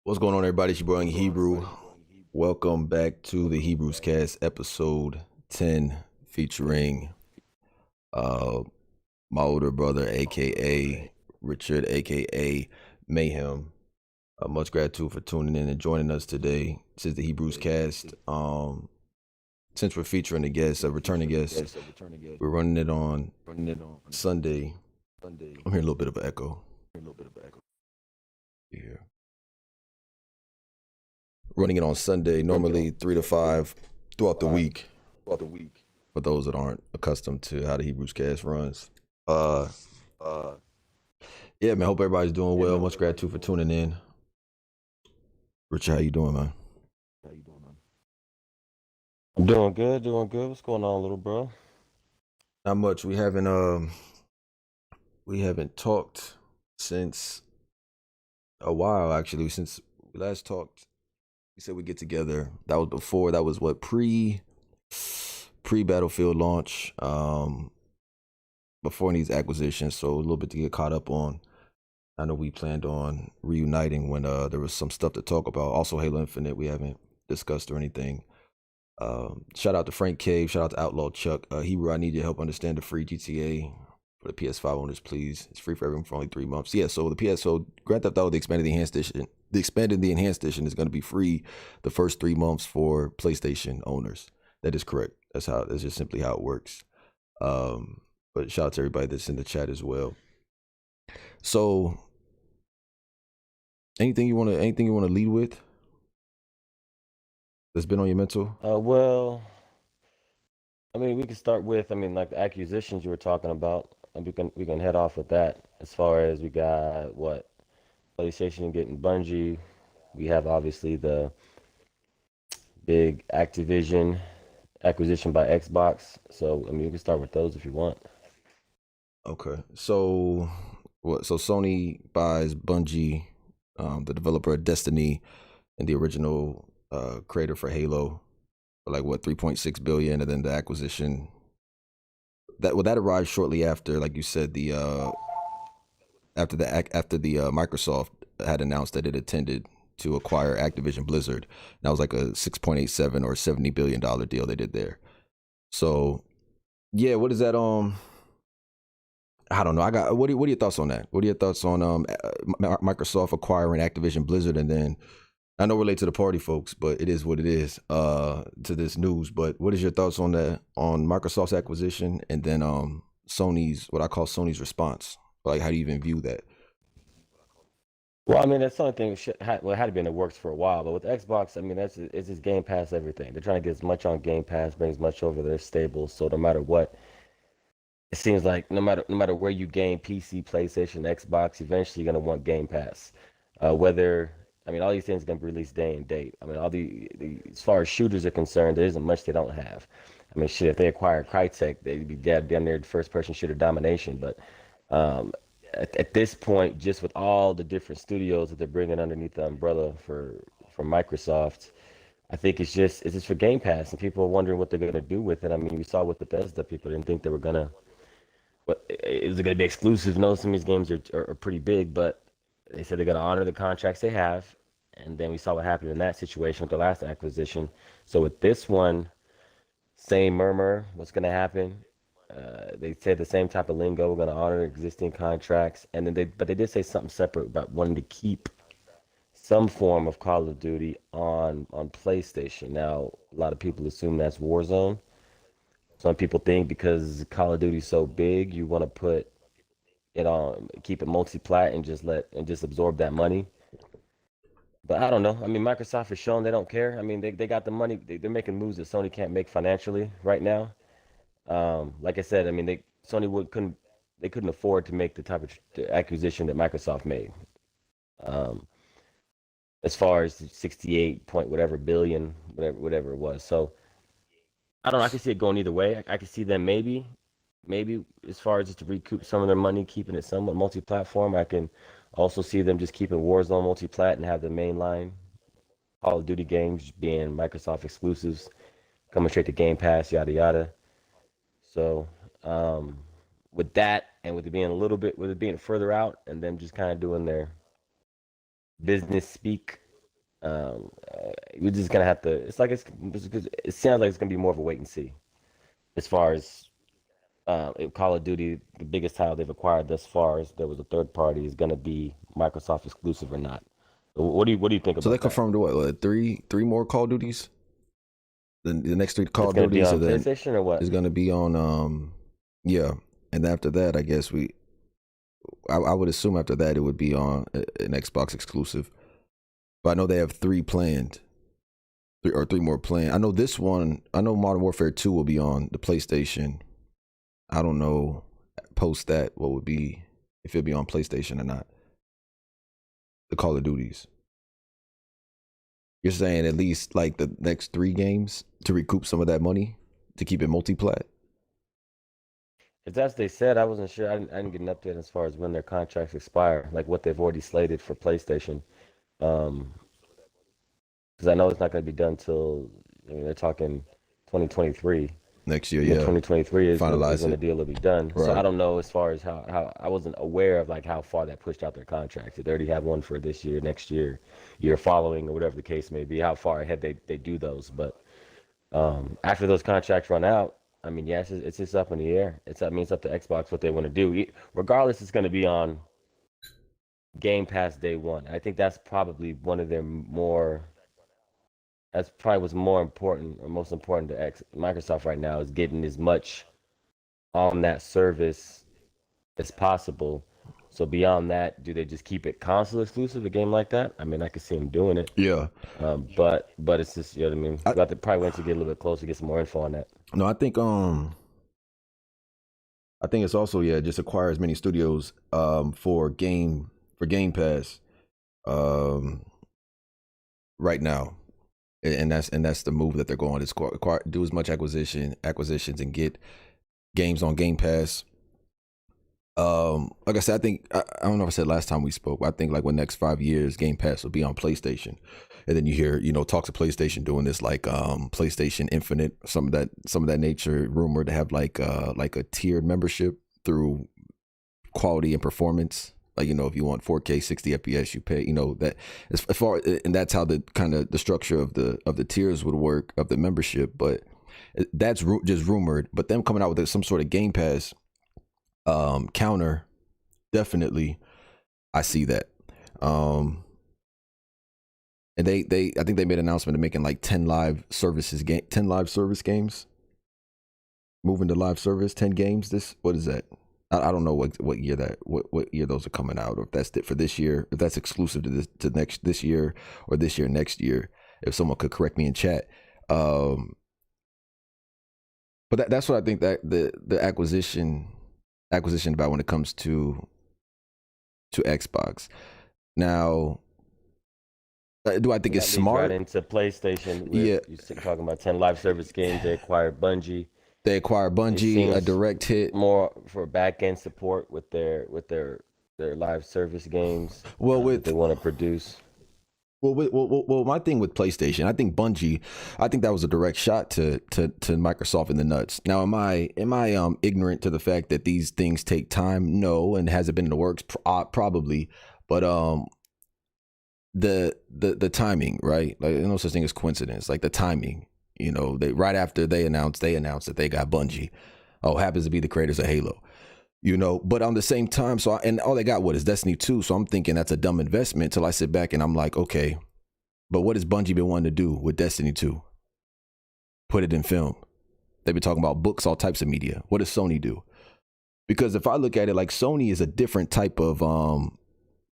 What's going on, everybody? It's your boy Hebrew. Welcome back to the Hebrews Cast, episode 10, featuring uh my older brother, aka Richard, aka Mayhem. Much gratitude for tuning in and joining us today. This is the Hebrews Cast. Since we're featuring a guest, a returning guest, we're running it on Sunday. I'm hearing a little bit of an echo. Here. Running it on Sunday, normally 3 to 5 throughout the week. For those that aren't accustomed to how the Hebrews Cast runs. Uh, yeah, man. Hope everybody's doing well. Much gratitude for tuning in. Richard, how you doing, man? I'm doing good, doing good. What's going on, little bro? Not much. We haven't talked since a while, actually. Since we last talked, we said we get together. That was before. That was what pre Battlefield launch. Before these acquisitions, so a little bit to get caught up on. I know we planned on reuniting when there was some stuff to talk about. Also, Halo Infinite, we haven't discussed or anything. Shout out to Frank Cave. Shout out to Outlaw Chuck. Hebrew, I need your help understand the free GTA for the PS5 owners, please. It's free for everyone for only 3 months. Yeah, so Grand Theft Auto, the expanded the enhanced edition is going to be free the first 3 months for PlayStation owners. That is correct. That's just simply how it works. But shout out to everybody that's in the chat as well. So, anything you want to lead with that's been on your mental? Well, I mean, we can start with, like the acquisitions you were talking about. And we can head off with that. As far as we got what PlayStation getting Bungie, we have obviously the big Activision acquisition by Xbox. So I mean, we can start with those if you want. Okay. So what? So Sony buys Bungie, the developer of Destiny, and the original creator for Halo, for like what 3.6 billion, and then the acquisition that arrived shortly after, like you said, the Microsoft had announced that it intended to acquire Activision Blizzard. That was like a 6.87 or $70 billion deal they did there. So yeah, what is that? I don't know. What are your thoughts on that? What are your thoughts on Microsoft acquiring Activision Blizzard, and then I know we're late to the party, folks, but it is what it is. To this news, but what is your thoughts on that, on Microsoft's acquisition, and then Sony's, what I call Sony's response? Like, how do you even view that? Well, I mean, that's the only thing it had to be in the works for a while. But with Xbox, I mean, it's just Game Pass everything. They're trying to get as much on Game Pass, bring as much over their stable. So no matter what, it seems like no matter where you game, PC, PlayStation, Xbox, eventually you're gonna want Game Pass. Whether I mean all these things are gonna be released day and date. I mean all the as far as shooters are concerned, there isn't much they don't have. I mean shit, if they acquire Crytek, they'd be dead down there first person shooter domination. But um, at this point, just with all the different studios that they're bringing underneath the umbrella for Microsoft, I think it's just for Game Pass, and people are wondering what they're gonna do with it. I mean, we saw with Bethesda, people didn't think they were gonna but is it going to be exclusive? No, some of these games are pretty big, but they said they're going to honor the contracts they have. And then we saw what happened in that situation with the last acquisition. So with this one, same murmur. What's going to happen? They said the same type of lingo. We're going to honor existing contracts, and then but they did say something separate about wanting to keep some form of Call of Duty on PlayStation. Now, a lot of people assume that's Warzone. Some people think because Call of Duty's so big, you want to put keep it multi-plat and just absorb that money. But I don't know. I mean, Microsoft has shown they don't care. I mean, they got the money. They're making moves that Sony can't make financially right now. Like I said, I mean, Sony couldn't afford to make the type of acquisition that Microsoft made. Um, as far as 68 point whatever billion, whatever it was. So I don't know. I can see it going either way. I can see them maybe as far as just to recoup some of their money, keeping it somewhat multi-platform. I can also see them just keeping Warzone multi-plat and have the mainline Call of Duty games being Microsoft exclusives, coming straight to Game Pass, yada yada. So with that, and with it being further out, and them just kind of doing their business speak, We're just gonna have to. It sounds like it's gonna be more of a wait and see as far as Call of Duty. The biggest title they've acquired thus far, is there was a third party, is gonna be Microsoft exclusive or not. What do you think So they about that? confirmed what three more Call of Duties. The next three Call It's of gonna be Duties, on or then PlayStation or what? is going to be on yeah, and after that, I guess I would assume after that it would be on an Xbox exclusive. But I know they have three planned, three more planned. I know this one. I know Modern Warfare 2 will be on the PlayStation. I don't know post that what would be if it'd be on PlayStation or not. The Call of Duties. You're saying at least like the next three games to recoup some of that money to keep it multi-plat? If that's they said, I wasn't sure. I didn't get an update as far as when their contracts expire, like what they've already slated for PlayStation. Um, because I know it's not going to be done till, I mean, they're talking 2023. Next year, Mid yeah. 2023 is Finalize when the it. deal will be done. So I Right. don't know as far as how I wasn't aware of like how far that pushed out their contracts. If they already have one for this year, next year, year following, or whatever the case may be, how far ahead they do those. But after those contracts run out, I mean, yes, it's just up in the air. I mean, it's up to Xbox what they want to do. Regardless, it's going to be on Game Pass day one. I think that's probably one of their more. That's probably what's more important or most important to Microsoft right now, is getting as much on that service as possible. So beyond that, do they just keep it console exclusive, a game like that? I mean, I could see them doing it. Yeah. But it's just, you know what I mean. I, We have to probably wait to get a little bit closer, get some more info on that. no, I think it's also, yeah, just acquire as many studios for Game Pass um right now. And that's the move that they're going, is do as much acquisitions and get games on Game Pass. Like I said, I don't know if I said last time we spoke, but I think like when next 5 years Game Pass will be on PlayStation. And then you hear, talks of PlayStation doing this like PlayStation Infinite, some of that nature, rumored to have like a tiered membership through quality and performance. Like, if you want 4K 60 FPS, you pay, that as far, and that's how the kind of the structure of the tiers would work of the membership. But that's just rumored. But them coming out with some sort of Game Pass counter, definitely I see that. And they I think they made an announcement of making like 10 live service games, moving to live service, 10 games. What is that? I don't know what year what year those are coming out, or if that's for this year, if that's exclusive to this year, or this year next year. If someone could correct me in chat. But that's what I think, that the acquisition about when it comes to Xbox. Now, do I think And it's that leads right smart? into PlayStation with Yeah, you talking about 10 live service games. They acquired Bungie. they acquired It Bungie, a seems direct hit. more for back end support with their live service games Well, that they with want to produce. my thing with PlayStation, I think Bungie, I think that was a direct shot to Microsoft in the nuts. Now, am I ignorant to the fact that these things take time? No, and has it been in the works? Probably, but the timing, right? Like, there's no such thing as coincidence. Like the timing, they right after they announced that they got Bungie. Oh, happens to be the creators of Halo. But on the same time, and all they got is Destiny 2. So I'm thinking that's a dumb investment, till I sit back and I'm like, okay, but what has Bungie been wanting to do with Destiny 2? Put it in film. They've been talking about books, all types of media. What does Sony do? Because if I look at it, like, Sony is a different type of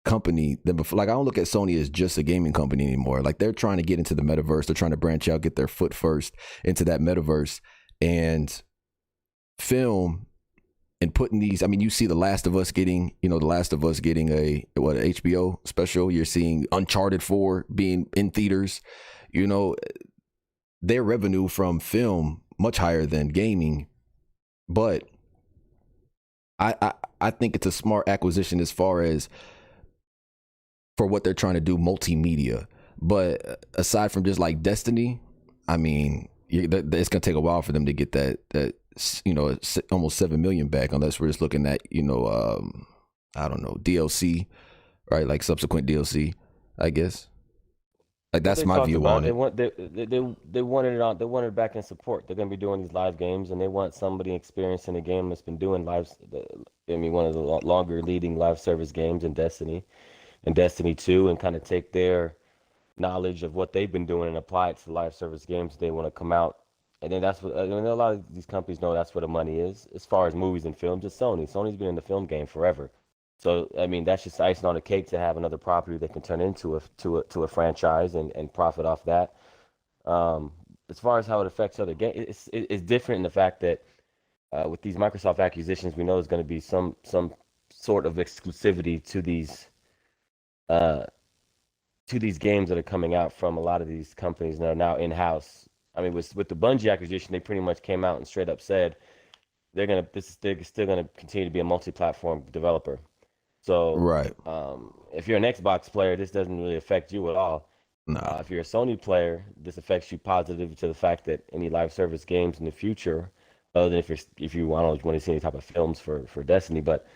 company than before. Like, I don't look at Sony as just a gaming company anymore. Like, they're trying to get into the metaverse. They're trying to branch out, get their foot first into that metaverse, and film, and putting these. I mean, you see The Last of Us getting a HBO special. You're seeing Uncharted 4 being in theaters. Their revenue from film much higher than gaming, but I think it's a smart acquisition as far as for what they're trying to do multimedia. But aside from just like Destiny, I mean, it's gonna take a while for them to get that almost 7 million back, unless we're just looking at I don't know, DLC, right? Like subsequent DLC, I guess. Like What that's they my talked view about, on they it. want they wanted it on. They wanted it back in support. They're going to be doing these live games, and they want somebody experienced in a game that's been doing live. I mean, one of the longer leading live service games in Destiny and Destiny 2, and kind of take their knowledge of what they've been doing and apply it to live service games. They want to come out, and then that's what I mean. A lot of these companies know that's where the money is. As far as movies and films, it's Sony. Sony's been in the film game forever. So I mean, that's just icing on the cake to have another property that can turn into a franchise and profit off that. Um, as far as how it affects other games, it's different in the fact that with these Microsoft acquisitions, we know there's going to be some sort of exclusivity uh, to these games that are coming out from a lot of these companies that are now in house. I mean, with the Bungie acquisition, they pretty much came out and straight up said they're still gonna continue to be a multi-platform developer. So Right. if you're an Xbox player, this doesn't really affect you at all. Nah. If you're a Sony player, this affects you positively to the fact that any live service games in the future, other than if you I don't know, want to see any type of films for Destiny, but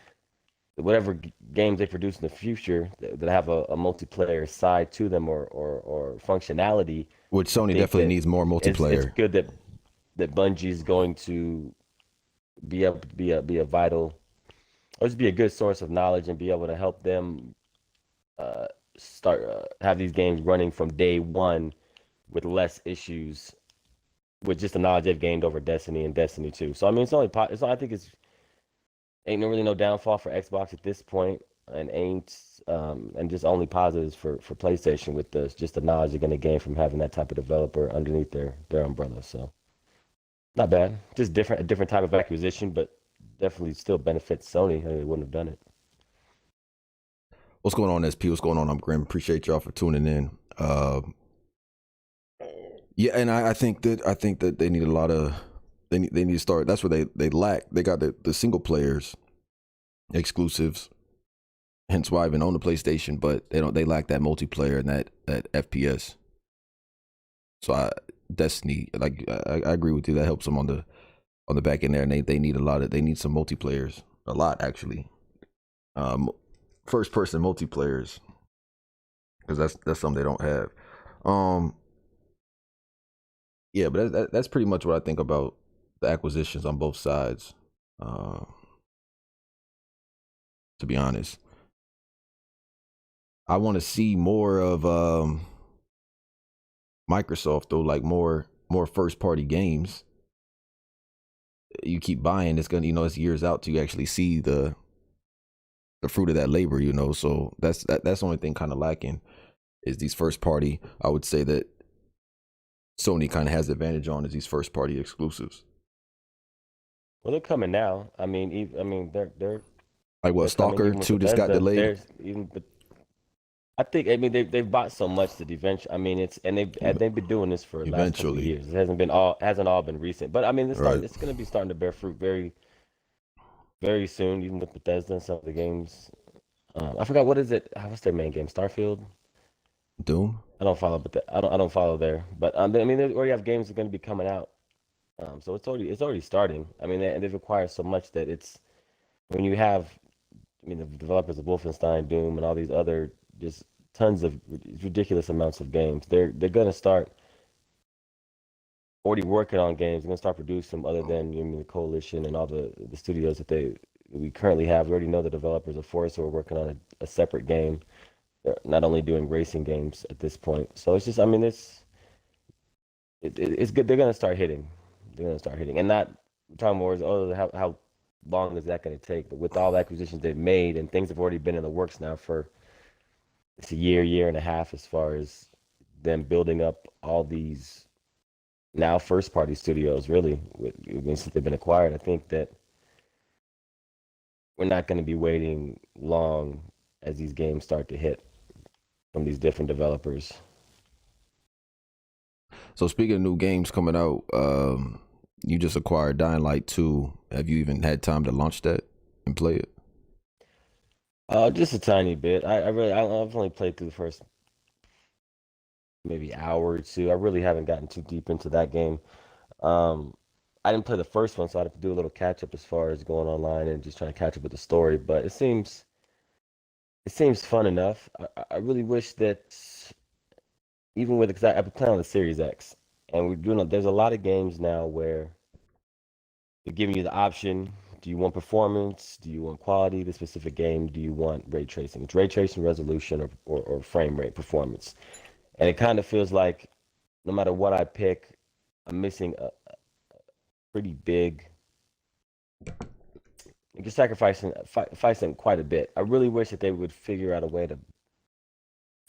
whatever games they produce in the future that have a multiplayer side to them or functionality, Which I Sony think definitely that needs more it's multiplayer. good that Bungie is going to be able to be a vital or just be a good source of knowledge and be able to help them uh, start have these games running from day one with less issues with just the knowledge they've gained over Destiny and Destiny 2. So I mean, I think it's ain't no really no downfall for Xbox at this point, and ain't and just only positives for PlayStation with the just the knowledge they're gonna gain from having that type of developer underneath their umbrella. So not bad, just a different type of acquisition, but definitely still benefits Sony. They wouldn't have done it. What's going on, SP? What's going on? I'm Grim. Appreciate y'all for tuning in. Yeah, and I think that they need a lot of they need to start. That's where they lack. They got the single players exclusives. Hence why I even own the PlayStation, but they lack that multiplayer and that FPS. So Destiny, like I agree with you. That helps them on the back end there, and they need they need some multiplayers, a lot actually. Um, First person multiplayers, because that's something they don't have. Um, yeah, but that's pretty much what I think about the acquisitions on both sides. Uh, to be honest, I want to see more of Microsoft though, like more first party games. You keep buying, it's gonna it's years out to actually see the fruit of that labor. So that's the only thing kind of lacking is these first party. I would say that Sony kind of has the advantage on is these first party exclusives. Well, they're coming now. I mean, they're Like what, they're coming Stalker even with 2 just got Bethesda. delayed? There's even but I think I mean they've bought so much that eventually I mean it's and they've been doing this for the last couple of Eventually, years. It hasn't all been recent, but I mean right? it's going to be starting to bear fruit very soon. Even with Bethesda and some of the games. I forgot what is it? What's their main game? Starfield. Doom. I don't follow, but I don't follow there. But I mean they already have games that are going to be coming out. So it's already starting. I mean and they've acquired so much that it's when you have I mean, the developers of Wolfenstein, Doom, and all these other just tons of ridiculous amounts of games. They're gonna start already working on games. They're gonna start producing them other than the Coalition and all the studios that we currently have. We already know the developers of Forza are working on a separate game. They're not only doing racing games at this point. So it's just I mean it's good. They're gonna start hitting. They're gonna start hitting, and not time wars. Oh, how long is that going to take? But with all the acquisitions they've made and things have already been in the works now for it's a year and a half as far as them building up all these now first party studios really since they've been acquired. I think that we're not going to be waiting long as these games start to hit from these different developers. So speaking of new games coming out, you just acquired Dying Light 2. Have you even had time to launch that and play it? Just a tiny bit. I've only played through the first maybe hour or two. I really haven't gotten too deep into that game. Um, I didn't play the first one, so I had to do a little catch up as far as going online and just trying to catch up with the story. But it seems fun enough. I really wish that even with, because I play on the Series X, and we're doing. There's a lot of games now where they're giving you the option. Do you want performance? Do you want quality? The specific game. Do you want ray tracing? It's ray tracing, resolution, or frame rate performance. And it kind of feels like no matter what I pick, I'm missing a pretty big. You're sacrificing quite a bit. I really wish that they would figure out a way to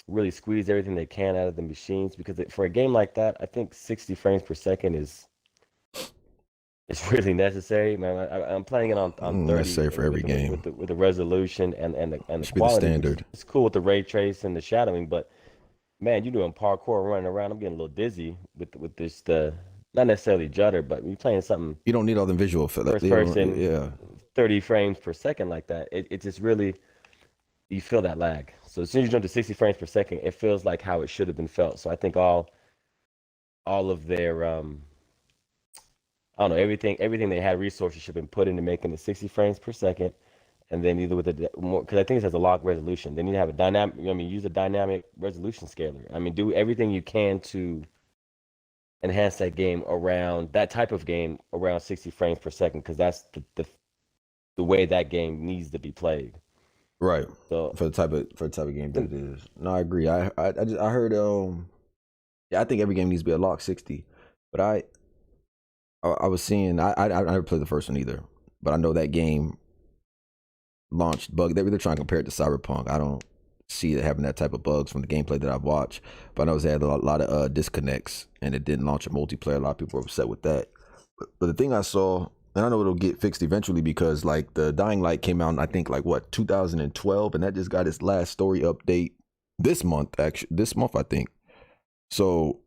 really squeeze everything they can out of the machines because for a game like that, I think 60 frames per second is really necessary, man. I'm playing it on 30 Necessary for every game. With the resolution and the Should be the quality, which standard. is cool with the ray trace and the shadowing. But man, you're doing parkour running around. I'm getting a little dizzy with this the not necessarily judder, but you're playing something You don't need all the visual for that. first person, Yeah, 30 frames per second like that. It just really you feel that lag. So as soon as you jump to 60 frames per second, it feels like how it should have been felt. So I think all of their I don't know, everything they had resources should have been put into making it 60 frames per second, and then either with a more because I think it has a log resolution. They need to have a dynamic. I mean, use a dynamic resolution scaler. I mean, do everything you can to enhance that game around that type of game around 60 frames per second because that's the way that game needs to be played. right. So For the type of game that it is. No, I agree. I heard yeah, I think every game needs to be a lock 60. But I was seeing I never played the first one either. But I know that game launched bug. They're trying to compare it to Cyberpunk. I don't see it having that type of bugs from the gameplay that I've watched. But I know it had a lot of disconnects and it didn't launch a multiplayer. A lot of people were upset with that. But the thing I saw, and I know it'll get fixed eventually because like the Dying Light came out in, I think like what 2012, and that just got its last story update this month. Actually, this month I think. So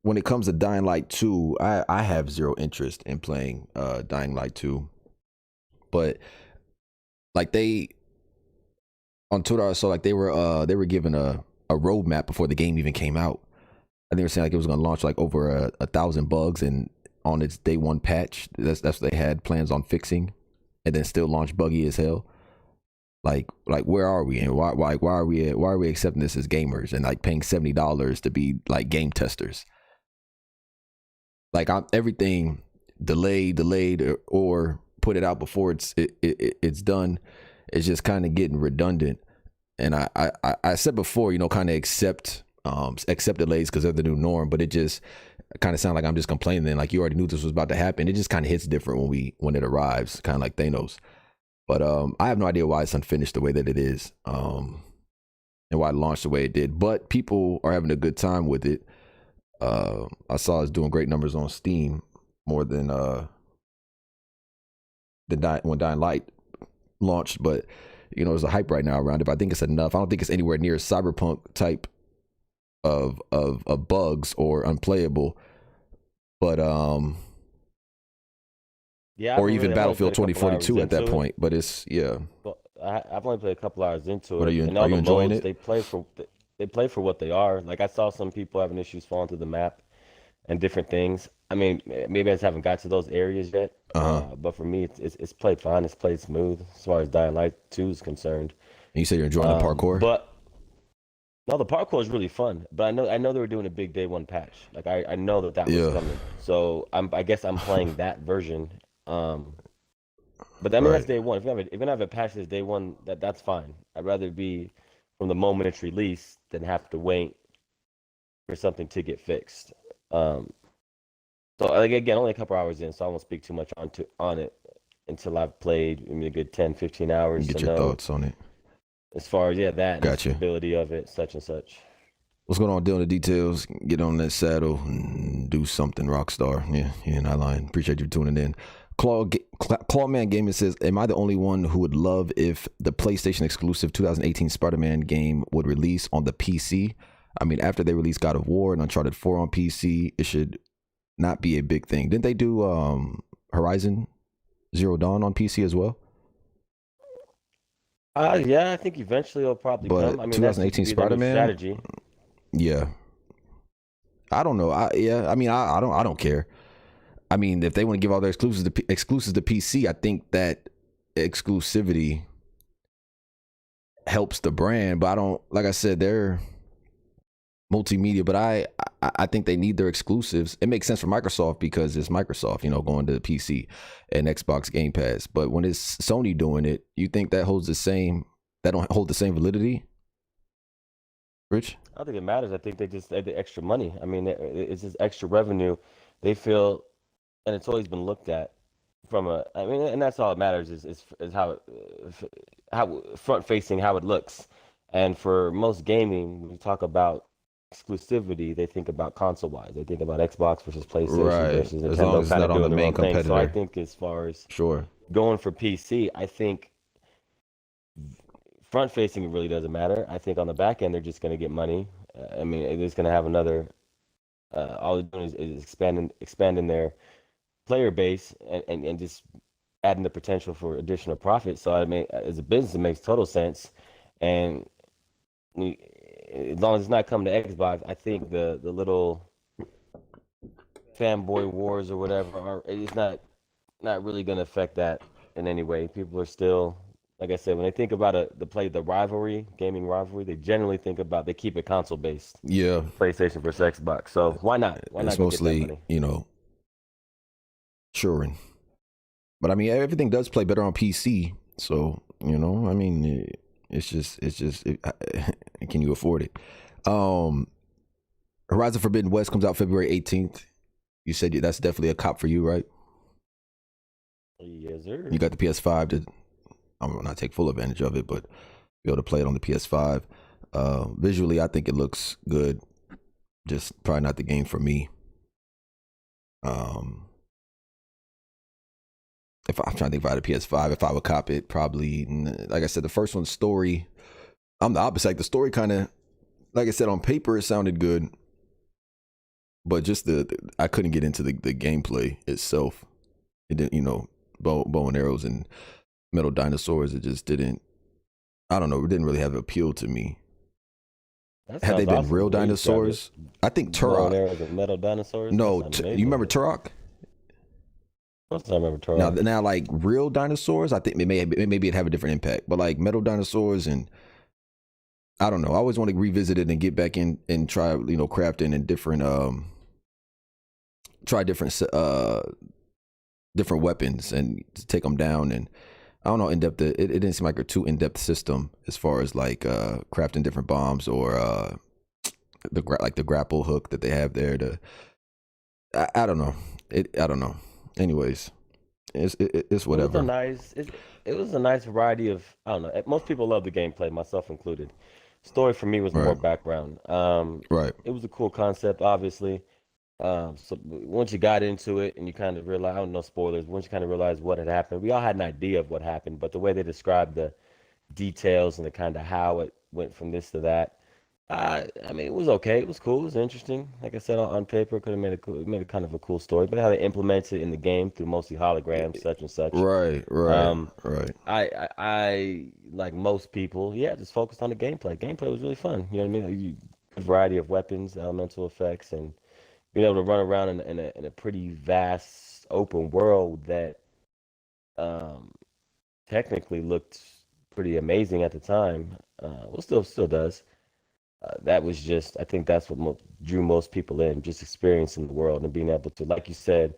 when it comes to Dying Light 2, I have zero interest in playing Dying Light 2. But like they on Twitter I saw like they were given a roadmap before the game even came out. I think they were saying like it was gonna launch like over 1,000 bugs and on its day one patch. That's what they had plans on fixing and then still launch buggy as hell. Like where are we and why are we accepting this as gamers and like paying $70 to be like game testers? Like everything delayed, or put it out before it's done. It's just kind of getting redundant. And I said before, you know, kind of accept delays because they're the new norm. But it just kind of sounds like I'm just complaining. Like you already knew this was about to happen. It just kind of hits different when it arrives, kind of like Thanos. But I have no idea why it's unfinished the way that it is, and why it launched the way it did. But people are having a good time with it. I saw it's doing great numbers on Steam, more than when Dying Light launched. But you know, there's a hype right now around it. But I think it's enough. I don't think it's anywhere near Cyberpunk type of bugs or unplayable. But yeah, or even I've only Battlefield played a couple hours 2042 at that into it. point. But it's yeah. Well, I've only played a couple hours into What it, and are all you the enjoying modes it? they play for what they are. Like I saw some people having issues falling through the map and different things. I mean, maybe I just haven't got to those areas yet. Uh huh. But for me, it's played fine. It's played smooth as far as Dying Light 2 is concerned. And you said you're enjoying the parkour. But no, the parkour is really fun. But I know they were doing a big day one patch. Like I know that was Yeah. coming. So I guess I'm playing that version. Um, but I mean that's Right. day one. If you have a patch that's day one, that's fine. I'd rather be from the moment it's released than have to wait for something to get fixed. Um, so like again, only a couple hours in, so I won't speak too much on it until I've played maybe a good 10, 15 You hours to get your know thoughts on it. as far as that and the Gotcha. stability of it, such and such. What's going on? Dealing the details. Get on that saddle and do something, Rockstar. Yeah, you're not lying. Appreciate you tuning in. Clawman Gaming says, "Am I the only one who would love if the PlayStation exclusive 2018 Spider-Man game would release on the PC? I mean, after they released God of War and Uncharted 4 on PC, it should not be a big thing. Didn't they do Horizon Zero Dawn on PC as well? Yeah, I think eventually it'll probably come. I But mean, that seems to 2018 be their new Spider-Man, strategy. yeah, I don't know. I mean, I don't care. I mean, if they want to give all their exclusives to PC, I think that exclusivity helps the brand, but I don't, like I said, they're multimedia, but I think they need their exclusives. It makes sense for Microsoft because it's Microsoft, going to the PC and Xbox Game Pass. But when it's Sony doing it, you think that holds the same? That don't hold the same validity, Rich? I don't think it matters. I think they just add the extra money. I mean, it's just extra revenue. They feel, and it's always been looked at from a. I mean, and that's all that matters is how how front facing how it looks. And for most gaming, when you talk about exclusivity, they think about console wise. They think about Xbox versus PlayStation Right. versus As long as Nintendo, it's kind not of on the doing their main own thing. So I competitor. think as far as Sure. going for PC, I think front facing it really doesn't matter. I think on the back end they're just going to get money. I mean, they're just going to have another. All they're doing is expanding their player base and just adding the potential for additional profit. So I mean, as a business, it makes total sense. And as long as it's not coming to Xbox, I think the little fanboy wars or whatever are it's not really going to affect that in any way. People are still, like I said, when they think about the rivalry, gaming rivalry, they generally think about they keep it console based, Yeah. PlayStation versus Xbox. So why not? Why It's not go get that mostly, money? sure. But I mean, everything does play better on PC. So, I mean, can you afford it? Um, Horizon Forbidden West comes out February 18th. You said that's definitely a cop for you, right? Yes, sir. You got the PS5 to, I'm gonna not take full advantage of it, but be able to play it on the PS5. Visually, I think it looks good. Just probably not the game for me. Um, if I'm trying to think if I had a PS5, if I would cop it, probably, like I said, the first one's story. I'm the opposite. Like the story kind of, like I said, on paper it sounded good, but just I couldn't get into the gameplay itself. It didn't, bow and arrows and metal dinosaurs. It just didn't. I don't know. It didn't really have appeal to me. That Had they sounds been awesome real the way you described it. dinosaurs, I think Bow and Turok. arrows and metal dinosaurs. That No, sounds you remember amazing. Turok? Of course, I remember Now, Turok. now, like real dinosaurs, I think maybe it'd have a different impact. But like metal dinosaurs, and I don't know. I always want to revisit it and get back in and try, crafting and different, try different weapons and to take them down. And I don't know, in depth. It didn't seem like a too in depth system as far as like crafting different bombs or the grapple hook that they have there. I don't know. I don't know. Anyways, it's It was a whatever. nice it was a nice variety of I don't know. Most people love the gameplay, myself included. Story for me was more Right. background. Right. It was a cool concept, obviously. So once you got into it and you kind of realize, I don't know spoilers, once you kind of realize what had happened, we all had an idea of what happened, but the way they described the details and the kind of how it went from this to that, I mean, it was okay. It was cool. It was interesting. Like I said, on paper, could have made made a kind of a cool story, but how they implemented it in the game through mostly holograms, such and such. Right. Right. Um, Right. I like most people, yeah, just focused on the gameplay. Gameplay was really fun. You know what I mean? A variety of weapons, elemental effects, and being able to run around in a pretty vast open world that um, technically looked pretty amazing at the time. Well, still does. That was just, I think that's what drew most people in, just experiencing the world and being able to, like you said,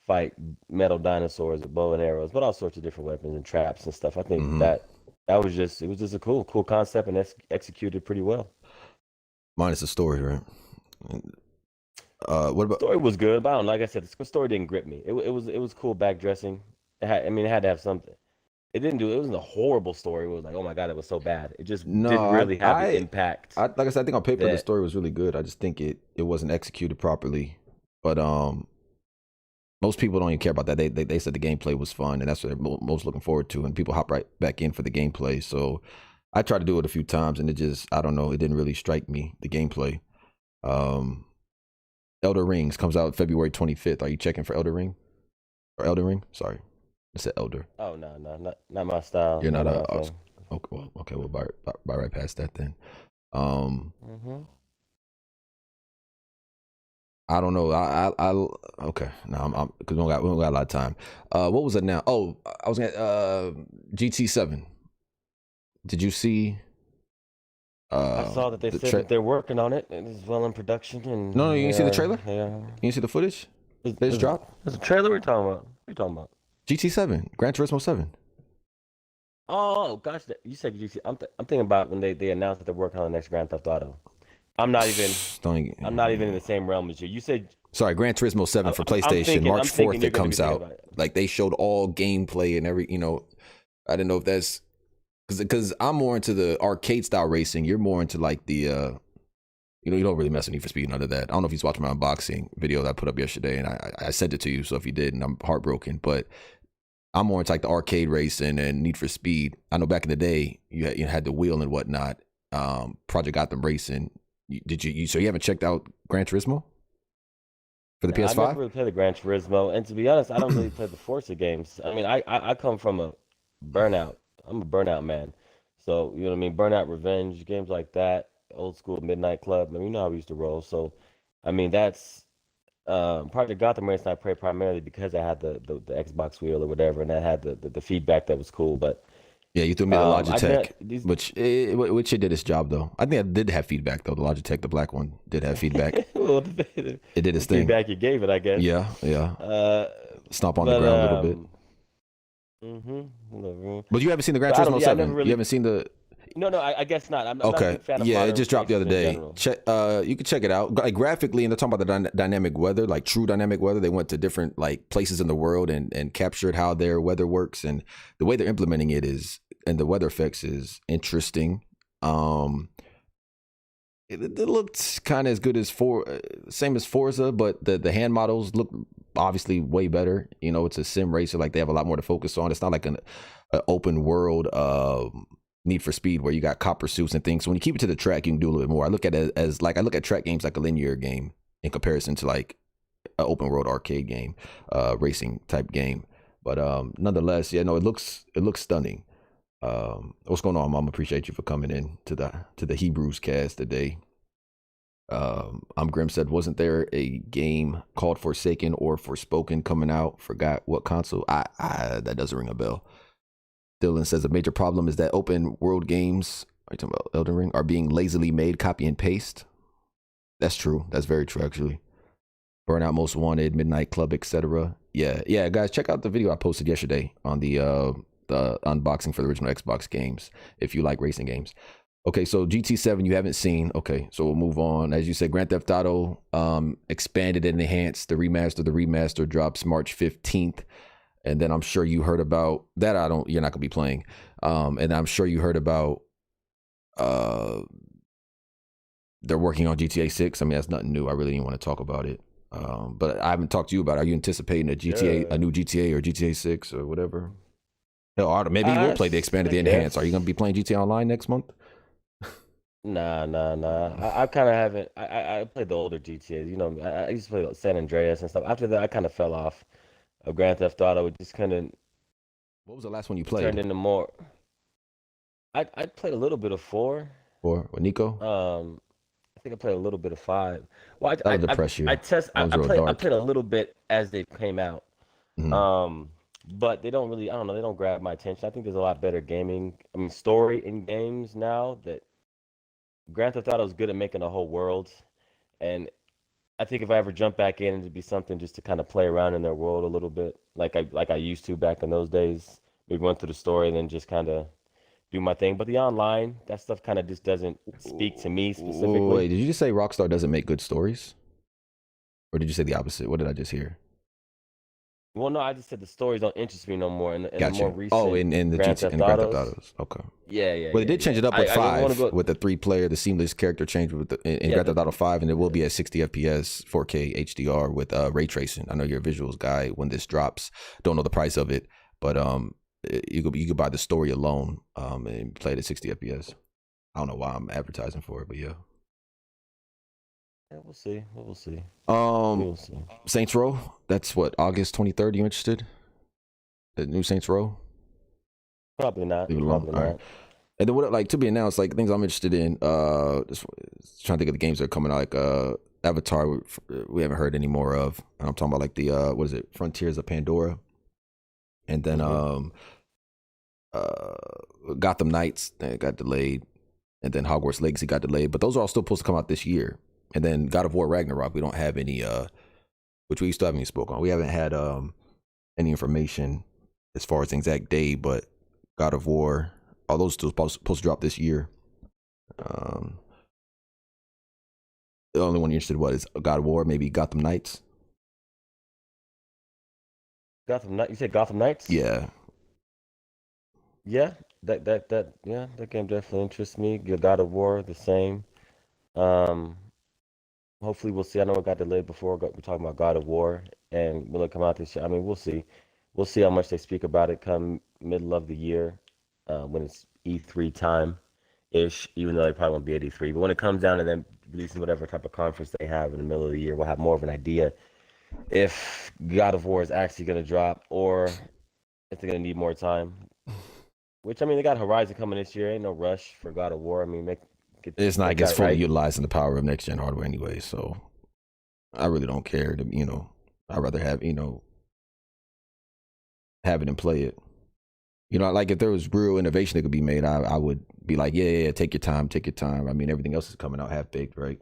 fight metal dinosaurs with bow and arrows, but all sorts of different weapons and traps and stuff. I think Mm-hmm. that was just, it was just a cool concept and executed pretty well. Minus the story, right? What about? Story was good, but I don't know, like I said, the story didn't grip me. It was cool backdressing. I mean, it had to have something. It wasn't a horrible story. It was like, oh my God, it was so bad. It just No, didn't really have the impact like I said, I think on paper the that story was really good. I just think it wasn't executed properly. But most people don't even care about that. They said the gameplay was fun, and that's what they're most looking forward to. And people hop right back in for the gameplay. So I tried to do it a few times, and it just, I don't know, it didn't really strike me, the gameplay. Um, Elder Rings comes out February 25th. Are you checking for Elder Ring or Elder Ring? Sorry, I said Elder. oh no, not my style, You're not not my a thing. okay. We'll buy right past that then. Um, Hmm. I don't know. Okay. No, I'm because we don't got a lot of time. What was it now? Oh, I was gonna GT7. Did you see I saw that they the said that they're working on it. It is well in production, No, no, and you didn't see the trailer? yeah. You didn't see the footage? They just There's a, dropped there's a trailer we're talking about. What are you talking about? GT7, Gran Turismo 7. Oh gosh, you said you. I'm thinking about when they announced that they're working on the next Grand Theft Auto. I'm not even Don't, I'm not even in the same realm as you. You said sorry, Gran Turismo 7 for I'm PlayStation, thinking March 4th you're it gonna be comes thinking out. about it. Like they showed all gameplay and I didn't know if that's because I'm more into the arcade style racing. You're more into like the you don't really mess with Need for Speed, none of that. I don't know if you watched my unboxing video that I put up yesterday, and I sent it to you. So if you did, and I'm heartbroken, but I'm more into like the arcade racing and Need for Speed. I know back in the day, you had the wheel and whatnot. Project Gotham Racing. So you haven't checked out Gran Turismo for the Now, I never PS5? really played the Gran Turismo, and to be honest, I don't really play the Forza games. I mean, I come from a burnout. I'm a burnout man. So, you know what I mean? Burnout Revenge, games like that, old school Midnight Club. I mean, you know how we used to roll. So, I mean, that's Project Gotham Racing I played primarily because I had the Xbox wheel or whatever, and that had the feedback that was cool. But Yeah, you threw me the I did Logitech, these. which it did its job though. I think I did have feedback though. The Logitech, the black one, did have feedback. Well, It did the its thing. feedback you gave it, I guess. Yeah, yeah. Uh, Stomp on the but ground a little bit. mm-hmm. But you haven't seen the Gran But I don't. Turismo Yeah, I never 7. You really. haven't seen the No, no, I guess not. I'm not a Okay. big fan of Yeah, it modern just dropped the other racing in day. general. Check you can check it out. Like graphically, and they're talking about the dynamic weather, like true dynamic weather. They went to different like places in the world and captured how their weather works, and the way they're implementing it is and the weather effects is interesting. Um it looked kind of as good as same as Forza, but the hand models look obviously way better. It's a sim racer, like they have a lot more to focus on. It's not like an open world Need for Speed where you got cop pursuits and things. So when you keep it to the track, you can do a little bit more. I look at it as like I look at track games like a linear game in comparison to like an open world arcade game, racing type game. But nonetheless, yeah, no, it looks stunning. What's going on, Mom? Appreciate you for coming in to the Hebrews cast today. I'm Grim said, wasn't there a game called Forsaken or Forspoken coming out? Forgot what console. I that doesn't ring a bell. Dylan says a major problem is that open world games, are you talking about Elden Ring, are being lazily made, copy and paste. That's true. That's very true, actually. Burnout Most Wanted, Midnight Club, etc. Yeah, guys, check out the video I posted yesterday on the unboxing for the original Xbox games if you like racing games. Okay, so GT7 you haven't seen. Okay, so we'll move on. As you said, Grand Theft Auto expanded and enhanced. The remaster drops March 15th. And then I'm sure you heard about that. You're not gonna be playing. And I'm sure you heard about they're working on GTA 6. I mean, that's nothing new. I really didn't want to talk about it. But I haven't talked to you about it. Are you anticipating a new GTA or GTA 6 or whatever? Hell, maybe you will play the expanded, the enhanced. Are you gonna be playing GTA Online next month? Nah. I kind of haven't. I played the older GTAs. You know, I used to play San Andreas and stuff. After that, I kind of fell off of Grand Theft Auto. It just kind of What was the last one you turned played? into more. I played a little bit of 4. Or with Nico? I think I played a little bit of 5. Well, That'll depress you. I test. That was real dark. I played a little bit as they came out. Mhm. But they don't really. I don't know. They don't grab my attention. I think there's a lot better gaming. I mean, story in games now that Grand Theft Auto is good at making a whole world, and I think if I ever jump back in, it'd be something just to kind of play around in their world a little bit, like I used to back in those days. Maybe run through the story and then just kind of do my thing. But the online, that stuff kind of just doesn't speak to me specifically. Wait, did you just say Rockstar doesn't make good stories? Or did you say the opposite? What did I just hear? Well, no, I just said the stories don't interest me no more in the Got more you. recent Oh, in the Grand GT Theft in Grand Theft Autos. Autos. Okay. Yeah. Well, they did change it up with I want to 5 go. with the 3-player, the seamless character change in Yeah, Grand Theft Auto 5, and it will be at 60 FPS, 4K HDR with ray tracing. I know you're a visuals guy. When this drops, don't know the price of it, but you could buy the story alone and play it at 60 FPS. I don't know why I'm advertising for it, but yeah. Yeah, we'll see. We'll see. Um, We'll see. Saints Row. That's what, August 23rd. You interested? The new Saints Row. Probably not. Leave it alone. Probably All right. not. And then what, like, to be announced, like things I'm interested in. Just trying to think of the games that are coming out. Like Avatar, we haven't heard any more of. And I'm talking about like the what is it, Frontiers of Pandora, and then Mhm. Gotham Knights got delayed, and then Hogwarts Legacy got delayed. But those are all still supposed to come out this year. And then God of War Ragnarok, we don't have any, which we still haven't even spoken on. We haven't had any information as far as the exact day, but God of War, all those still supposed to drop this year. The only one you're interested in what is God of War, maybe Gotham Knights. Gotham Knights. You said Gotham Knights? Yeah. Yeah. That game definitely interests me. God of War, the same. Um, Hopefully we'll see. I know it got delayed before. We're talking about God of War, and will it come out this year? I mean, we'll see. We'll see how much they speak about it come middle of the year, when it's E3 time ish. Even though they probably won't be at E3, but when it comes down to them releasing whatever type of conference they have in the middle of the year, we'll have more of an idea if God of War is actually going to drop or if they're going to need more time. Which I mean, they got Horizon coming this year. Ain't no rush for God of War. I mean, It's not make gets that fully right. utilizing the power of next gen hardware anyway, so I really don't care. I'd rather have have it and play it. Like if there was real innovation that could be made, I would be like, yeah, take your time, take your time. I mean, everything else is coming out half baked, right?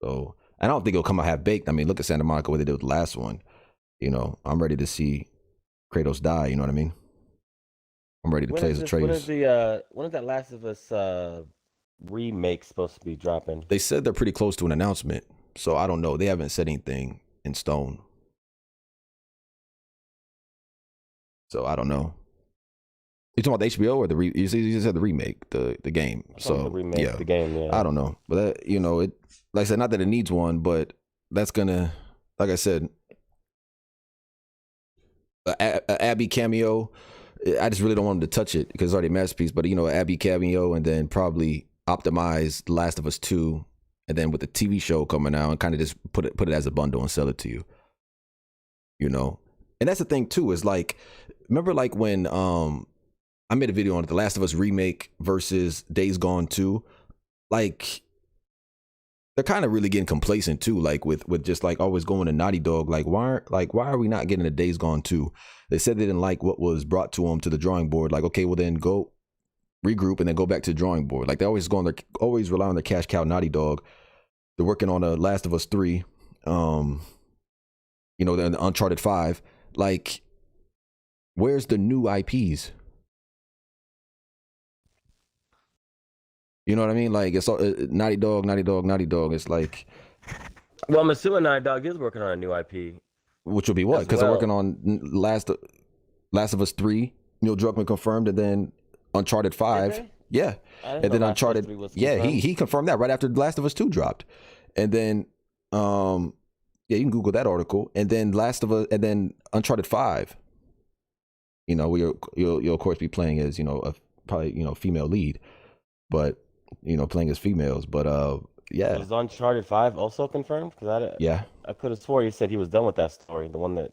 So I don't think it'll come out half baked. I mean, look at Santa Monica, what they did with the last one. I'm ready to see Kratos die. You know what I mean? I'm ready to play as Atreus. When is that Last of Us remake supposed to be dropping? They said they're pretty close to an announcement, so I don't know. They haven't said anything in stone, so I don't know. You talking about the HBO or you said the remake, the game. So The remake, yeah, the game, yeah. I don't know, but it like I said, not that it needs one, but that's gonna, like I said, a Abby cameo. I just really don't want him to touch it because it's already a masterpiece. But Abby cameo, and then probably optimize The Last of Us 2, and then with the TV show coming out, and kind of just put it as a bundle and sell it to you. And that's the thing too, is like, remember like when I made a video on The Last of Us remake versus Days Gone 2. Like, they're kind of really getting complacent too, like with just like always going to Naughty Dog. Like, why are we not getting a Days Gone 2? They said they didn't like what was brought to them to the drawing board. Like, okay, well then go regroup and then go back to the drawing board. Like, they always rely on their cash cow Naughty Dog. They're working on a Last of Us 3, the Uncharted 5. Like, where's the new IPs? You know what I mean? Like, it's all Naughty Dog. It's like, well, I'm assuming Naughty Dog is working on a new IP, which will be what? Because they're working on Last of Us 3. Neil Druckmann confirmed, and then Uncharted 5. Yeah, and then Uncharted. Yeah, he confirmed that right after Last of Us 2 dropped, and then yeah, you can Google that article, and then Last of Us, and then Uncharted 5. You'll of course be playing as probably female lead, but playing as females. But yeah. Is Uncharted 5 also confirmed? Because I could have swore he said he was done with that story, the one that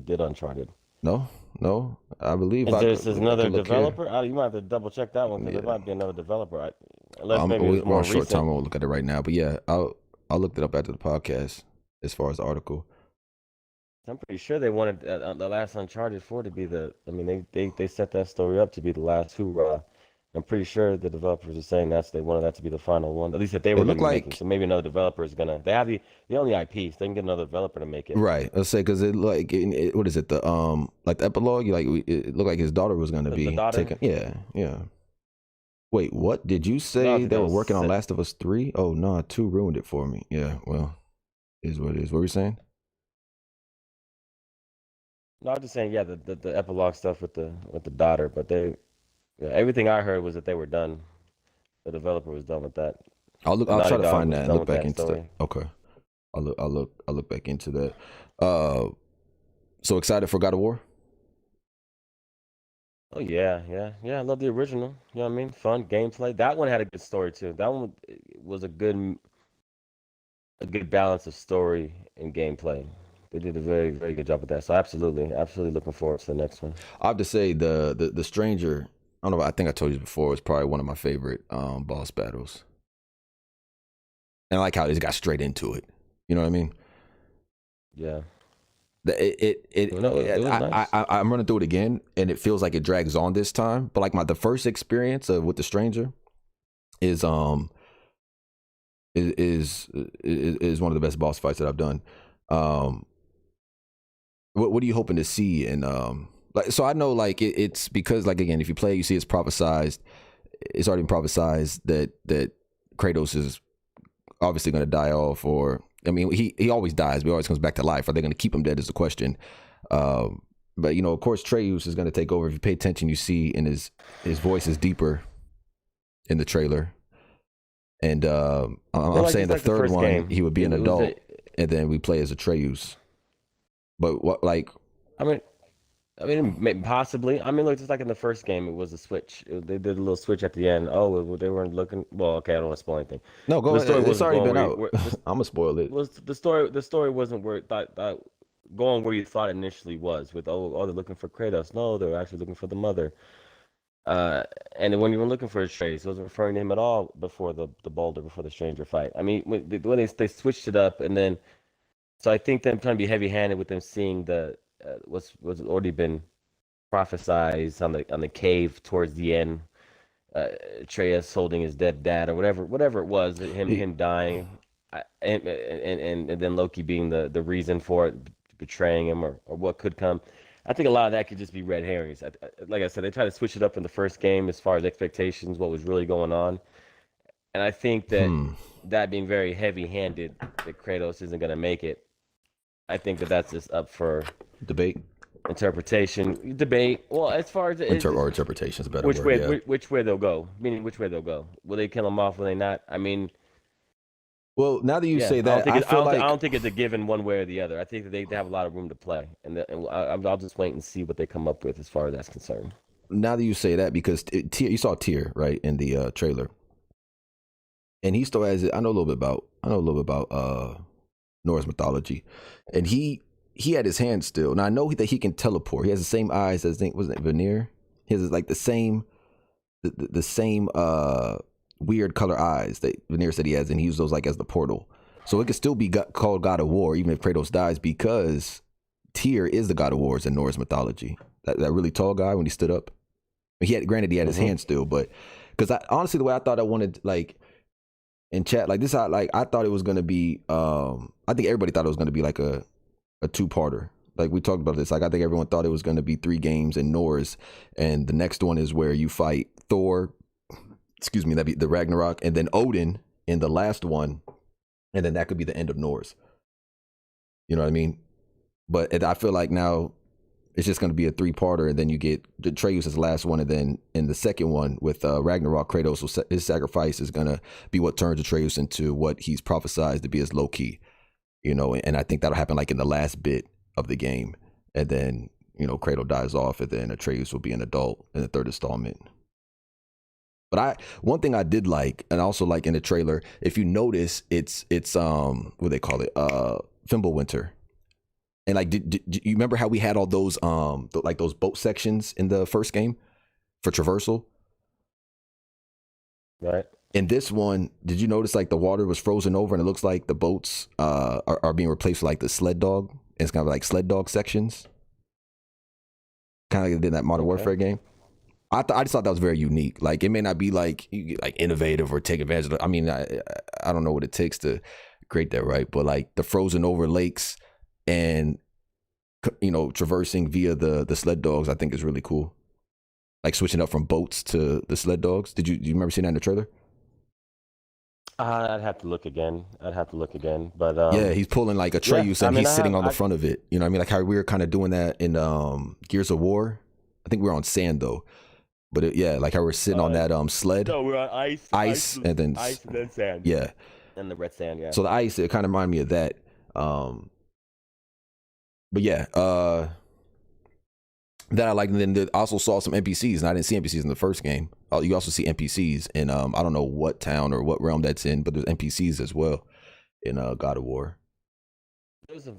did Uncharted. No, I believe there's another developer. You might have to double check that one because there might be another developer. Unless maybe it's more short recent. time. I won't look at it right now, but yeah, I'll look it up after the podcast as far as the article. I'm pretty sure they wanted the last Uncharted 4 to be they set that story up to be the last hoorah. I'm pretty sure the developers are saying they wanted that to be the final one. At least that they were going to make it. So maybe another developer is gonna. They have the only IPs. They can get another developer to make it. Right. Let's say because what is it? The like the epilogue. It looked like his daughter was going to be taken. Yeah. Wait, what did you say? They were working on Last of Us 3? Oh no, 2 ruined it for me. Yeah. Well, is what it is. What were you saying? No, I'm just saying. Yeah, the epilogue stuff with the daughter, but everything I heard was that they were done. The developer was done with that. I'll try to find that and look back into that. Okay. I'll look back into that. So excited for God of War? Oh yeah. I love the original. You know what I mean? Fun gameplay. That one had a good story too. That one was a good balance of story and gameplay. They did a very, very good job with that. So absolutely looking forward to the next one. I have to say the Stranger, I don't know, I think I told you before, was probably one of my favorite boss battles. And I like how they got straight into it. You know what I mean? Yeah. It was nice. I'm running through it again, and it feels like it drags on this time. But like the first experience with the stranger is is one of the best boss fights that I've done. Um, what are you hoping to see? And like, so I know like it's because like again, if you play, you see it's prophesized. It's already been prophesized that Kratos is obviously going to die off, or I mean, he always dies, but he always comes back to life. Are they going to keep him dead? Is the question. But you know, of course, Atreus is going to take over. If you pay attention, you see in his voice is deeper in the trailer. And I'm saying the third one, game. He would be an adult, and then we play as Atreus. But what, like, I mean, possibly. I mean, look, just like in the first game, it was a switch. They did a little switch at the end. Oh, they weren't looking. Well, okay, I don't want to spoil anything. No, go ahead. It's already been out. I'm gonna spoil it. Was the story wasn't where that going where you thought it initially was with they're looking for Kratos. No, they're actually looking for the mother. And when you were looking for Atreus, it wasn't referring to him at all before the boulder, before the stranger fight. I mean, when they switched it up, and then so I think them trying to be heavy-handed with them seeing the was already been prophesized on the cave towards the end. Atreus holding his dead dad or whatever it was, him dying, and then Loki being the reason for it, betraying him or what could come. I think a lot of that could just be red herrings. Like I said, they tried to switch it up in the first game as far as expectations, what was really going on. And I think that that being very heavy-handed, that Kratos isn't going to make it. I think that's just up for debate, interpretation, debate. Well, as far as interpretation is a better which word, way which way they'll go, meaning which way they'll go. Will they kill him off? Will they not? I mean. Well, now that you say that, I don't think it's a given one way or the other. I think that they have a lot of room to play, and I'll just wait and see what they come up with as far as that's concerned. Now that you say that, because you saw Tyr right in the trailer, and he still has it. I know a little bit about Norse mythology, and he had his hand still. Now I know that he can teleport. He has the same eyes as wasn't it Veneer? He has like the same weird color eyes that Veneer said he has, and he used those like as the portal. So it could still be called God of War, even if Kratos dies, because Tyr is the God of Wars in Norse mythology. That really tall guy when he stood up. He had his hand still, but because honestly, the way I thought I wanted, like in chat, like this, I thought it was gonna be. I think everybody thought it was gonna be like a two-parter. Like we talked about this. Like I think everyone thought it was gonna be 3 games in Norse, and the next one is where you fight Thor. Excuse me, that'd be the Ragnarok, and then Odin in the last one, and then that could be the end of Norse. You know what I mean? But I feel like now it's just going to be a 3-parter, and then you get Atreus as the last one, and then in the second one with Ragnarok, Kratos, his sacrifice is going to be what turns Atreus into what he's prophesized to be as Loki. You know, and I think that'll happen like in the last bit of the game, and then Kratos dies off, and then Atreus will be an adult in the 3rd installment. But one thing I did like, and also like in the trailer, if you notice, it's what do they call it, Fimbulwinter, and like did you remember how we had all those like those boat sections in the first game for traversal? Right. In this one, did you notice like the water was frozen over, and it looks like the boats are being replaced with like the sled dog, and it's kind of like sled dog sections, kind of like they did in that Modern Warfare game. I just thought that was very unique. Like it may not be like innovative or take advantage of it. I mean, I don't know what it takes to create that, right? But like the frozen over lakes and traversing via the sled dogs, I think is really cool. Like switching up from boats to the sled dogs. Do you remember seeing that in the trailer? I'd have to look again. But yeah, he's pulling like Atreus, and he's sitting on the front of it. You know what I mean? Like how we were kind of doing that in Gears of War. I think we were on sand though. But like how we're sitting on that sled. No, we're on ice, and then sand. Yeah, and the red sand. Yeah. So the ice, it kind of reminded me of that. But yeah, that I like. And then I also saw some NPCs, and I didn't see NPCs in the first game. You also see NPCs in I don't know what town or what realm that's in, but there's NPCs as well in God of War. There was some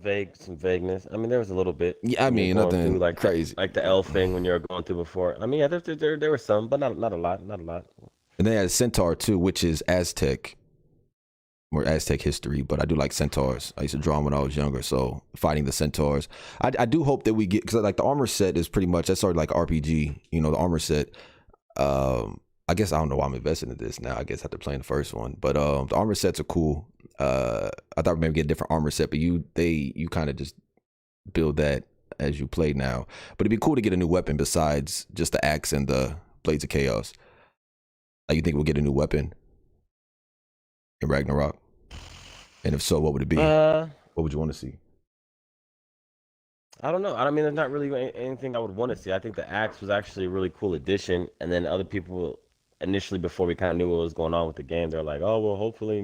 vagueness. I mean, there was a little bit. Yeah, I mean, nothing like crazy. Like the elf thing when you were going through before. I mean, yeah, there were some, but not a lot. And then they had a centaur too, which is Aztec. more Aztec history, but I do like centaurs. I used to draw them when I was younger, so fighting the centaurs. I do hope that we get, because like the armor set is pretty much, that's sort of like RPG. You know, the armor set. I guess I don't know why I'm invested in this now. I guess after playing the first one, but the armor sets are cool. I thought maybe get a different armor set, but you kind of just build that as you play now. But it'd be cool to get a new weapon besides just the axe and the blades of chaos. Like, you think we'll get a new weapon in Ragnarok? And if so, what would it be? What would you want to see? I don't know. I mean, there's not really anything I would want to see. I think the axe was actually a really cool addition, and then other people initially, before we kind of knew what was going on with the game, they're like, "Oh, well, hopefully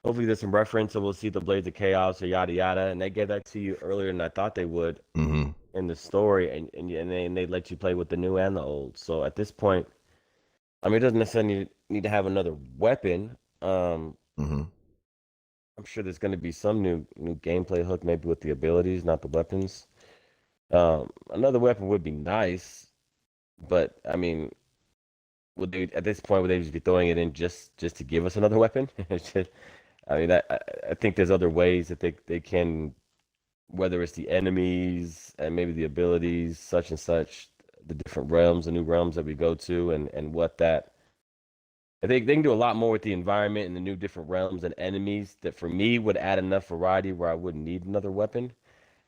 there's some reference, and we'll see the Blades of Chaos or yada yada." And they gave that to you earlier than I thought they would Mm-hmm. in the story, and they let you play with the new and the old. So at this point, I mean, it doesn't necessarily need to have another weapon. Mm-hmm. I'm sure there's going to be some new gameplay hook, maybe with the abilities, not the weapons. Another weapon would be nice, but I mean, would they at this point would they just be throwing it in just to give us another weapon? It's just, I mean, I think there's other ways that they can, whether it's the enemies and maybe the abilities, such and such, the different realms, the new realms that we go to, and what that. I think they can do a lot more with the environment and the new different realms and enemies that for me would add enough variety where I wouldn't need another weapon.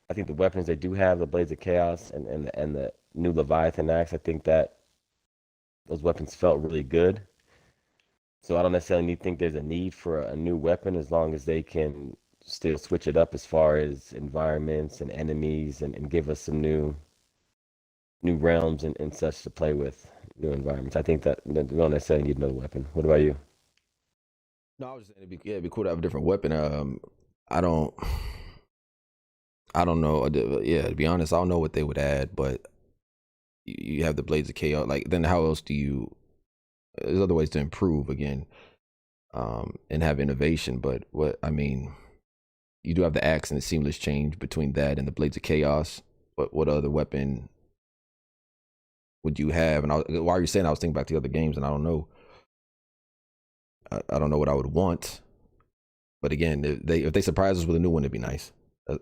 I think the weapons they do have, the Blades of Chaos and the new Leviathan axe, I think that those weapons felt really good. So I don't necessarily think there's a need for a new weapon as long as they can still switch it up as far as environments and enemies and give us some new realms and such to play with, new environments. I think that we don't necessarily need another weapon. What about you? No, I was just saying it'd be cool to have a different weapon. I don't, I don't know. Yeah, to be honest, I don't know what they would add, but you have the blades of chaos. Like, then how else do you? There's other ways to improve again, and have innovation. But what I mean, you do have the axe and the seamless change between that and the blades of chaos. But what other weapon would you have? And while you're saying, I was thinking back to the other games, and I don't know. I don't know what I would want. But again, if they surprise us with a new one, it'd be nice.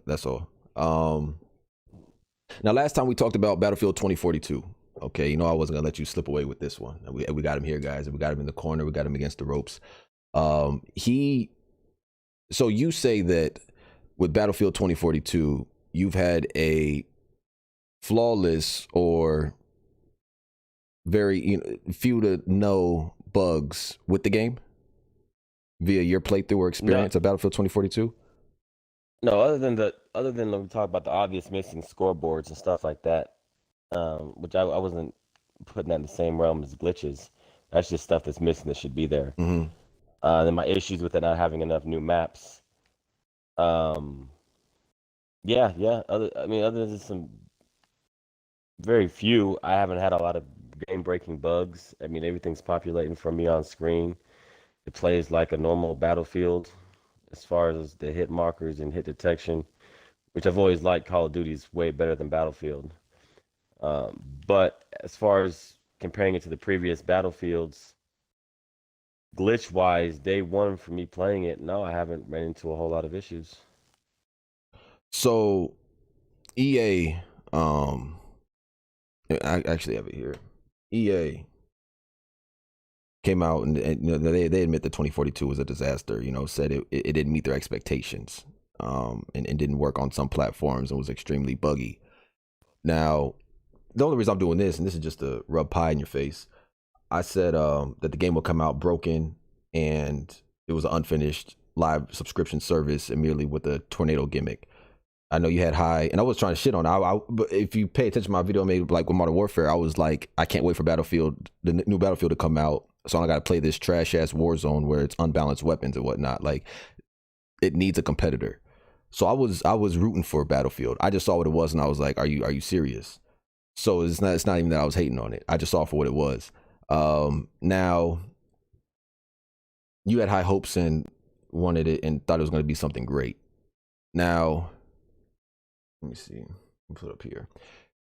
That's all. Now, last time we talked about Battlefield 2042. Okay, you know I wasn't gonna let you slip away with this one. We got him here, guys. We got him in the corner. We got him against the ropes. He. So you say that with Battlefield 2042, you've had a flawless or very few to no bugs with the game via your playthrough or No, experience of Battlefield 2042. no. Other than we talk about the obvious missing scoreboards and stuff like that, which I wasn't putting that in the same realm as glitches. That's just stuff that's missing that should be there. Mm-hmm. Then my issues with it not having enough new maps. Um, yeah, yeah. Other than some very few, I haven't had a lot of game-breaking bugs. I mean, everything's populating for me on screen. It plays like a normal Battlefield as far as the hit markers and hit detection, which I've always liked. Call of Duty's way better than Battlefield. But as far as comparing it to the previous Battlefields, glitch wise, day one for me playing it, no, I haven't ran into a whole lot of issues. So EA, I actually have it here. EA came out and they admit that 2042 was a disaster. Said it didn't meet their expectations, and didn't work on some platforms and was extremely buggy. Now, the only reason I'm doing this, and this is just to rub pie in your face, I said that the game will come out broken and it was an unfinished live subscription service and merely with a tornado gimmick. I know you had high, and I was trying to shit on it. But if you pay attention to my video I made like with Modern Warfare, I was like, I can't wait for the new Battlefield to come out. So I got to play this trash ass Warzone where it's unbalanced weapons and whatnot. Like, it needs a competitor. So I was rooting for Battlefield. I just saw what it was and I was like, are you serious? So it's not even that I was hating on it. I just saw it for what it was. Now you had high hopes and wanted it and thought it was going to be something great. Now, let me see. I'll put it up here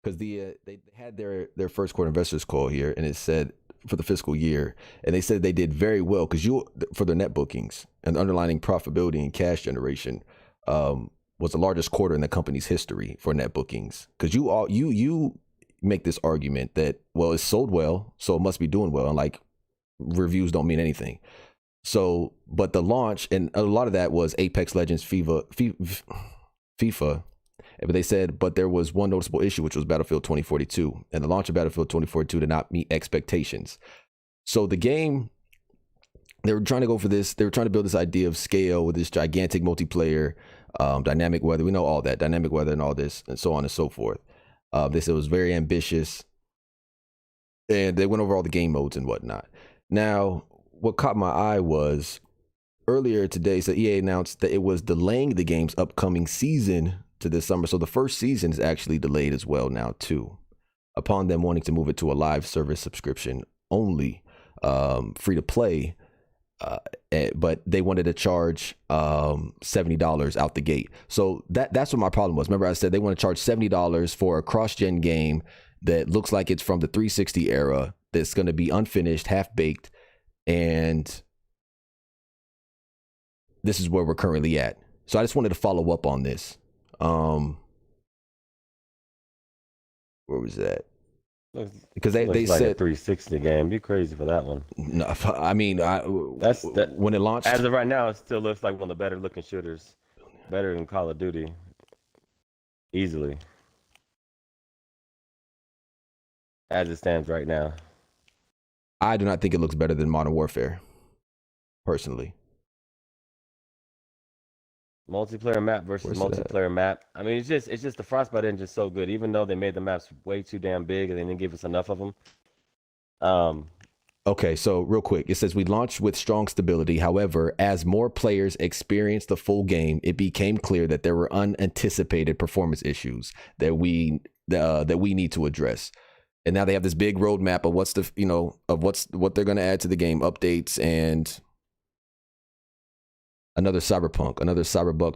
because they had their first quarter investors call here, and it said for the fiscal year, and they said they did very well because for their net bookings and underlying profitability and cash generation was the largest quarter in the company's history for net bookings. Because you make this argument that, well, it's sold well, so it must be doing well, and like reviews don't mean anything. So, but the launch, and a lot of that was Apex Legends, FIFA. But they said, but there was one noticeable issue, which was Battlefield 2042. And the launch of Battlefield 2042 did not meet expectations. So the game, they were trying to go for this. They were trying to build this idea of scale with this gigantic multiplayer, dynamic weather. We know all that, dynamic weather and all this, and so on and so forth. They said it was very ambitious. And they went over all the game modes and whatnot. Now, what caught my eye was earlier today, so EA announced that it was delaying the game's upcoming season to this summer. So the first season is actually delayed as well now too, upon them wanting to move it to a live service subscription only, free to play. But they wanted to charge $70 out the gate. So that's what my problem was. Remember I said they want to charge $70 for a cross-gen game that looks like it's from the 360 era, that's going to be unfinished, half-baked, and this is where we're currently at. So I just wanted to follow up on this. Where was that? Because they like said a 360 game. Be crazy for that one. No, I mean, when it launched. As of right now, it still looks like one of the better looking shooters, better than Call of Duty, easily. As it stands right now, I do not think it looks better than Modern Warfare, personally. Multiplayer map versus multiplayer map. I mean, it's just the Frostbite engine is so good. Even though they made the maps way too damn big and they didn't give us enough of them. Okay, so real quick, it says we launched with strong stability. However, as more players experienced the full game, it became clear that there were unanticipated performance issues that we need to address. And now they have this big roadmap of what they're going to add to the game, updates, and another cyberpunk, another cyberbug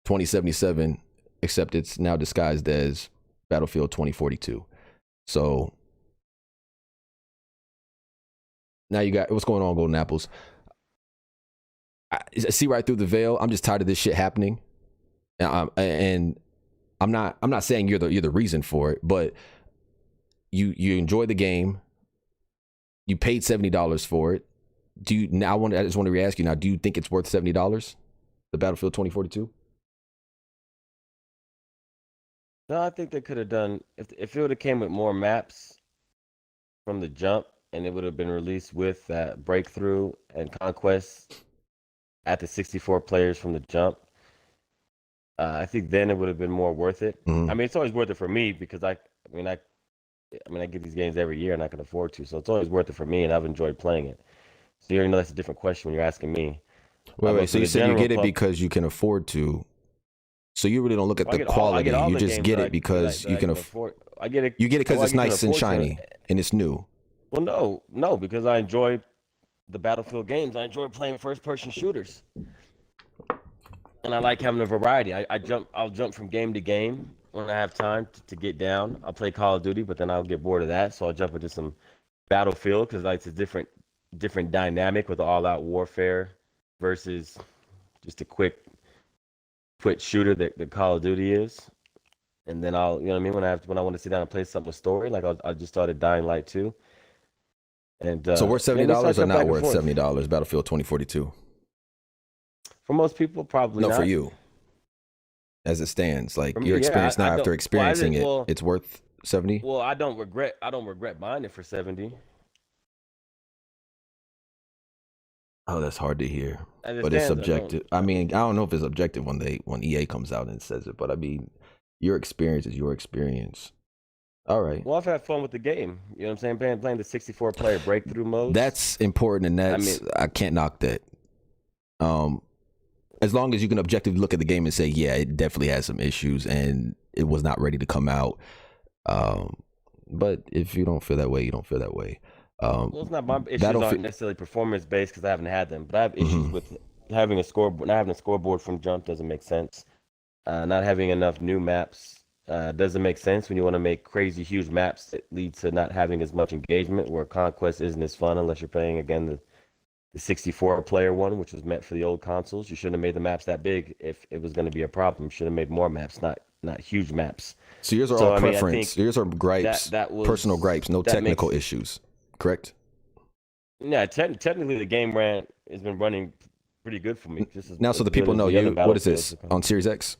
2077, except it's now disguised as Battlefield 2042. So now you got what's going on, Golden Apples. I see right through the veil. I'm just tired of this shit happening, and I'm not saying you're the reason for it, but you enjoy the game. You paid $70 for it. I just want to re-ask you now, do you think it's worth $70? The Battlefield 2042? No, I think they could have done if it would have came with more maps from the jump, and it would have been released with that breakthrough and conquest at the 64 players from the jump. I think then it would have been more worth it. Mm-hmm. I mean, it's always worth it for me because I get these games every year and I can afford to, so it's always worth it for me, and I've enjoyed playing it. So you already know that's a different question when you're asking me. Wait. So you said you get it because you can afford to. So you really don't look at the quality. You just get it because you can afford. I get it. You get it because it's nice and shiny and it's new. Well, no, because I enjoy the Battlefield games. I enjoy playing first-person shooters, and I like having a variety. I'll jump from game to game when I have time to get down. I'll play Call of Duty, but then I'll get bored of that, so I'll jump into some Battlefield because it's a different dynamic with all-out warfare versus just a quick shooter that Call of Duty is. And then I'll, when I want to sit down and play something with story, like I just started Dying Light 2. And so worth $70 or not worth $70? Battlefield 2042. For most people, probably not. No, for you, as it stands, like your experience now after experiencing it, it's worth 70. Well, I don't regret buying it for 70. Oh, that's hard to hear, but it's subjective. I mean, I don't know if it's objective when EA comes out and says it, but I mean, your experience is your experience. All right. Well, I've had fun with the game. You know what I'm saying? Playing the 64-player breakthrough mode. That's important, and I can't knock that. As long as you can objectively look at the game and say, yeah, it definitely has some issues, and it was not ready to come out. But if you don't feel that way, you don't feel that way. Well, it's not my issues aren't necessarily performance based because I haven't had them, but I have issues with having a scoreboard. Not having a scoreboard from jump doesn't make sense. Not having enough new maps Doesn't make sense when you want to make crazy huge maps that lead to not having as much engagement. Where Conquest isn't as fun unless you're playing again the 64 player one, which was meant for the old consoles. You shouldn't have made the maps that big if it was going to be a problem. You should have made more maps, not huge maps. So yours are all So I mean, I preference. think Yours are gripes, that personal was gripes, no that technical makes issues. Correct? yeah. Technically, the game has been running pretty good for me, just Now, so as the good people as know the other you. What is Battlefields. this on Series X?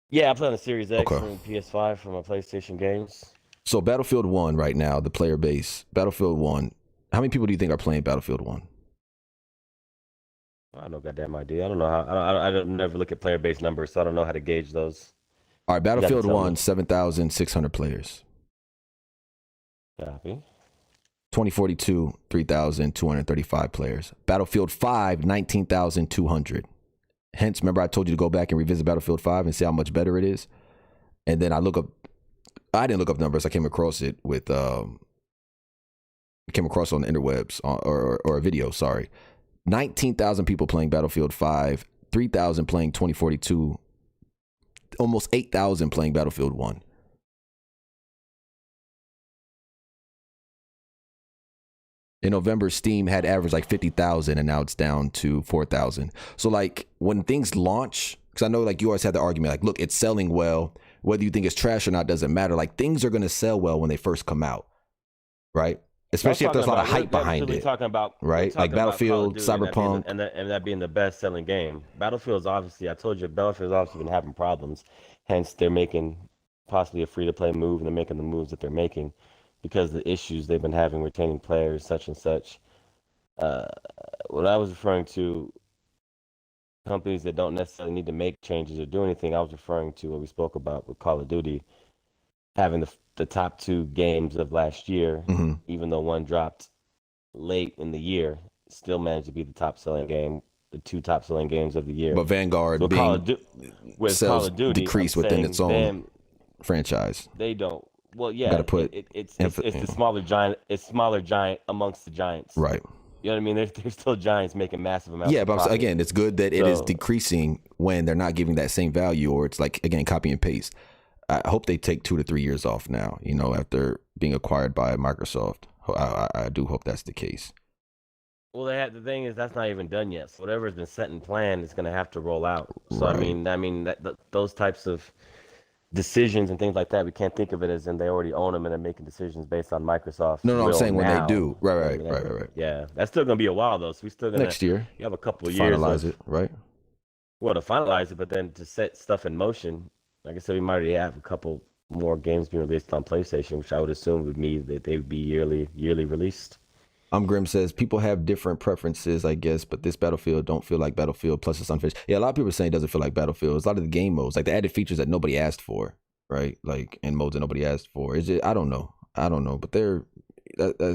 Yeah, I play on the Series X Okay. and PS5 for my PlayStation games. So Battlefield 1 right now, the player base, Battlefield 1, how many people do you think are playing Battlefield 1? I have no goddamn idea. I don't know how. I don't never look at player base numbers, so I don't know how to gauge those. All right, You have to Battlefield tell 1, me. 7,600 players. Copy. 2042, 3,235 players. Battlefield 5, 19,200. Hence, remember I told you to go back and revisit Battlefield 5 and see how much better it is? And then I didn't look up numbers. I came across it came across on the interwebs or a video, sorry. 19,000 people playing Battlefield 5, 3,000 playing 2042, almost 8,000 playing Battlefield 1. In November, Steam had averaged like 50,000 and now it's down to 4,000. So like when things launch, because I know like you always had the argument like, look, it's selling well. Whether you think it's trash or not doesn't matter. Like things are going to sell well when they first come out, right? Especially if there's a lot of hype behind it, we're right? Like talking about Call of Battlefield, Duty Cyberpunk. and that being the best selling game. Battlefield's obviously, I told you, Battlefield's obviously been having problems. Hence, they're making possibly a free to play move, and they're making the moves that they're making because of the issues they've been having retaining players, such and such. Uh, what I was referring to, companies that don't necessarily need to make changes or do anything, I was referring to what we spoke about with Call of Duty having the top two games of last year, Mm-hmm. even though one dropped late in the year, still managed to be the top selling game, the two top selling games of the year. But Vanguard So being Call sales of Duty, I'm decrease within its saying own them, franchise. they don't. Well, Got yeah, to put it's the smaller giant. It's smaller giant amongst the giants. right. You know what I mean? There's still giants making massive amounts. Yeah, of but profit. again, it's good that it is So decreasing when they're not giving that same value, or it's like again copy and paste. I hope they take 2 to 3 years off now. You know, after being acquired by Microsoft, I do hope that's the case. well, the thing is that's not even done yet. So whatever's been set in plan is going to have to roll out. So Right. I mean those types of decisions and things like that, we can't think of it as in they already own them and they're making decisions based on Microsoft's No, I'm will saying when they now. do. Right, You know what I right, mean? right. Yeah, that's still going to be a while though. So we're still going to Next year, you have a couple of to years finalize of it, right? well to finalize it, but then to set stuff in motion. Like I said, we might already have a couple more games being released on PlayStation, which I would assume would mean that they would be yearly released. Grim says people have different preferences, I guess, but this Battlefield don't feel like Battlefield. Plus, it's unfinished. Yeah, a lot of people are saying it doesn't feel like Battlefield. It's a lot of the game modes, like the added features that nobody asked for, right? Like in modes that nobody asked for. Is it? I don't know, but they're,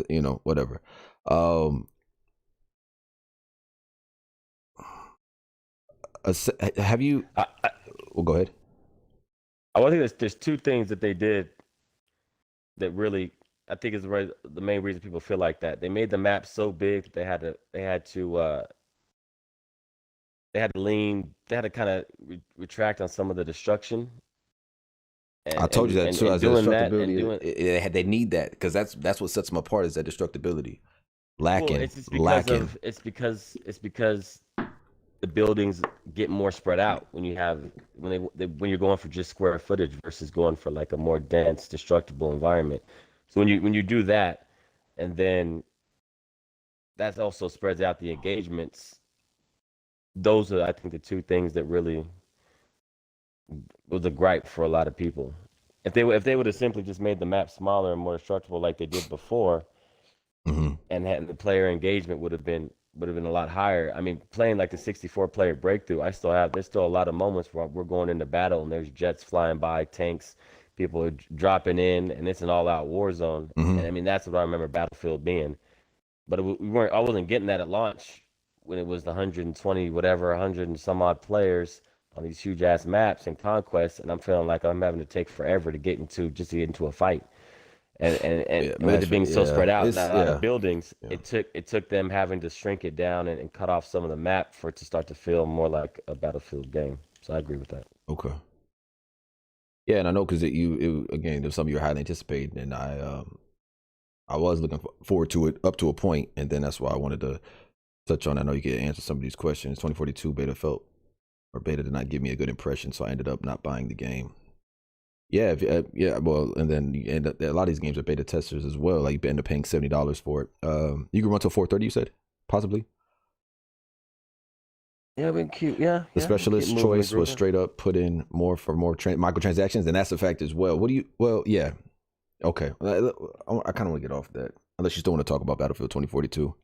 you know, whatever. Have you? Well, go ahead. I think there's two things that they did that really I think is the main reason people feel like that. They made the map so big that they had to lean, they had to kind of retract on some of the destruction. I told you that too. And As a doing that and destructibility, they need that because that's what sets them apart is that destructibility. well, Lacking, lacking. it's because the buildings get more spread out when you have when you're going for just square footage versus going for like a more dense, destructible environment. So when you do that, and then that also spreads out the engagements. Those are, I think, the two things that really was a gripe for a lot of people. If they would have simply just made the map smaller and more destructible like they did before, Mm-hmm. and the player engagement would have been a lot higher. I mean, playing like the 64 player breakthrough, there's still a lot of moments where we're going into battle and there's jets flying by, tanks, people are dropping in, and it's an all out war zone. Mm-hmm. And I mean, that's what I remember Battlefield being. But I wasn't getting that at launch when it was the 120 whatever, 100 and some odd players on these huge ass maps and conquests, and I'm feeling like I'm having to take forever to get into a fight. And Yeah, with it being so spread out, not a lot of buildings, yeah. it took them having to shrink it down and cut off some of the map for it to start to feel more like a Battlefield game. So I agree with that. Okay. Yeah, and I know because again, there's something you're highly anticipating, and I was looking forward to it up to a point, and then that's why I wanted to touch on. I know you can answer some of these questions. 2042 beta did not give me a good impression, so I ended up not buying the game. Yeah, yeah. Well, and then you end up, a lot of these games are beta testers as well. Like you end up paying $70 for it. You can run till 4:30. You said possibly. Yeah, we keep yeah, The yeah, we keep specialist moving and choice was grooving. straight up put in more for more microtransactions, and that's a fact as well. What do you? Well, yeah, okay. I kind of want to get off that, unless you still want to talk about Battlefield 2042.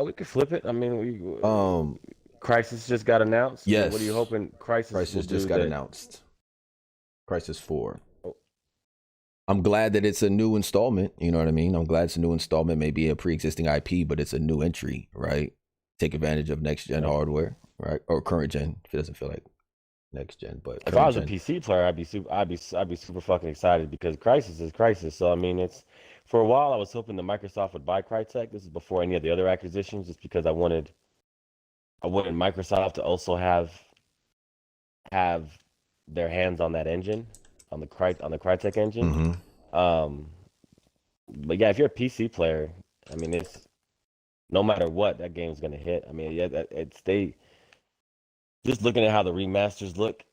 We could flip it. I mean, we Um, Crisis just got announced. What are you yes, hoping Crisis will Crisis just do got that? announced. Crisis 4. Oh, I'm glad that it's a new installment. You know what I mean? I'm glad it's a new installment. Maybe a pre-existing IP, but it's a new entry, right? Take advantage of next gen okay. hardware, right? Or current gen. If it doesn't feel like next gen, but If I current was a gen. PC player, I'd be super fucking excited because Crisis is Crisis. So I mean, it's for a while I was hoping that Microsoft would buy Crytek. This is before any of the other acquisitions, just because I wanted Microsoft to also have their hands on that engine, on the Crytek engine. Mm-hmm. Um, but yeah, if you're a PC player, I mean, it's no matter what, that game's gonna hit. I mean, yeah, it's they just looking at how the remasters look.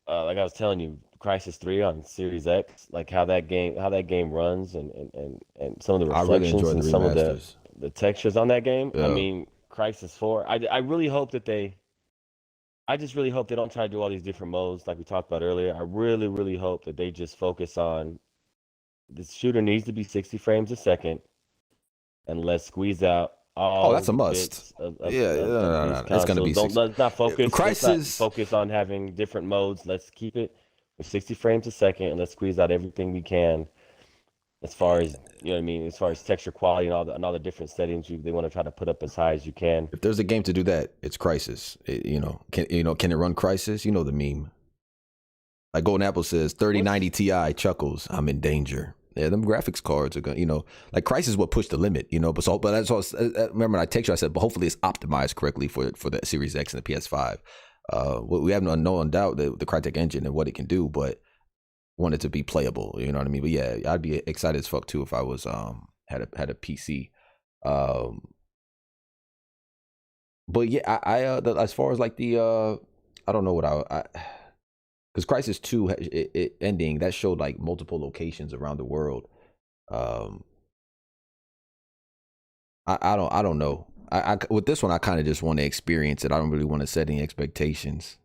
Like I was telling you, Crisis 3 on Series X, like how that game runs, and some of the I really reflections enjoy the and some of remasters. the textures on that game. I Yeah. mean, Crisis 4. I really hope that they. I just really hope they don't try to do all these different modes like we talked about earlier. I really hope that they just focus on this shooter needs to be 60 frames a second, and let's squeeze out Oh, all that's a the must. bits Yeah, no, of no, these no, no. It's gonna consoles. be Don't six. let's not Crisis. focus on having different modes. Let's keep it with 60 frames a second and let's squeeze out everything we can as far as you know what I mean, as far as texture quality and all the different settings they want to try to put up as high as you can. If there's a game to do that, it's Crisis. Can it run Crisis? You know the meme. Like Golden Apple says, 3090 What's Ti chuckles. I'm in danger. Yeah, them graphics cards are going. Like Crisis what pushed the limit. But that's all. Remember, when I text you, I said, but hopefully it's optimized correctly for the Series X and the PS5. We have no doubt the Crytek engine and what it can do, but want it to be playable. You know what I mean? But yeah, I'd be excited as fuck too if I was had a PC. Um, but yeah, as far as like the I don't know what I because Crisis 2 it ending that showed like multiple locations around the world. Um, I don't know. With this one I kind of just want to experience it. I don't really want to set any expectations.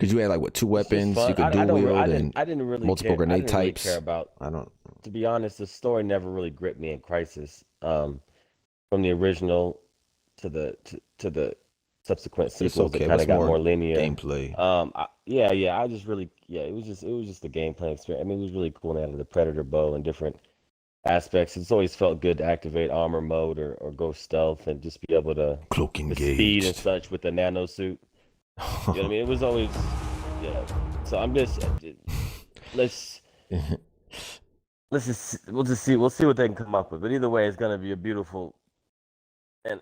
Cause you had like what, two it's just weapons you fun. could dual wield and I didn't really multiple care. I grenade didn't really care types. about, I don't. to be honest, the story never really gripped me in Crisis. From the original to the subsequent It's sequels that okay. kind of What's got more more linear. gameplay? Yeah, I just really, yeah, it was just the gameplay experience. I mean, it was really cool. And they had the Predator bow and different aspects. It's always felt good to activate armor mode or go stealth and just be able to Cloak the speed and engaged. such with the nano suit. You know what I mean? It was always, yeah. So I'm just let's we'll see what they can come up with. But either way, it's gonna be a beautiful and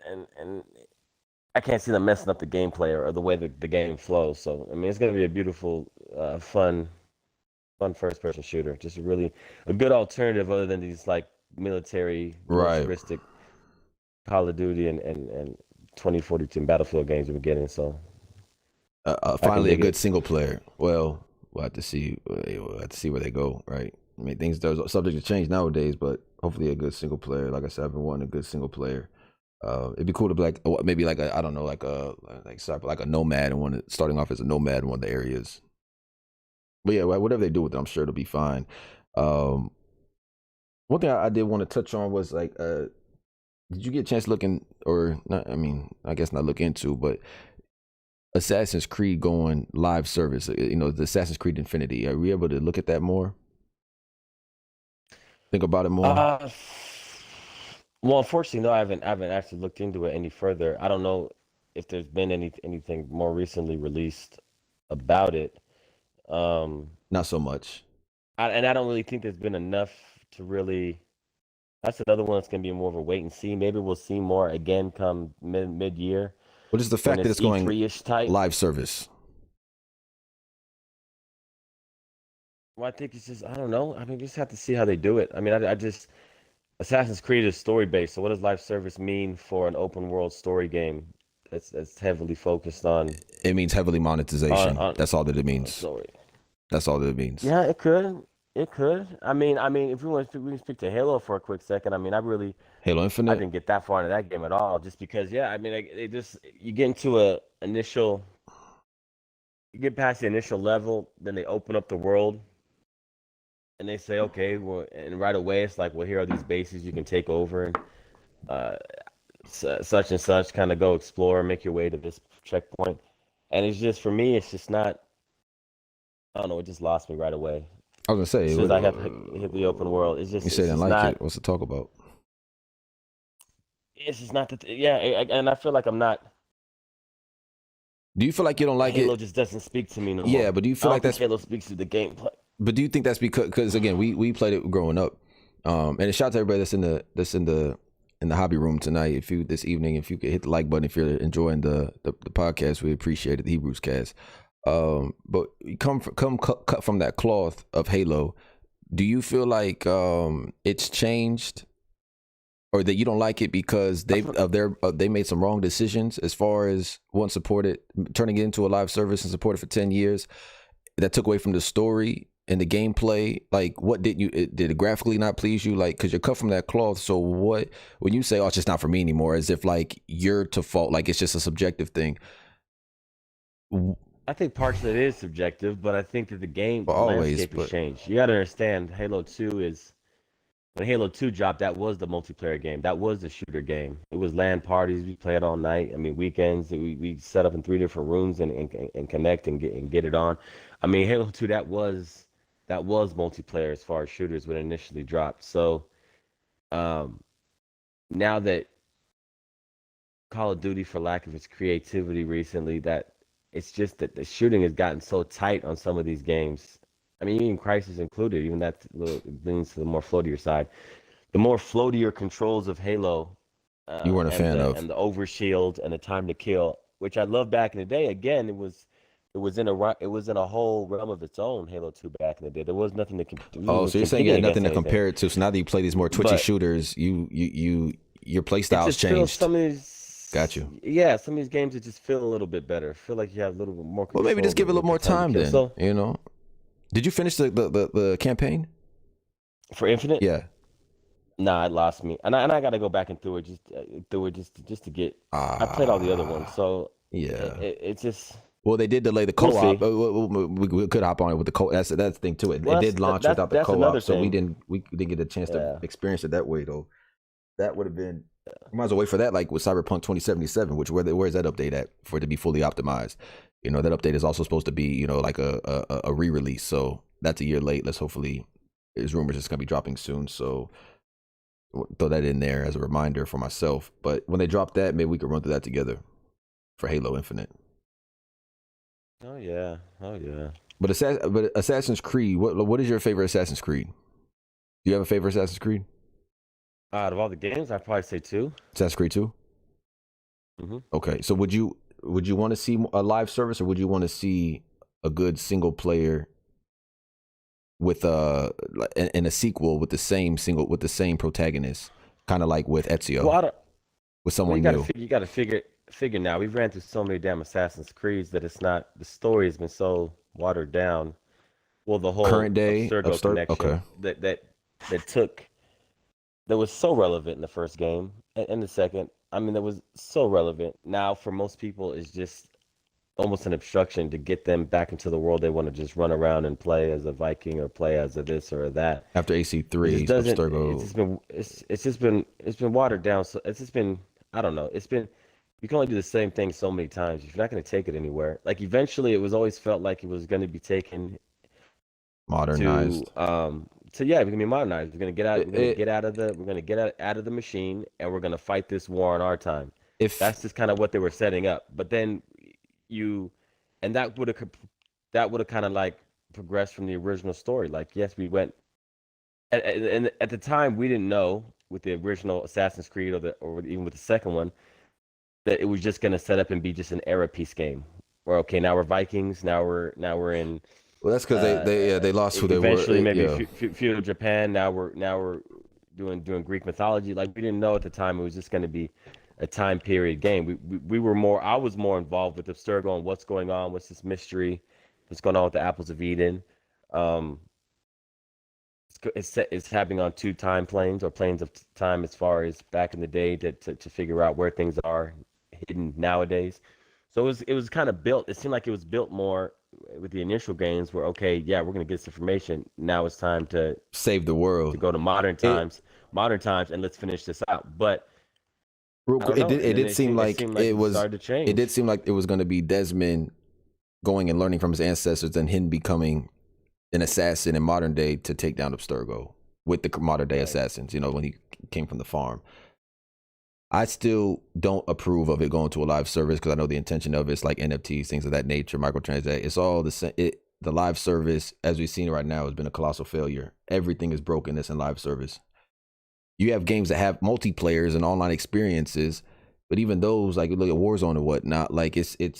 I can't see them messing up the gameplay or the way the game flows. So I mean, it's gonna be a beautiful, fun first person shooter. Just a good alternative other than these like military Right. militaristic Call of Duty and 2042 Battlefield games we're getting. So I can Finally a dig good it. single player. Well, we'll have to see. We'll have to see where they go. Right. I mean, things are subject to change nowadays, but hopefully a good single player. Like I said, I've been wanting a good single player. It'd be cool to be like maybe like I don't know like a nomad and starting off as a nomad in one of the areas. But yeah, whatever they do with it, I'm sure it'll be fine. Um, One thing I did want to touch on was like, did you get a chance looking or not? I mean, I guess not look into, but Assassin's Creed going live service. The Assassin's Creed Infinity. Are we able to look at that more? Think about it more. Uh, well, unfortunately, no, I haven't actually looked into it any further. I don't know if there's been anything more recently released about it. Um, Not so much. and I don't really think there's been enough to really. That's another one that's gonna be more of a wait and see. Maybe we'll see more again come mid year But just the when fact that it's it's going E3-ish type. live service. Well, I think it's just I don't know. I mean, just have to see how they do it. I mean, I just Assassin's Creed is story based. So what does live service mean for an open world story game that's heavily focused It means heavily monetization. on That's all that it means. story? That's all that it means. Yeah, it could. It could. I mean, if we can speak to Halo for a quick second. I mean, Halo I Infinite. didn't get that far into that game at all, just because. Yeah, I mean, like, it just you get into a initial, you get past the initial level, then they open up the world, and they say, okay, well, and right away it's like, well, here are these bases you can take over, and uh, such and such, kind of go explore, make your way to this checkpoint, and it's just for me, it's just not. I don't know. It just lost me right away. I was gonna As say, soon as I have hit the open world, you say it's didn't just like not. it. What's to talk about? It's just not that. Yeah, and I feel like I'm not. Do you feel like you don't like Halo it? just doesn't speak to me no Yeah, more. but do you I feel don't like think that's? Halo speaks to the gameplay. But do you think that's because again, we played it growing up, and shout out to everybody in the hobby room tonight. If you this evening, if you could hit the like button if you're enjoying the podcast, we appreciate it. The Hebrews cast. But you cut from that cloth of Halo. Do you feel like it's changed, or that you don't like it because they made some wrong decisions as far as one supported turning it into a live service and supported for 10 years that took away from the story and the gameplay? Like, what did it graphically not please you? Like, because you're cut from that cloth. So what when you say, oh, it's just not for me anymore, as if like you're to fault, like it's just a subjective thing. I think parts of it is subjective, but I think that Well, the always, landscape has but changed. You got to understand, Halo 2 is when Halo 2 dropped, that was the multiplayer game. That was the shooter game. It was LAN parties. We played all night. I mean, weekends. We set up in three different rooms and connect and get it on. I mean, Halo 2 that was multiplayer as far as shooters when it initially dropped. So um, now that Call of Duty, for lack of its creativity recently, that it's just that the shooting has gotten so tight on some of these games. I mean, even Crisis included, even that leans to the more floatier side. The more floatier controls of Halo, you weren't a fan of. and the overshield and the time to kill, which I loved back in the day. Again, it was in a whole realm of its own. Halo 2 back in the day, there was nothing to Oh, was so you're saying you competing had nothing against to anything. compare it to. So now that you play these more twitchy But shooters, your play it style's just feels changed. some of these, Got you. yeah, some of these games that just feel a little bit better. Feel like you have a little bit more Well, maybe control just give it a little with the more time to time kill. then. So You know, did you finish the campaign? for Infinite, Yeah. nah, it lost me, and I got to go back and through it just to get. I played all the other ones, Ah, so yeah. it's just Well, they did delay the we'll co-op. see. We could hop on it with the co. That's the thing too. It Well, did launch without the that's co-op, another so thing. we didn't get a chance to Yeah. experience it that way though. That would have been. You might as well wait for that, like with Cyberpunk 2077, which where's that update at for it to be fully optimized? You know, that update is also supposed to be, like a re-release. So that's a year late. Let's hopefully, there's rumors it's gonna be dropping soon. So throw that in there as a reminder for myself. But when they drop that, maybe we could run through that together for Halo Infinite. Oh yeah. Oh yeah. But Assassin's Creed, what is your favorite Assassin's Creed? Do you have a favorite Assassin's Creed? Out of all the games, I'd probably say two. Assassin's Creed 2? Hmm. Okay. So would you want to see a live service, or would you want to see a good single player with in a sequel with the same protagonist, kind of like with Well, Ezio, I don't. with Well, someone new? you got to figure now. We've ran through so many damn Assassin's Creeds that it's not the story has been so watered down. Well, the whole Current day Abstergo upstart. connection Okay. that took that was so relevant in the first game and the second. I mean, that was so relevant. Now, for most people, it's just almost an obstruction to get them back into the world they want to just run around and play as a Viking or play as a this or a that. After It just AC3, doesn't. Abstergo. It's been watered down. So it's just been I don't know. It's been you can only do the same thing so many times. You're not going to take it anywhere. Like eventually, it was always felt like it was going to be taken Modernized. to yeah, we're gonna be modernized. We're gonna get out. It, it, We're gonna get out of the machine, and we're gonna fight this war on our time. if That's just kind of what they were setting up. But then you, and that would have kind of like progressed from the original story. Like yes, we went and at the time we didn't know with the original Assassin's Creed or even with the second one that it was just gonna set up and be just an era piece game. Where okay, now we're Vikings. Now we're in. Well, that's because they lost who they were. Eventually, maybe Yeah, feudal Japan. Now we're doing Greek mythology. Like we didn't know at the time it was just going to be a time period game. We were more. I was more involved with Abstergo and what's going on. What's this mystery? What's going on with the apples of Eden? Um, it's happening on two time planes or planes of time as far as back in the day to figure out where things are hidden nowadays. So it was kind of built. It seemed like it was built more with the initial games where okay, yeah, we're gonna get this information. Now it's time save the to world. go to It modern times, and let's finish this out. But real I quick, don't know. And it then did seem it like seemed like it started to it change. did seem like it was going to be Desmond going and learning from his ancestors, and him becoming an assassin in modern day to take down Abstergo with the modern day Right. assassins. You know, when he came from the farm. I still don't approve of it going to a live service because I know the intention of it's like NFTs, things of that nature, microtransact. It's all the same. The live service, as we've seen right now, has been a colossal failure. Everything is brokenness in live service. You have games that have multiplayers and online experiences, but even those, like look at Warzone and whatnot, like it's a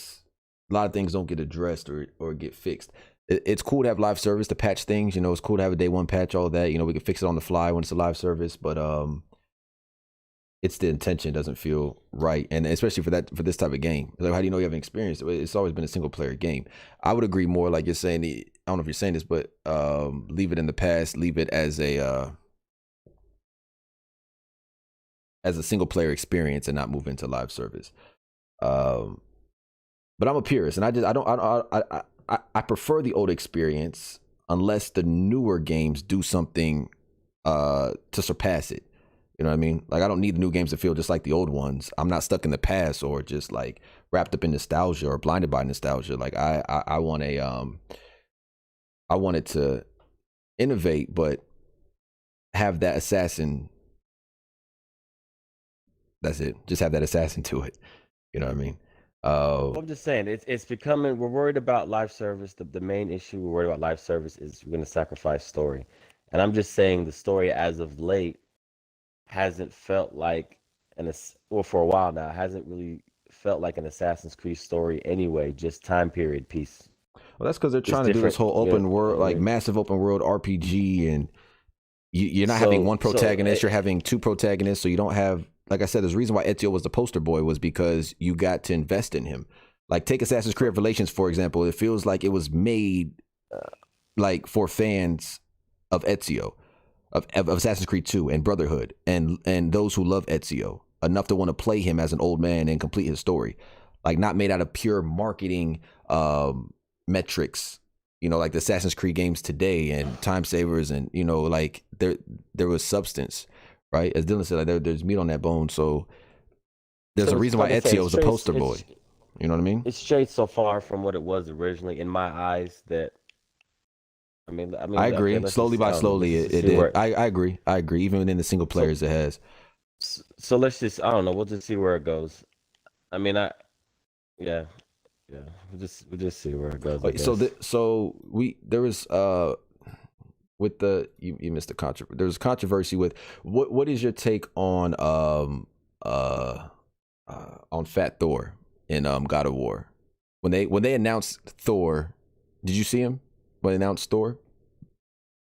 lot of things don't get addressed or get fixed. It's cool to have live service to patch things. You know, it's cool to have a day one patch, all that. You know, we can fix it on the fly when it's a live service, but it's the intention doesn't feel right, and especially for this type of game. Like, how do you know you haven't experienced it? It's always been a single player game. I would agree more, like you're saying. I don't know if you're saying this, but leave it in the past. Leave it as a single player experience and not move into live service. Um, but I'm a purist, and I prefer the old experience unless the newer games do something to surpass it. You know what I mean? Like I don't need the new games to feel just like the old ones. I'm not stuck in the past or just like wrapped up in nostalgia or blinded by nostalgia. Like I want I wanted to innovate, but have that assassin. That's it. Just have that assassin to it. You know what I mean? Well, I'm just saying it's becoming. We're worried about live service. The main issue we're worried about live service is we're going to sacrifice story, and I'm just saying the story as of late hasn't felt like well for a while now hasn't really felt like an Assassin's Creed story anyway. Just time period piece. Well, that's because they're Just trying to do this different. whole You open know world, what I like mean? massive open world RPG, and you're not having one protagonist. You're having two protagonists, so you don't have. Like I said, there's a reason why Ezio was the poster boy was because you got to invest in him. Like take Assassin's Creed Revelations for example. It feels like it was made like for fans of Ezio, of Assassin's Creed 2 and Brotherhood, and those who love Ezio enough to want to play him as an old man and complete his story. Like not made out of pure marketing metrics, you know, like the Assassin's Creed games today and time savers, and you know, like there was substance, right? As Dylan said, like there's meat on that bone. So there's a so reason like why I said, Ezio is a poster boy. You know what I mean? it's straight so far from what it was originally in my eyes that I okay, agree. let's Slowly just by I don't know, slowly, let's just it see did. where I agree. I agree. Even within the single so players, it has. so let's just I don't know, we'll just see where it goes. I mean I yeah, yeah. We'll just see where it goes, I Okay, so guess. there was with the you missed the controversy. There was controversy with what is your take uh on Fat Thor in God of War when they announced Thor? Did you see him when they announced Thor?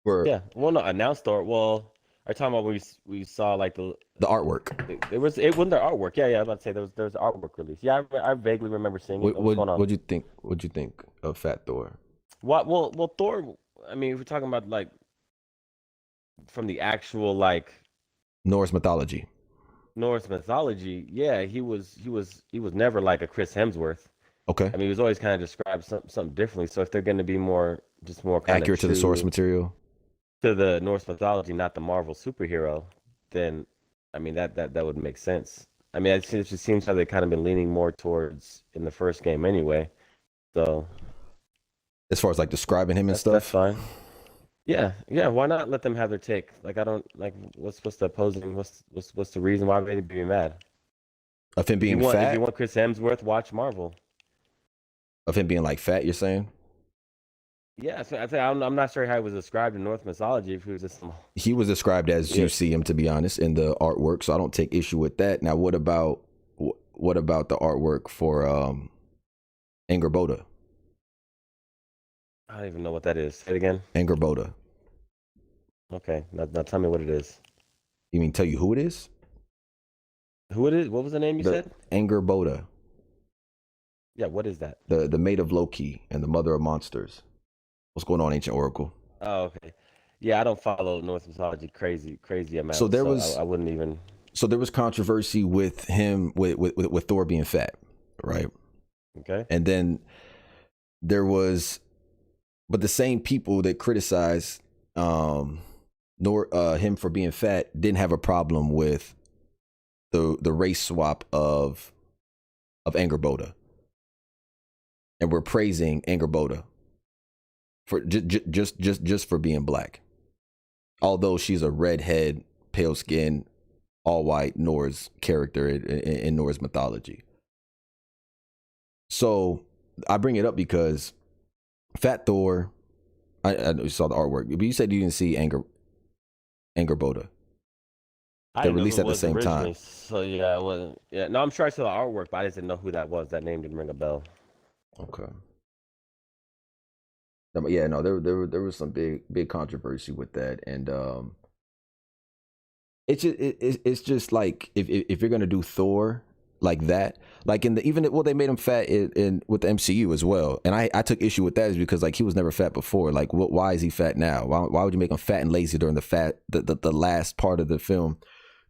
Or Yeah. Well, no, announced or well, are you talking about when we saw like the artwork? it wasn't their artwork. Yeah, yeah. I was about to say there was artwork release. Yeah, I vaguely remember seeing it. What's going on? What you think? What you think of Fat Thor? What? Well, Thor. I mean, if we're talking about like from the actual like Norse mythology. Norse mythology. Yeah, he was never like a Chris Hemsworth. Okay, I mean, he was always kind of described something differently. So if they're going to be more kind of accurate to the source true material. to the Norse mythology, not the Marvel superhero, then I mean that would make sense. I mean, it just seems how they kind of been leaning more towards in the first game anyway. So As far as like describing him and that's stuff. fine. Yeah, yeah. Why not let them have their take? Like I don't like what's the opposing what's the reason why would they be mad? Of him If you being want if you fat, want Chris Hemsworth, watch Marvel. of him being like fat, you're saying? Yeah, so I'm not sure how he was described in Norse mythology. If he was just some, He was described as yeah, you see him, to be honest, in the artwork. So I don't take issue with that. Now, what about the artwork for Boda? I don't even know what that is. Say it again. Angerboda. Okay, now tell me what it is. You mean tell you who it is? Who it is? What was the name you The said? Angerboda, Yeah, what is that? the maid of Loki and the mother of monsters. What's going on, Ancient Oracle? Oh, okay. Yeah, I don't follow Norse mythology crazy So amounts, there so was I wouldn't even. so there was controversy with him with Thor being fat, right? Okay. And then there was, but the same people that criticized nor him for being fat didn't have a problem with the race swap of Angerboda, and we're praising Angerboda for just for being black, although she's a redhead, pale skin, all white Norse character in Norse mythology. So I bring it up because Fat Thor. I know you saw the artwork, but you said you didn't see Angerboda. I They didn't know who released it at the was same originally, time. so yeah, I wasn't. Yeah, no, I'm sure I saw the artwork, but I just didn't know who that was. That name didn't ring a bell. Okay. No, but yeah, no, there was some big controversy with that, and it's just like if you're gonna do Thor like that, like in the even well they made him fat in with the MCU as well, and I took issue with that is because like he was never fat before. Like why is he fat now? Why would you make him fat and lazy during the last part of the film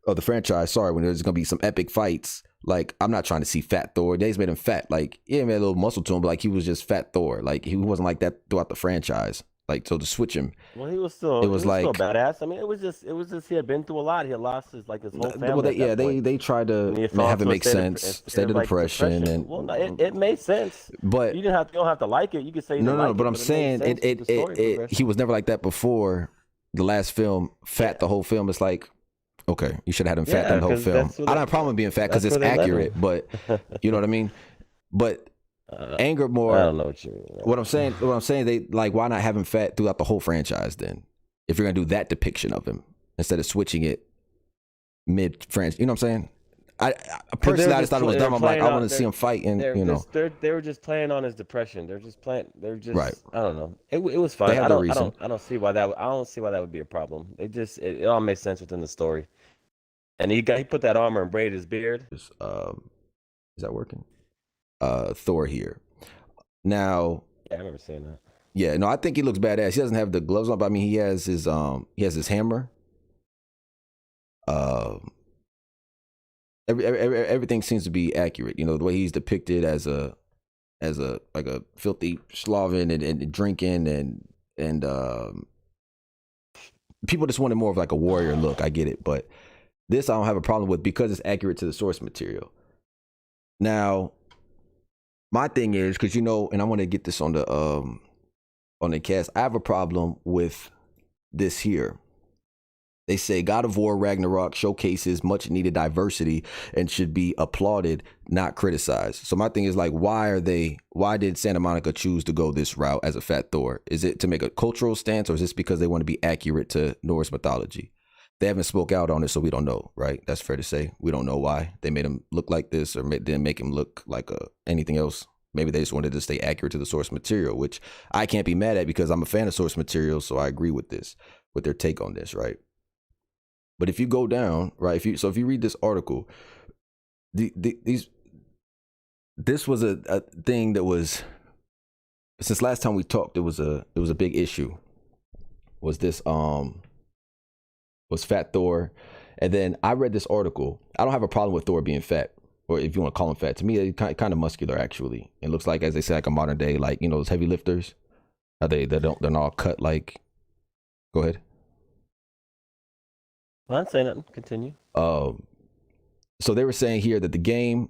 of the franchise? Sorry, when there's gonna be some epic fights. Like I'm not trying to see fat Thor. They just made him fat. Like yeah, he made a little muscle to him, but like he was just fat Thor. Like he wasn't like that throughout the franchise. Like so to switch him, Well, he it was was still like badass. I mean, it was just he had been through a lot. He had lost his whole well, family at that point, they tried to and he fell have it into a make sense, state state of of like depression, depression. Well, no, it made sense. but You don't have to like it. You could say you didn't no, like but it, I'm but it made saying sense with the story he progression. was never like that before the last film. Fat Yeah, the whole film. It's like okay, you should have had him fat yeah, in the whole because film. I don't have a problem with being fat because that's it's where they led him. accurate, but you know what I mean. But uh, anger I more. don't know what you mean. What I'm saying, they like why not have him fat throughout the whole franchise then? If you're gonna do that depiction of him instead of switching it mid franchise, you know what I'm saying? I Because personally I just thought it was dumb. I'm like I want to see him fight, and you know, they were just playing on his depression. They're right? just I don't know. It was They fun. have their reason. I don't see why I don't see why that would be a problem. It all makes sense within the story. And he put that armor and braided his beard. Is that working? Thor here now. Yeah, I remember seeing that. Yeah, no, I think he looks badass. He doesn't have the gloves on, but I mean, he has his hammer. Um, everything seems to be accurate. You know, the way he's depicted as a like a filthy Slavian and drinking and people just wanted more of like a warrior look. I get it, but this I don't have a problem with because it's accurate to the source material. Now, my thing is because you know, and I want to get this on the cast. I have a problem with this here. They say God of War Ragnarok showcases much needed diversity and should be applauded, not criticized. So my thing is like, why did Santa Monica choose to go this route as a fat Thor? Is it to make a cultural stance or is this because they want to be accurate to Norse mythology? They haven't spoke out on it, so we don't know, right? That's fair to say. We don't know why they made him look like this or didn't make him look like anything else. Maybe they just wanted to stay accurate to the source material, which I can't be mad at because I'm a fan of source material, so I agree with their take on this, right? But if you go down, right, if you read this article, this was a thing that was since last time we talked, it was a big issue. Was this was Fat Thor, and then I read this article. I don't have a problem with Thor being fat, or if you want to call him fat. To me, it's kind of muscular actually. It looks like, as they say, like a modern day, like you know, those heavy lifters. How they're not all cut like. Go ahead. Well, I'm saying nothing. Continue. So they were saying here that the game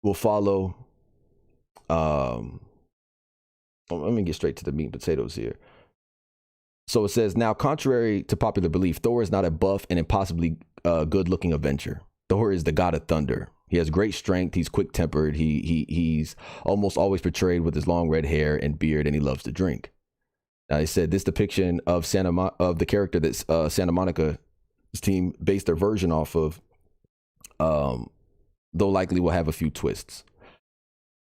will follow. Let me get straight to the meat and potatoes here. So it says now, contrary to popular belief, Thor is not a buff and impossibly good-looking Avenger. Thor is the god of thunder. He has great strength. He's quick-tempered. He's almost always portrayed with his long red hair and beard, and he loves to drink. Now they said this depiction of the character that Santa Monica team based their version off of, though likely will have a few twists.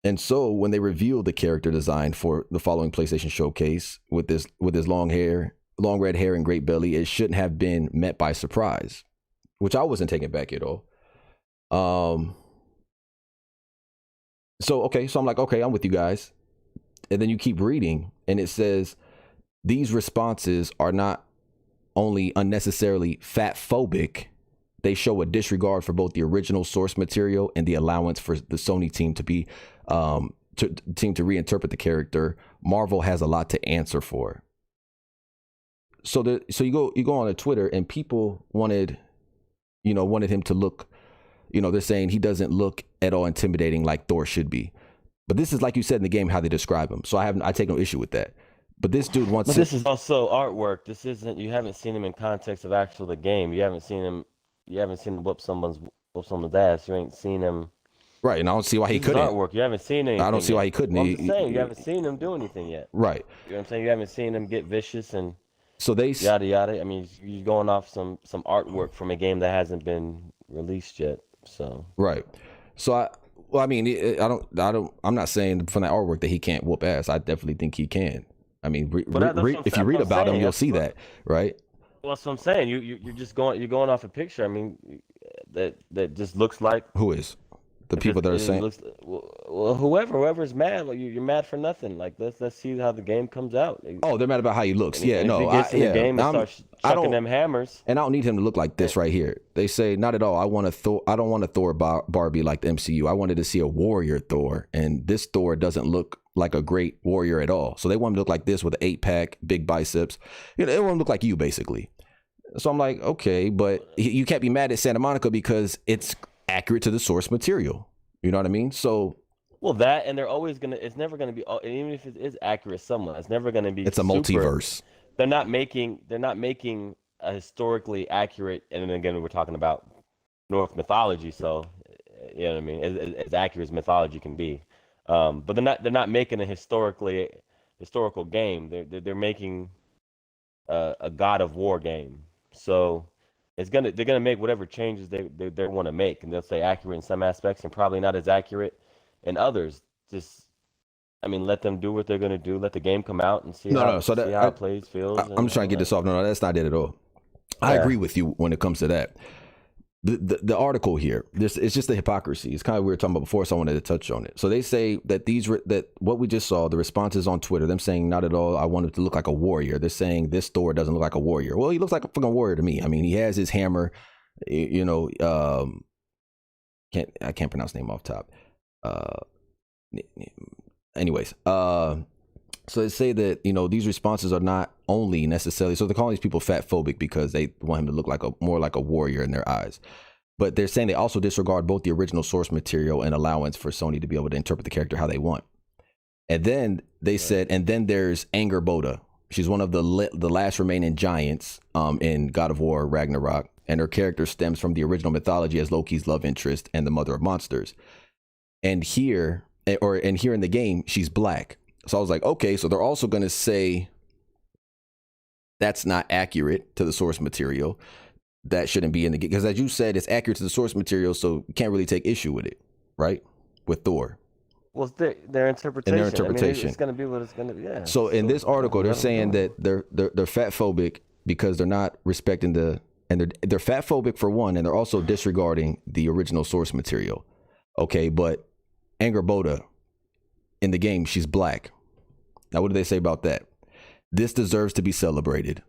And so when they revealed the character design for the following PlayStation showcase with his long red hair and great belly, it shouldn't have been met by surprise, which I wasn't taken back at all. So I'm like, okay, I'm with you guys. And then you keep reading, and it says these responses are not only unnecessarily fat phobic, they show a disregard for both the original source material and the allowance for the Sony team to be to reinterpret the character. Marvel has a lot to answer for. So you go on to Twitter, and people wanted him to look, they're saying he doesn't look at all intimidating like Thor should be. But this is, like you said in the game, how they describe him. So I take no issue with that. But this dude wants. But this is also artwork. This isn't. You haven't seen him in context of actual the game. You haven't seen him whoop someone's ass. You ain't seen him. Right, and I don't see why he couldn't. Artwork. You haven't seen anything. I don't see why he couldn't. Well, I'm just saying, you haven't seen him do anything yet. Right. You know what I'm saying? You haven't seen him get vicious and so they yada yada. I mean, you're going off some artwork from a game that hasn't been released yet. So right. So I'm not saying from that artwork that he can't whoop ass. I definitely think he can. I mean, if you read about him, you'll see that, right? Well, that's what I'm saying. You're just going off a picture. I mean, that just looks like who is the people that are saying. Well, whoever's mad, like you're mad for nothing. Like let's see how the game comes out. Oh, they're mad about how he looks. And yeah, if no, he gets in the game and starts chucking them hammers. And I don't need him to look like this right here. They say not at all. I don't want a Thor Barbie like the MCU. I wanted to see a warrior Thor, and this Thor doesn't look like a great warrior at all. So they want him to look like this with an 8-pack, big biceps. They want him to look like you, basically. So I'm like, okay, but you can't be mad at Santa Monica because it's accurate to the source material. You know what I mean? So, well, that, and they're always it's never gonna be, even if it is accurate somewhat, it's never gonna be. It's a multiverse. They're not making a historically accurate, and then again, we're talking about Norse mythology, so you know what I mean, as accurate as mythology can be. But they're not making a historical game. They're making a God of War game. So they're gonna make whatever changes they want to make, and they'll say accurate in some aspects and probably not as accurate in others. Just, I mean, let them do what they're gonna do. Let the game come out and see how it plays, feels. I'm just trying to get this off. No, that's not it at all. I agree with you when it comes to that. The article here, it's just the hypocrisy. It's kind of what we were talking about before, so I wanted to touch on it. So they say that that what we just saw, the responses on Twitter, them saying not at all, I want him to look like a warrior. They're saying this Thor doesn't look like a warrior. Well, he looks like a fucking warrior to me. I mean, he has his hammer. I can't pronounce the name off top. Anyways, so they say that these responses are not only necessarily, so they're calling these people fat phobic because they want him to look more like a warrior in their eyes, but they're saying they also disregard both the original source material and allowance for Sony to be able to interpret the character how they want. And then they said, and then there's Anger Boda. She's one of the last remaining giants in God of War Ragnarok, and her character stems from the original mythology as Loki's love interest and the mother of monsters. And here in the game, she's black. So I was like, okay, so they're also going to say that's not accurate to the source material. That shouldn't be in the game. Because as you said, it's accurate to the source material, so you can't really take issue with it, right? With Thor. Well, their interpretation. I mean, it's going to be what it's going to be, yeah. So in this article, they're saying that they're fat phobic because they're not respecting they're fat phobic for one, and they're also disregarding the original source material. Okay, but Anger Boda, in the game, she's black. Now, what do they say about that? This deserves to be celebrated.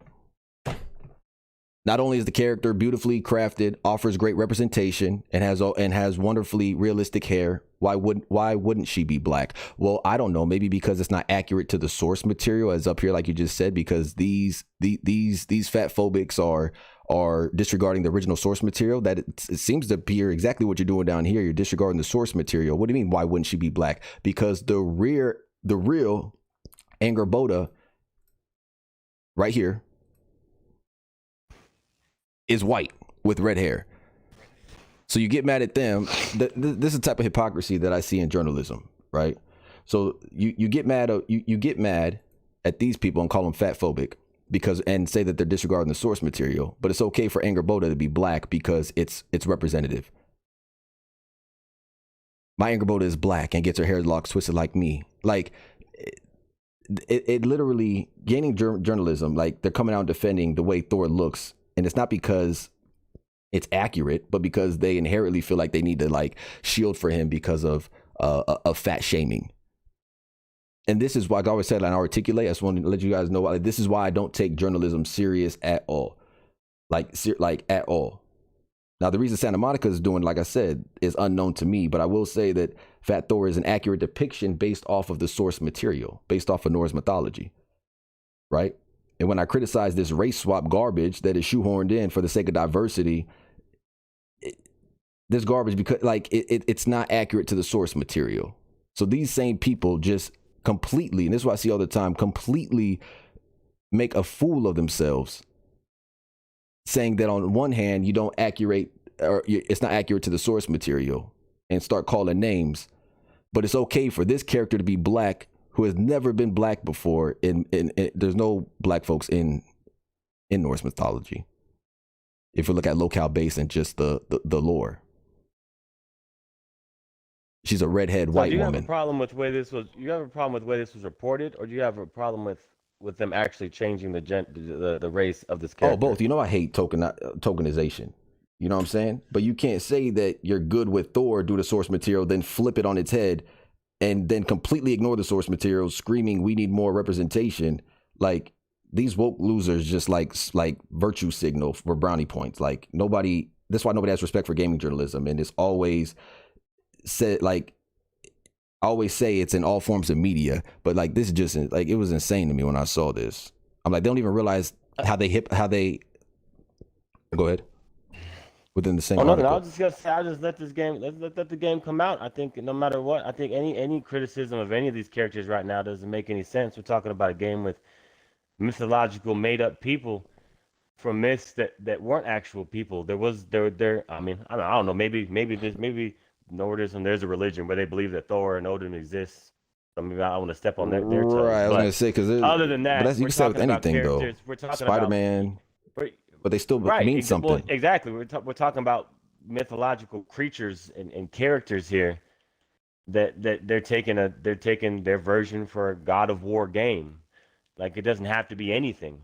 Not only is the character beautifully crafted, offers great representation, and has wonderfully realistic hair, why wouldn't she be black? Well, I don't know. Maybe because it's not accurate to the source material, as up here, like you just said. Because these fat phobics are disregarding the original source material. That it seems to appear exactly what you're doing down here. You're disregarding the source material. What do you mean? Why wouldn't she be black? Because the real Anger Boda right here is white with red hair. So you get mad at them. This is the type of hypocrisy that I see in journalism, right? So you get mad at these people and call them fat phobic and say that they're disregarding the source material, but it's okay for Anger Boda to be black because it's representative. My anchor boat is black and gets her hair locks twisted like me. Like it literally gaining journalism. Like they're coming out defending the way Thor looks, and it's not because it's accurate, but because they inherently feel like they need to like shield for him because of fat shaming. And this is why I always said, and I articulate. I just want to let you guys know. Like, this is why I don't take journalism serious at all, like at all. Now, the reason Santa Monica is doing, like I said, is unknown to me. But I will say that Fat Thor is an accurate depiction based off of the source material, based off of Norse mythology, right? And when I criticize this race swap garbage that is shoehorned in for the sake of diversity, this garbage because like it's not accurate to the source material. So these same people just completely, and this is what I see all the time, completely make a fool of themselves, saying that on one hand you don't accurate, or it's not accurate to the source material, and start calling names. But it's okay for this character to be black who has never been black before. In there's no black folks in Norse mythology. If you look at locale base and just the lore. She's a redhead white woman. Do you have a problem with the way this was? You have a problem with the way this was reported, or do you have a problem with them actually changing the race of this character? Oh, both. You know, I hate tokenization. You know what I'm saying? But you can't say that you're good with Thor due to source material, then flip it on its head, and then completely ignore the source material, screaming, "We need more representation." Like these woke losers just like virtue signal for brownie points. Like nobody. That's why nobody has respect for gaming journalism, and it's always said like I always say it's in all forms of media, but like this is just like it was insane to me when I saw this. I'm like, they don't even realize how they go ahead within the same nothing. I was just gonna say, I'll just let the game come out. I think no matter what, I think any criticism of any of these characters right now doesn't make any sense. We're talking about a game with mythological made up people from myths that weren't actual people. There I mean, I don't know, maybe Nordism, there's a religion where they believe that Thor and Odin exist. I mean, I don't want to step on their toes. Right, I was going to say, because other than that, but you can say with anything, though. We're talking Spider-Man, but they still mean something. Well, exactly. We're talking about mythological creatures and characters here that they're taking their version for a God of War game. Like, it doesn't have to be anything.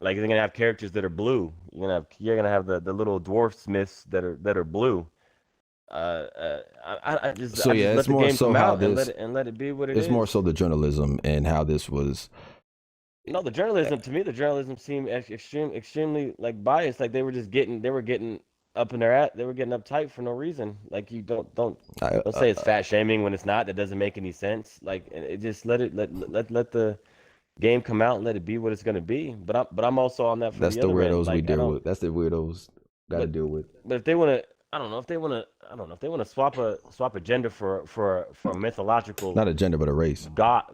Like, they're gonna have characters that are blue. You're gonna have the little dwarf smiths that are blue. I just it's more so how this and let it be what it is. It's more so the journalism and how this was. No, the journalism, to me, the journalism seemed extremely like biased. Like they were getting up in their they were getting uptight for no reason. Like you don't say it's fat shaming when it's not. That doesn't make any sense. Like it just let the game come out and let it be what it's gonna be. But I'm also on that. That's the weirdos we deal with. That's the weirdos got to deal with. But if they want to. I don't know if they want to swap a gender for a mythological, not a gender but a race. God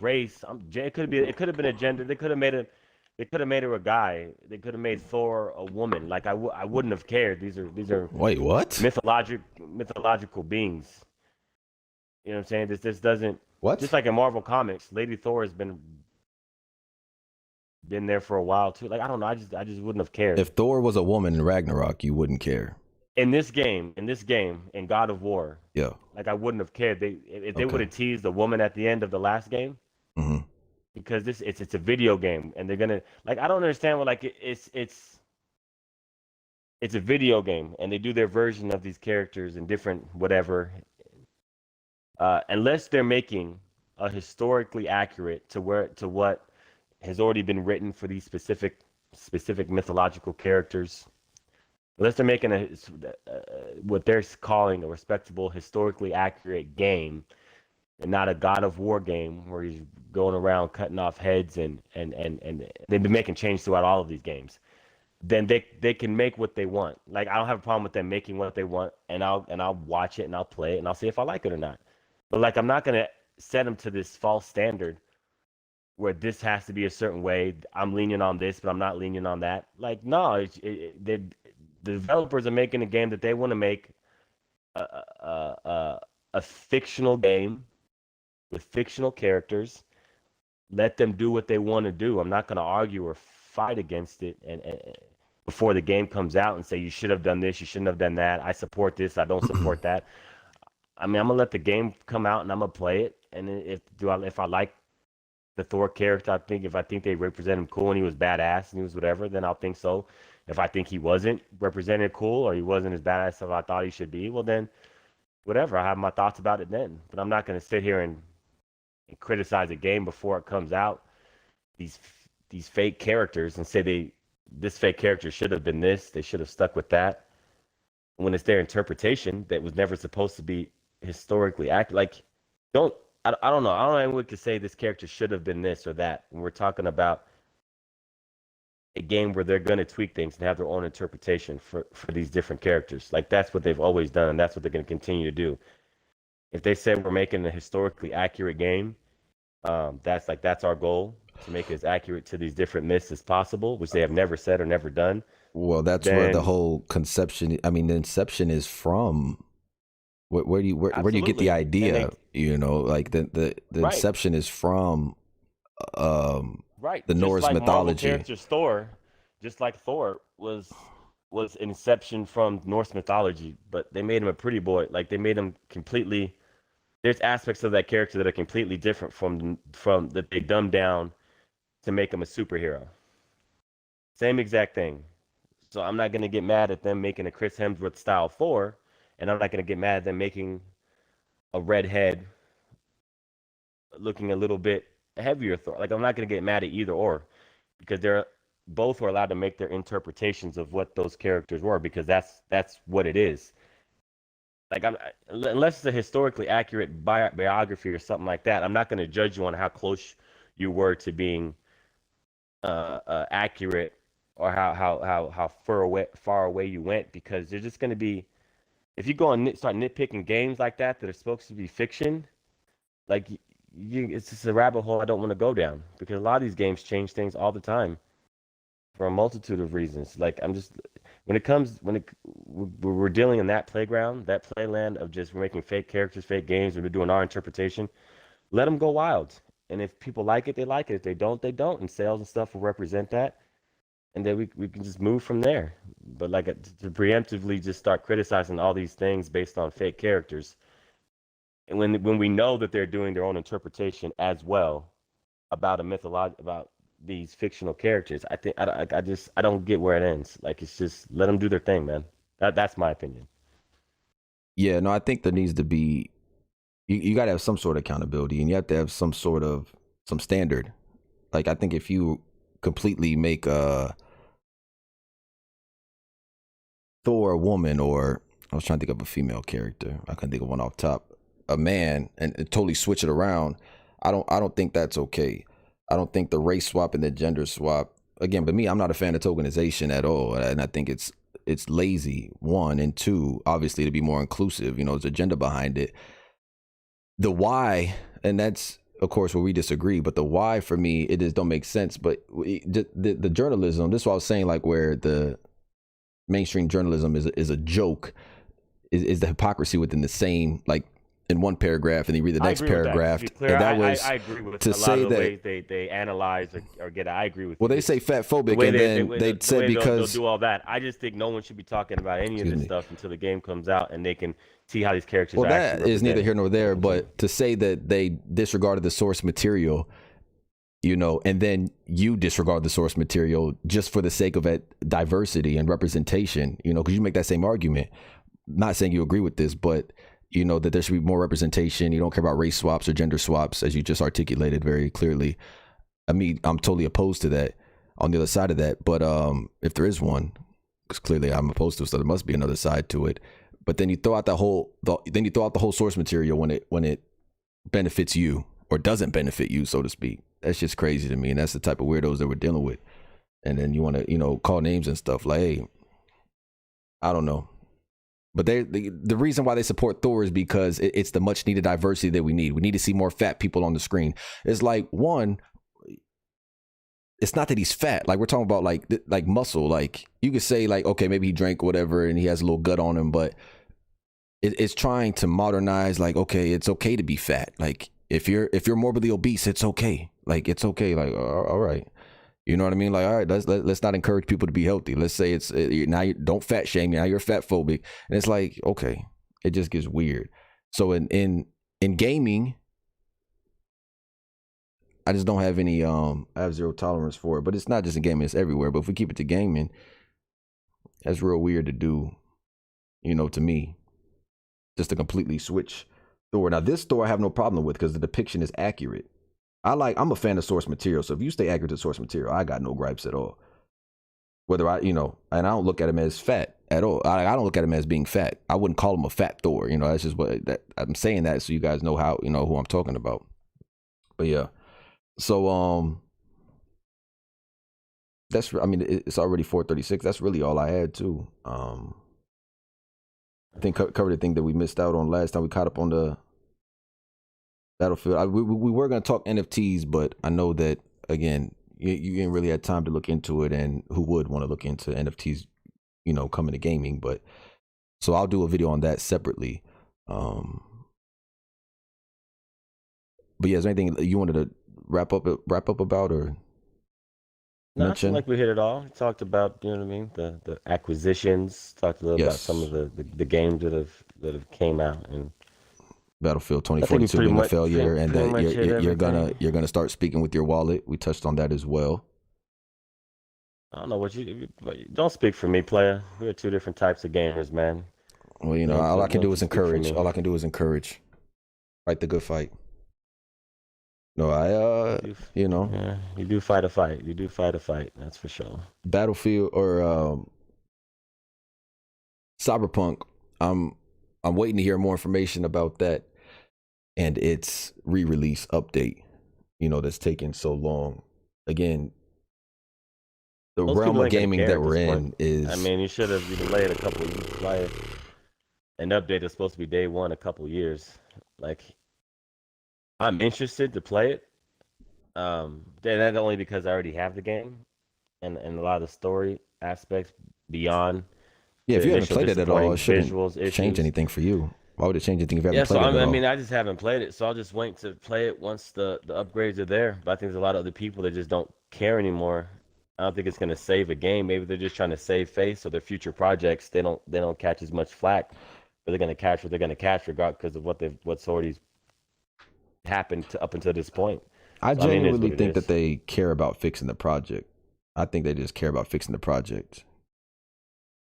race. It could have been a gender. They could have made her a guy. They could have made Thor a woman. Like I wouldn't have cared. These are wait, what? Mythological beings. You know what I'm saying? This doesn't what? Just like in Marvel Comics, Lady Thor has been there for a while too. Like I don't know. I just wouldn't have cared. If Thor was a woman in Ragnarok, you wouldn't care. In this game, in God of War, yeah, like I wouldn't have cared. If they would have teased the woman at the end of the last game, because it's a video game, and they're gonna like I don't understand what like it's a video game, and they do their version of these characters in different whatever. Unless they're making a historically accurate to what has already been written for these specific mythological characters. Unless they're making what they're calling a respectable, historically accurate game, and not a God of War game where he's going around cutting off heads and they've been making change throughout all of these games, then they can make what they want. Like I don't have a problem with them making what they want, and I'll watch it and I'll play it and I'll see if I like it or not. But like I'm not gonna set them to this false standard where this has to be a certain way. I'm leaning on this, but I'm not leaning on that. Like no, the developers are making a game that they want to make a fictional game with fictional characters. Let them do what they want to do. I'm not going to argue or fight against it and before the game comes out and say you should have done this, you shouldn't have done that. I support this, I don't support that. I mean, I'm gonna let the game come out and I'm gonna play it. And if I like the Thor character, if I think they represent him cool and he was badass and he was whatever, then I'll think so. If I think he wasn't represented cool or he wasn't as badass as I thought he should be, well then whatever. I have my thoughts about it then. But I'm not gonna sit here and criticize a game before it comes out. These these fake characters and say this fake character should have been this. They should have stuck with that when it's their interpretation that was never supposed to be historically accurate. Like, don't I don't know. I don't know anyone could say this character should have been this or that. When we're talking about a game where they're going to tweak things and have their own interpretation for these different characters. Like that's what they've always done, and that's what they're going to continue to do. If they said we're making a historically accurate game, that's our goal to make it as accurate to these different myths as possible, which they have never said or never done. Well, that's where the Then whole conception. I mean, the inception is from. Where do you where do you get the absolutely, and idea? they You know, like the right. inception is from um Right. the Just Norse like Marvel mythology. characters Thor, just like Thor was an inception from Norse mythology, but they made him a pretty boy. Like they made him completely there's aspects of that character that are completely different from that they dumbed down to make him a superhero. Same exact thing. So I'm not gonna get mad at them making a Chris Hemsworth style Thor, and I'm not gonna get mad at them making a redhead looking a little bit heavier Thor. Like I'm not gonna get mad at either or because they're both are allowed to make their interpretations of what those characters were because that's what it is. Like unless it's a historically accurate biography or something like that, I'm not going to judge you on how close you were to being accurate or how far away you went because there's just going to be if you go and start nitpicking games like that are supposed to be fiction, like it's just a rabbit hole I don't want to go down because a lot of these games change things all the time for a multitude of reasons. Like I'm just we're dealing in that playground, that playland of just we're making fake characters, fake games, and we're doing our interpretation. Let them go wild, and if people like it, they like it. If they don't, they don't. And sales and stuff will represent that, and then we can just move from there. But like to preemptively just start criticizing all these things based on fake characters, and when we know that they're doing their own interpretation as well about a mythology about these fictional characters. I think I don't get where it ends. Like it's just let them do their thing, man. That's my opinion. Yeah, no, I think there needs to be you got to have some sort of accountability, and you have to have some standard. Like I think if you completely make Thor a woman, or I was trying to think of a female character, I couldn't think of one off top, a man, and totally switch it around. I don't think that's okay. I don't think the race swap and the gender swap. Again, but me, I'm not a fan of tokenization at all, and I think it's lazy. One and two, obviously, to be more inclusive. You know, there's agenda behind it. The why, and that's of course where we disagree. But the why for me, it just don't make sense. But the journalism. This is what I was saying. Like where the mainstream journalism is a joke. Is the hypocrisy within the same like in one paragraph and you read the I next agree with that. To paragraph be clear, and that was I agree with to a lot say of the that ways they analyze or get it. I agree with well you. they say fat The phobic way and then they the said way they'll because do all that. I just think no one should be talking about any of excuse this me stuff until the game comes out and they can see how these characters well are actually that is neither represented here nor and there continue. but to say that they disregarded the source material you know and then you disregard the source material just for the sake of it, diversity and representation you know because you make that same argument not saying you agree with this but you know that there should be more representation you don't care about race swaps or gender swaps as you just articulated very clearly I mean I'm totally opposed to that on the other side of that but if there is one because clearly I'm opposed to it so there must be another side to it but then you throw out then you throw out the whole source material when it benefits you or doesn't benefit you so to speak that's just crazy to me and that's the type of weirdos that we're dealing with and then you want to you know call names and stuff like hey I don't know but the reason why they support Thor is because it's the much needed diversity that we need. We need to see more fat people on the screen. It's like one, it's not that he's fat. Like we're talking about like muscle. Like you could say like okay maybe he drank whatever and he has a little gut on him, but it's trying to modernize. Like okay it's okay to be fat. Like if you're morbidly obese it's okay. Like it's okay. Like all right. You know what I mean? Like, all right, let's not encourage people to be healthy. Let's say it's now you don't fat shame. Now you're fat phobic, and it's like, okay, it just gets weird. So in gaming, I just don't have any I have zero tolerance for it. But it's not just in gaming, it's everywhere. But if we keep it to gaming, that's real weird to do, to me. Just to completely switch Thor. Now this Thor I have no problem with because the depiction is accurate. I'm a fan of source material. So if you stay accurate to source material, I got no gripes at all. Whether and I don't look at him as fat at all. I don't look at him as being fat. I wouldn't call him a fat Thor. That's just what I'm saying that so you guys know how, who I'm talking about. But yeah. So it's already 4:36. That's really all I had too. I think covered the thing that we missed out on last time. We caught up on the Battlefield. We were going to talk NFTs, but I know that again, you didn't really have time to look into it, and who would want to look into NFTs, coming to gaming. But so I'll do a video on that separately. But yeah, is there anything you wanted to wrap up about or No, I mention? feel like we hit it all. We talked about, what I mean, the acquisitions. Talked a little about some of the games that have came out, and Battlefield I think we 2042 being a failure, and pretty that much hit you're gonna start speaking with your wallet. We touched on that as well. I don't know what don't speak for me, player. We're two different types of gamers, man. Well, all I can do is encourage. All I can do is encourage. Fight the good fight. No, Yeah, you do fight a fight. You do fight a fight. That's for sure. Battlefield or Cyberpunk. I'm waiting to hear more information about that and its re-release update. That's taking so long. Again, the Most realm people of ain't gonna gaming care that at we're this in point. is. I mean, you should have delayed a couple. Like an update that's supposed to be day one, a couple years. Like, I'm interested to play it. That's only because I already have the game, and a lot of the story aspects beyond Yeah, the if you haven't initial played it at all, disappointing it shouldn't visuals change issues. anything for you. Why would it change anything if you Yeah, haven't so played it at I all? mean, I just haven't played it, so I'll just wait to play it once the upgrades are there. But I think there's a lot of other people that just don't care anymore. I don't think it's gonna save a game. Maybe they're just trying to save face, so their future projects they don't catch as much flack, but they're gonna catch what they're gonna catch, regardless because of what's already happened up until this point. I So I mean, it is genuinely what it think that is. they care about fixing the project. I think they just care about fixing the project.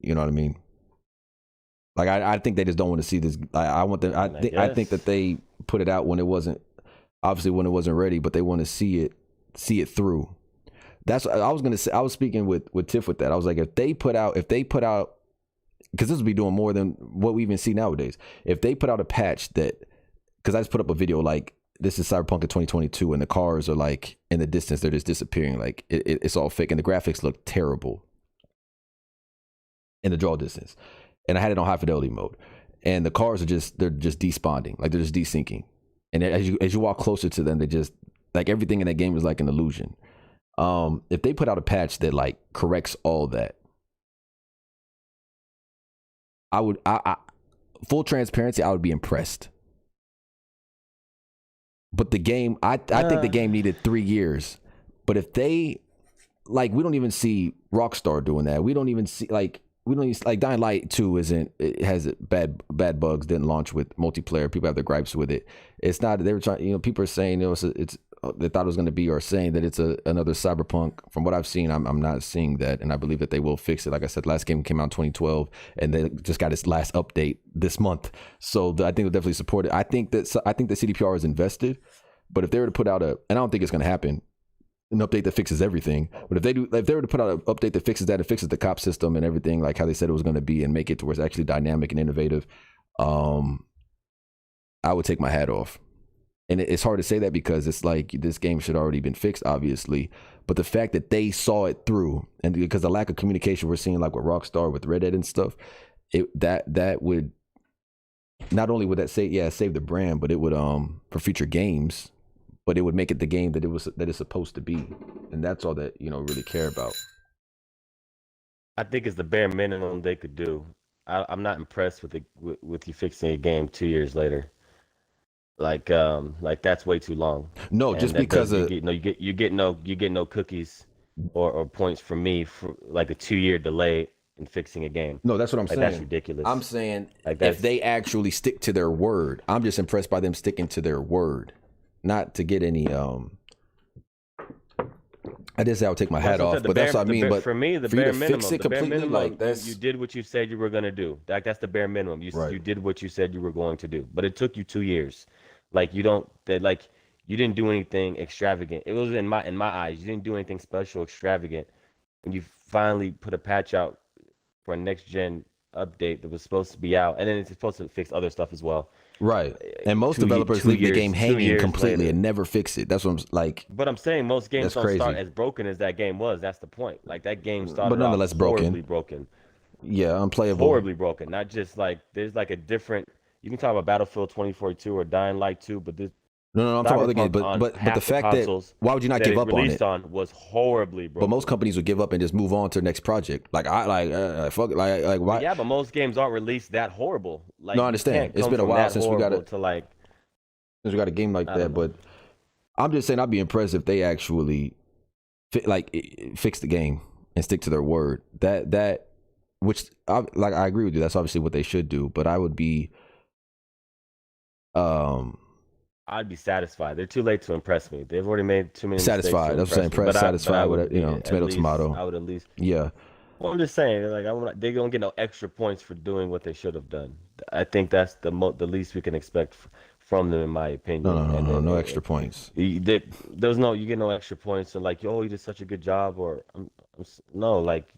You know what I mean? Like I think they just don't want to see this. I want them. I mean, I I think that guess. they put it out when it wasn't obviously when it wasn't ready, but they want to see it through. That's I was gonna say. I was speaking with Tiff with that. I was like, if they put out, because this would be doing more than what we even see nowadays. If they put out a patch that, because I just put up a video like this is Cyberpunk in 2022, and the cars are like in the distance, they're just disappearing. Like it's all fake, and the graphics look terrible in the draw distance. And I had it on high fidelity mode, and the cars they're just despawning, like they're just desyncing. And as you walk closer to them, they just like everything in that game is like an illusion. If they put out a patch that like corrects all that, I full transparency, I would be impressed. But the game, I think the game needed 3 years. But if they like, we don't even see Rockstar doing that. We don't even see Dying Light 2 isn't, it has bad bugs, didn't launch with multiplayer. People have their gripes with it. It's not, they were trying, people are saying it's they thought it was going to be, or saying that it's another Cyberpunk. From what I've seen, I'm not seeing that, and I believe that they will fix it. Like I said, the last game came out in 2012, and they just got its last update this month. So I think they'll definitely support it. I think the CDPR is invested, but if they were to put out and I don't think it's going to happen, an update that fixes everything. But if they were to put out an update that fixes that, it fixes the cop system and everything, like how they said it was going to be, and make it to where it's actually dynamic and innovative, I would take my hat off. And it's hard to say that because it's like this game should already been fixed, obviously. But the fact that they saw it through, and because the lack of communication we're seeing, like with Rockstar, with Red Dead and stuff, that would not only would that save the brand, but it would for future games, but it would make it the game that it's supposed to be, and that's all that really care about. I think it's the bare minimum they could do. I'm not impressed with you fixing a game 2 years later. Like that's way too long. No, And just that because does of you get no cookies or points from me for like a 2-year delay in fixing a game. No, that's what I'm Like that's saying. I'm ridiculous. saying Like if that's they actually stick to their word, I'm just impressed by them sticking to their word, not to get any. I did say I would take my hat That's what I said. off, but that's what I mean. But For me, the for you bare to fix minimum, it completely, like you that's did what you said you were gonna do. That's the bare minimum. right. You did what you said you were going to do, but it took you 2 years. Like you don't that like you didn't do anything extravagant. It was in my eyes, you didn't do anything special, extravagant. When you finally put a patch out for a next gen update that was supposed to be out, and then it's supposed to fix other stuff as well. Right. And most developers Two leave the years game hanging completely later. and never fix it. That's what I'm like. But I'm saying most games That's don't start crazy. as broken as that game was. That's the point. Like that game But started off nonetheless, broken. horribly broken, Yeah, unplayable. horribly broken. Not just like there's like a different. You can talk about Battlefield 2042 or Dying Light 2, but this No, I'm talking about other games. Cyberpunk But on the half the fact that consoles why would you not that give it up on released it? on was horribly But most broken. companies would give up and just move on to the next project. Like I fuck it, like But why? yeah, but most games aren't released that horrible. No, Like I you understand. can't It's come been a from while that since horrible to like we got a game like I that. don't know. But I'm just saying I'd be impressed if they actually fix the game and stick to their word. That which I agree with you. That's obviously what they should do. But I would be um I'd be satisfied. They're too late to impress me. They've already made too many mistakes to satisfied. That's what I'm impress saying. me. But Satisfied I with would it. You be know, at tomato, least tomato. I would at least. Yeah. Well, I'm just saying, like they don't get no extra points for doing what they should have done. I think that's the least we can expect from them, in my No, no, opinion. no, And no, then no extra points. there's no you get no extra points and like, oh, you did such a good job, or no, like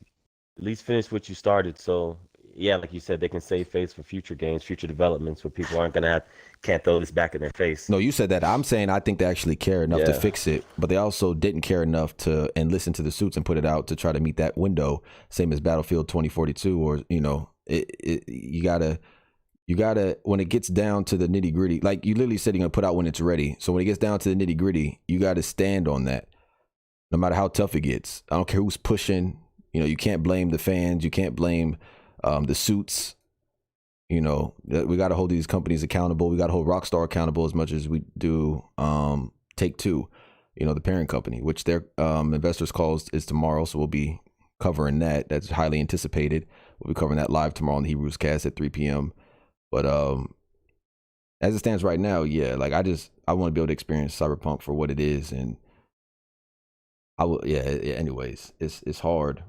at least finish what you started. So yeah, like you said, they can save face for future games, future developments, where people aren't gonna have can't throw this back in their face. No, you said that. I'm saying I think they actually care enough to Yeah. fix it, but they also didn't care enough to and listen to the suits and put it out to try to meet that window, same as Battlefield 2042. Or you gotta when it gets down to the nitty gritty, like you literally said, you're gonna put out when it's ready. So when it gets down to the nitty gritty, you gotta stand on that, no matter how tough it gets. I don't care who's pushing. You can't blame the fans. You can't blame the suits. We got to hold these companies accountable. We got to hold Rockstar accountable as much as we do Take-Two, the parent company, which their investors call is tomorrow. So we'll be covering that. That's highly anticipated. We'll be covering that live tomorrow on the Hebrews Cast at 3 p.m. But as it stands right now, yeah, like I want to be able to experience Cyberpunk for what it is, and I will. Yeah. Anyways, it's hard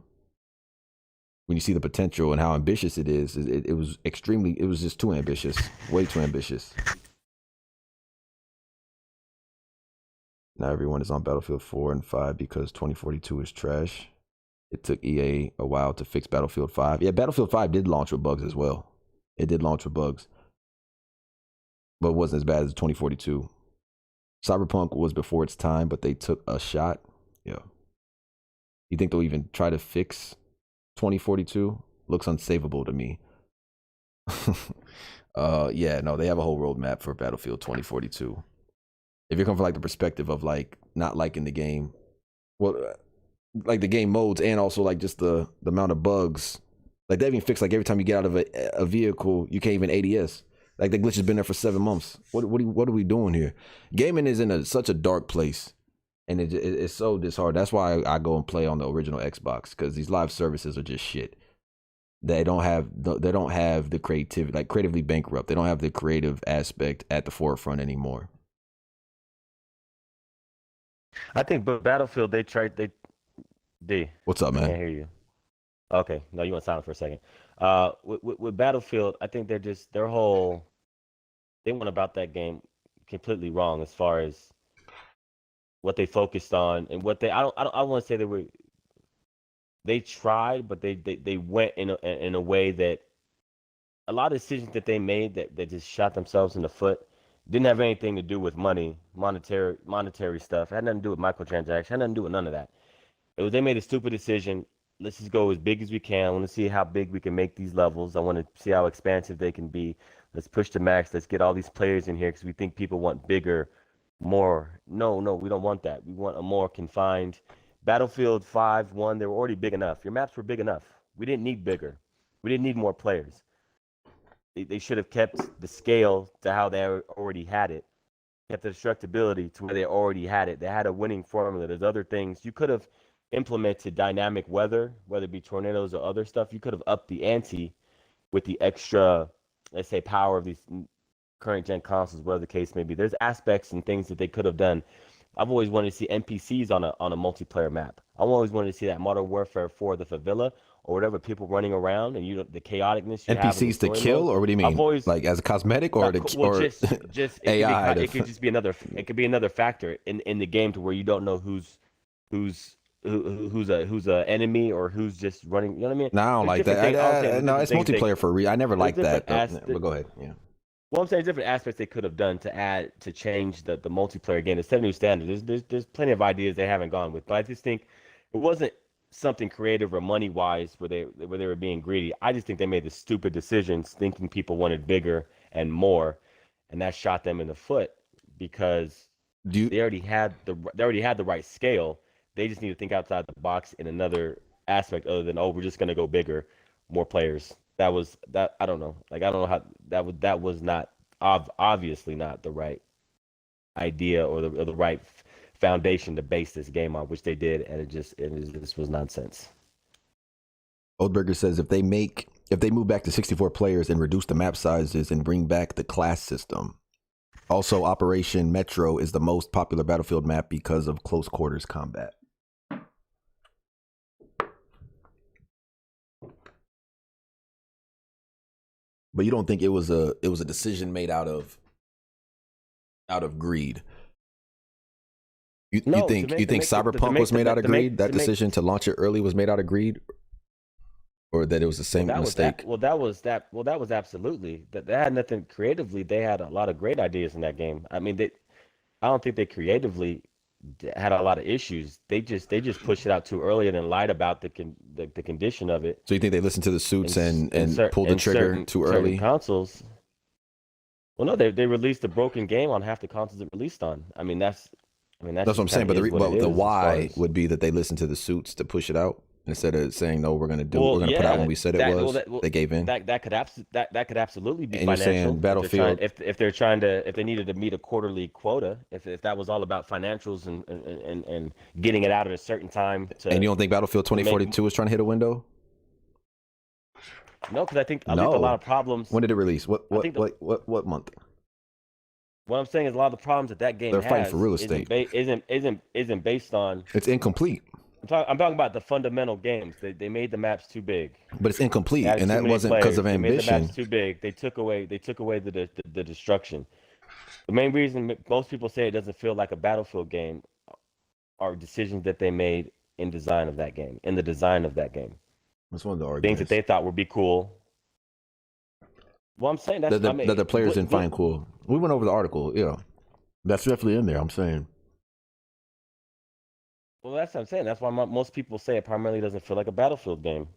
when you see the potential and how ambitious it is. It was extremely. It was just too ambitious, way too ambitious. Now everyone is on Battlefield 4 and 5 because 2042 is trash. It took EA a while to fix Battlefield 5. Yeah, Battlefield 5 did launch with bugs as well. It did launch with bugs, but it wasn't as bad as 2042. Cyberpunk was before its time, but they took a shot. Yeah. You think they'll even try to fix 2042? Looks unsavable to me. Yeah, no, they have a whole roadmap for Battlefield 2042. If you come from like the perspective of like not liking the game, well, like the game modes and also like just the amount of bugs, like they even fixed like every time you get out of a vehicle, you can't even ADS. Like the glitch has been there for 7 months. What are we doing here? Gaming is in such a dark place, and it's so disheartening. That's why I go and play on the original Xbox, because these live services are just shit. They don't have the creativity, like creatively bankrupt. They don't have the creative aspect at the forefront anymore. I think, but Battlefield, D. What's up, I can't man? hear you. Okay, no, you went silent for a second. With Battlefield, I think they went about that game completely wrong as far as what they focused on and what I want to say they tried, but they went in a way that a lot of decisions that they made that just shot themselves in the foot didn't have anything to do with monetary stuff. It had nothing to do with microtransactions. Had nothing to do with none of that. It was they made a stupid decision. Let's just go as big as we can. I want to see how big we can make these levels. I want to see how expansive they can be. Let's push the max. Let's get all these players in here because we think people want bigger, more. No, we don't want that. We want a more confined. Battlefield 5, 1, they were already big enough. Your maps were big enough. We didn't need bigger. We didn't need more players. They should have kept the scale to how they already had it. Kept the destructibility to where they already had it. They had a winning formula. There's other things you could have. implemented dynamic weather, whether it be tornadoes or other stuff, you could have upped the ante with the extra, let's say, power of these current gen consoles, whatever the case may be. There's aspects and things that they could have done. I've always wanted to see NPCs on a multiplayer map. I've always wanted to see that Modern Warfare 4, the favela, or whatever, people running around and the chaoticness you have in the NPCs to story kill, mode. or what do you I've mean? always Like as a cosmetic, or not well, or just AI? it could just be another factor in the game to where you don't know who's who's a enemy or who's just running. You know what I mean? No, I don't There's like different things. I was saying that. there's No, different it's things multiplayer for a reason. I never there's liked different that. But go ahead. Yeah. well, I'm saying different aspects they could have done to change the multiplayer game, to set a new standard. There's plenty of ideas they haven't gone with, but I just think it wasn't something creative or money wise where they were being greedy. I just think they made the stupid decisions, thinking people wanted bigger and more, and that shot them in the foot because Do you, they already had the right scale. They just need to think outside the box in another aspect other than, oh, we're just gonna go bigger, more players. That I don't know. Like I don't know how that was not obviously not the right idea or the right foundation to base this game on, which they did, and this was nonsense. Oldberger says if they move back to 64 players and reduce the map sizes and bring back the class system. Also, Operation Metro is the most popular Battlefield map because of close quarters combat. But you don't think it was a decision made out of greed? You think Cyberpunk was made out of greed? That decision to launch it early was made out of greed, or that it was the same mistake? That was absolutely that. They had nothing creatively. They had a lot of great ideas in that game. I mean, I don't think they creatively had a lot of issues. They just pushed it out too early and then lied about the condition of it. So you think they listened to the suits and pulled the trigger too early? Consoles. Well, no, they released a broken game on half the consoles it released on. I mean, that's what I'm saying. But the why would be that they listened to the suits to push it out instead of saying no, we're gonna put out when we said it was. They gave in. That could absolutely be and financial. You're saying Battlefield if they needed to meet a quarterly quota, if that was all about financials and getting it out at a certain time. And you don't think Battlefield 2042 is trying to hit a window? No, because I think a lot of problems. When did it release? What month? What I'm saying is a lot of the problems that game they're fighting for real estate isn't based on. It's incomplete. I'm talking about the fundamental games. They made the maps too big. But it's incomplete, and that wasn't because of ambition. They made the maps too big. They took away the destruction. The main reason most people say it doesn't feel like a Battlefield game are decisions that they made in the design of that game. That's one of the arguments. Things that they thought would be cool. Well, I'm saying that the players didn't find cool. We went over the article. Yeah, that's definitely in there. I'm saying. Well, that's what I'm saying. That's why most people say it primarily doesn't feel like a Battlefield game.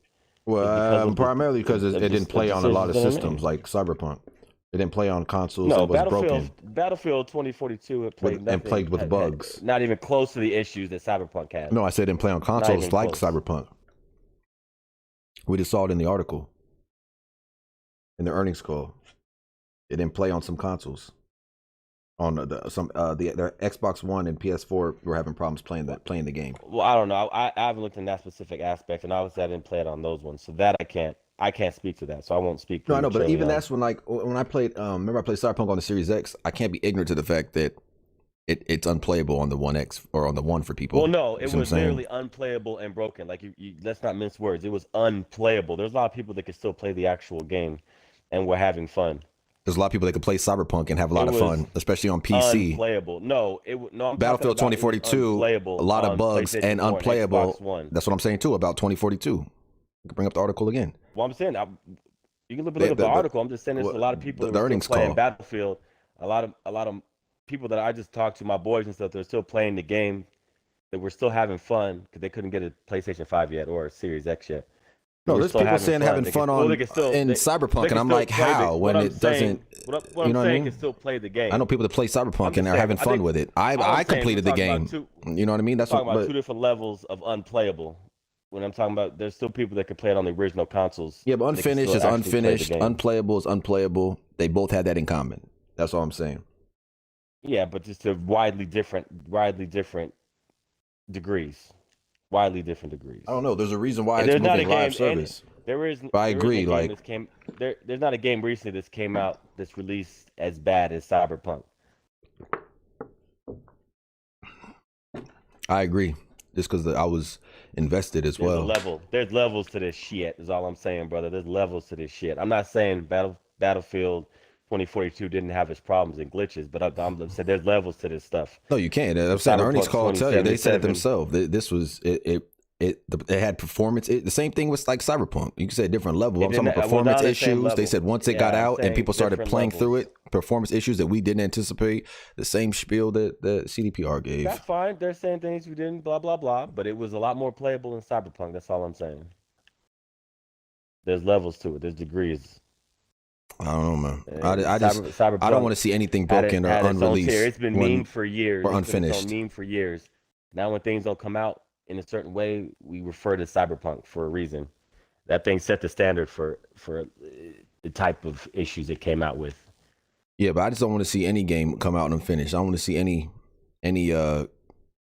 Well, primarily because it didn't play on a lot of systems like Cyberpunk. It didn't play on consoles. No, it was broken. Battlefield 2042 played with bugs. Not even close to the issues that Cyberpunk had. No, I said it didn't play on consoles like Cyberpunk. We just saw it in the article, in the earnings call. It didn't play on some consoles. On the Xbox One and PS4 were having problems playing the game. Well, I don't know. I haven't looked in that specific aspect, and obviously I didn't play it on those ones, so that I can't speak to that, so I won't speak. No, I know, but even that's when I played. Remember, I played Cyberpunk on the Series X. I can't be ignorant to the fact that it's unplayable on the One X or on the One for people. Well, no, it was literally unplayable and broken. Like let's not mince words. It was unplayable. There's a lot of people that could still play the actual game, and were having fun. There's a lot of people that can play Cyberpunk and have a lot of fun, especially on PC. Unplayable. No, Battlefield 2042, a lot of bugs and unplayable. That's what I'm saying too about 2042. You can bring up the article again. Well, I'm saying you can look up the article. I'm just saying there's a lot of people that are still playing Battlefield. A lot of people that I just talked to, my boys and stuff, they're still playing the game. That were still having fun because they couldn't get a PlayStation 5 yet or a Series X yet. No, there's people saying having fun in Cyberpunk, and I'm like, how? When it doesn't, what I'm saying can still play the game. I know people that play Cyberpunk and are having fun with it. I completed the game. You know what I mean? That's talking about two different levels of unplayable. When I'm talking about, there's still people that can play it on the original consoles. Yeah, but unfinished is unfinished. Unplayable is unplayable. They both had that in common. That's all I'm saying. Yeah, but just to widely different degrees. widely different degrees. I don't know. There's a reason why And it's there's not a moving live game, and service. But I there isn't a agree. game Like, that's came there. There's not a game recently that's came out that's released as bad as Cyberpunk. I agree. Just because I was invested as There's a well. level. There's levels to this shit. Is all I'm saying, brother. There's levels to this shit. I'm not saying Battlefield 2042 didn't have its problems and glitches, but I'm saying there's levels to this stuff. No, you can't. I'm And saying the earnings Cyberpunk call tell you. They said it 2077. themselves. This was it had performance. The same thing was like Cyberpunk. You can say a different level. It I'm talking didn't. about Well, not performance on the same issues. They level. said once it got Yeah, I'm out and saying people started different playing through levels. it, performance issues that we didn't anticipate. The same spiel that CDPR gave. That's fine. They're saying things we didn't. Blah blah blah. But it was a lot more playable in Cyberpunk. That's all I'm saying. There's levels to it. There's degrees. I don't know, man. Cyberpunk I don't want to see anything had it broken or had its own tier. unreleased It's been memed for years. or It's been its own unfinished. meme for years. Now when things don't come out in a certain way, we refer to Cyberpunk for a reason. That thing set the standard for the type of issues it came out with. Yeah, but I just don't want to see any game come out unfinished. I don't want to see any I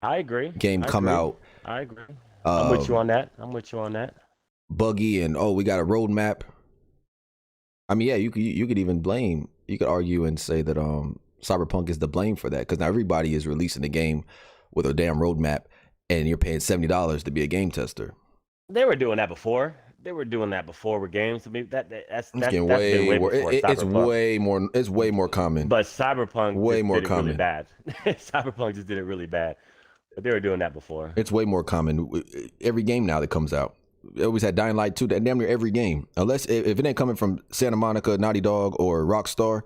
agree. game I come agree. out I agree. I'm with you on that. I'm with you on that. buggy and we got a roadmap. I mean, yeah, you could even blame. You could argue and say that Cyberpunk is to blame for that because now everybody is releasing the game with a damn roadmap, and you're paying $70 to be a game tester. They were doing that before. They were doing that before with games. I mean, that's It's getting that's been way more. before It's Cyberpunk. way more. It's way more common. But Cyberpunk Way just more did it really common. bad. Cyberpunk just did it really bad. But they were doing that before. It's way more common. Every game now that comes out. They always had Dying Light 2, that damn near every game. Unless if it ain't coming from Santa Monica, Naughty Dog, or Rockstar,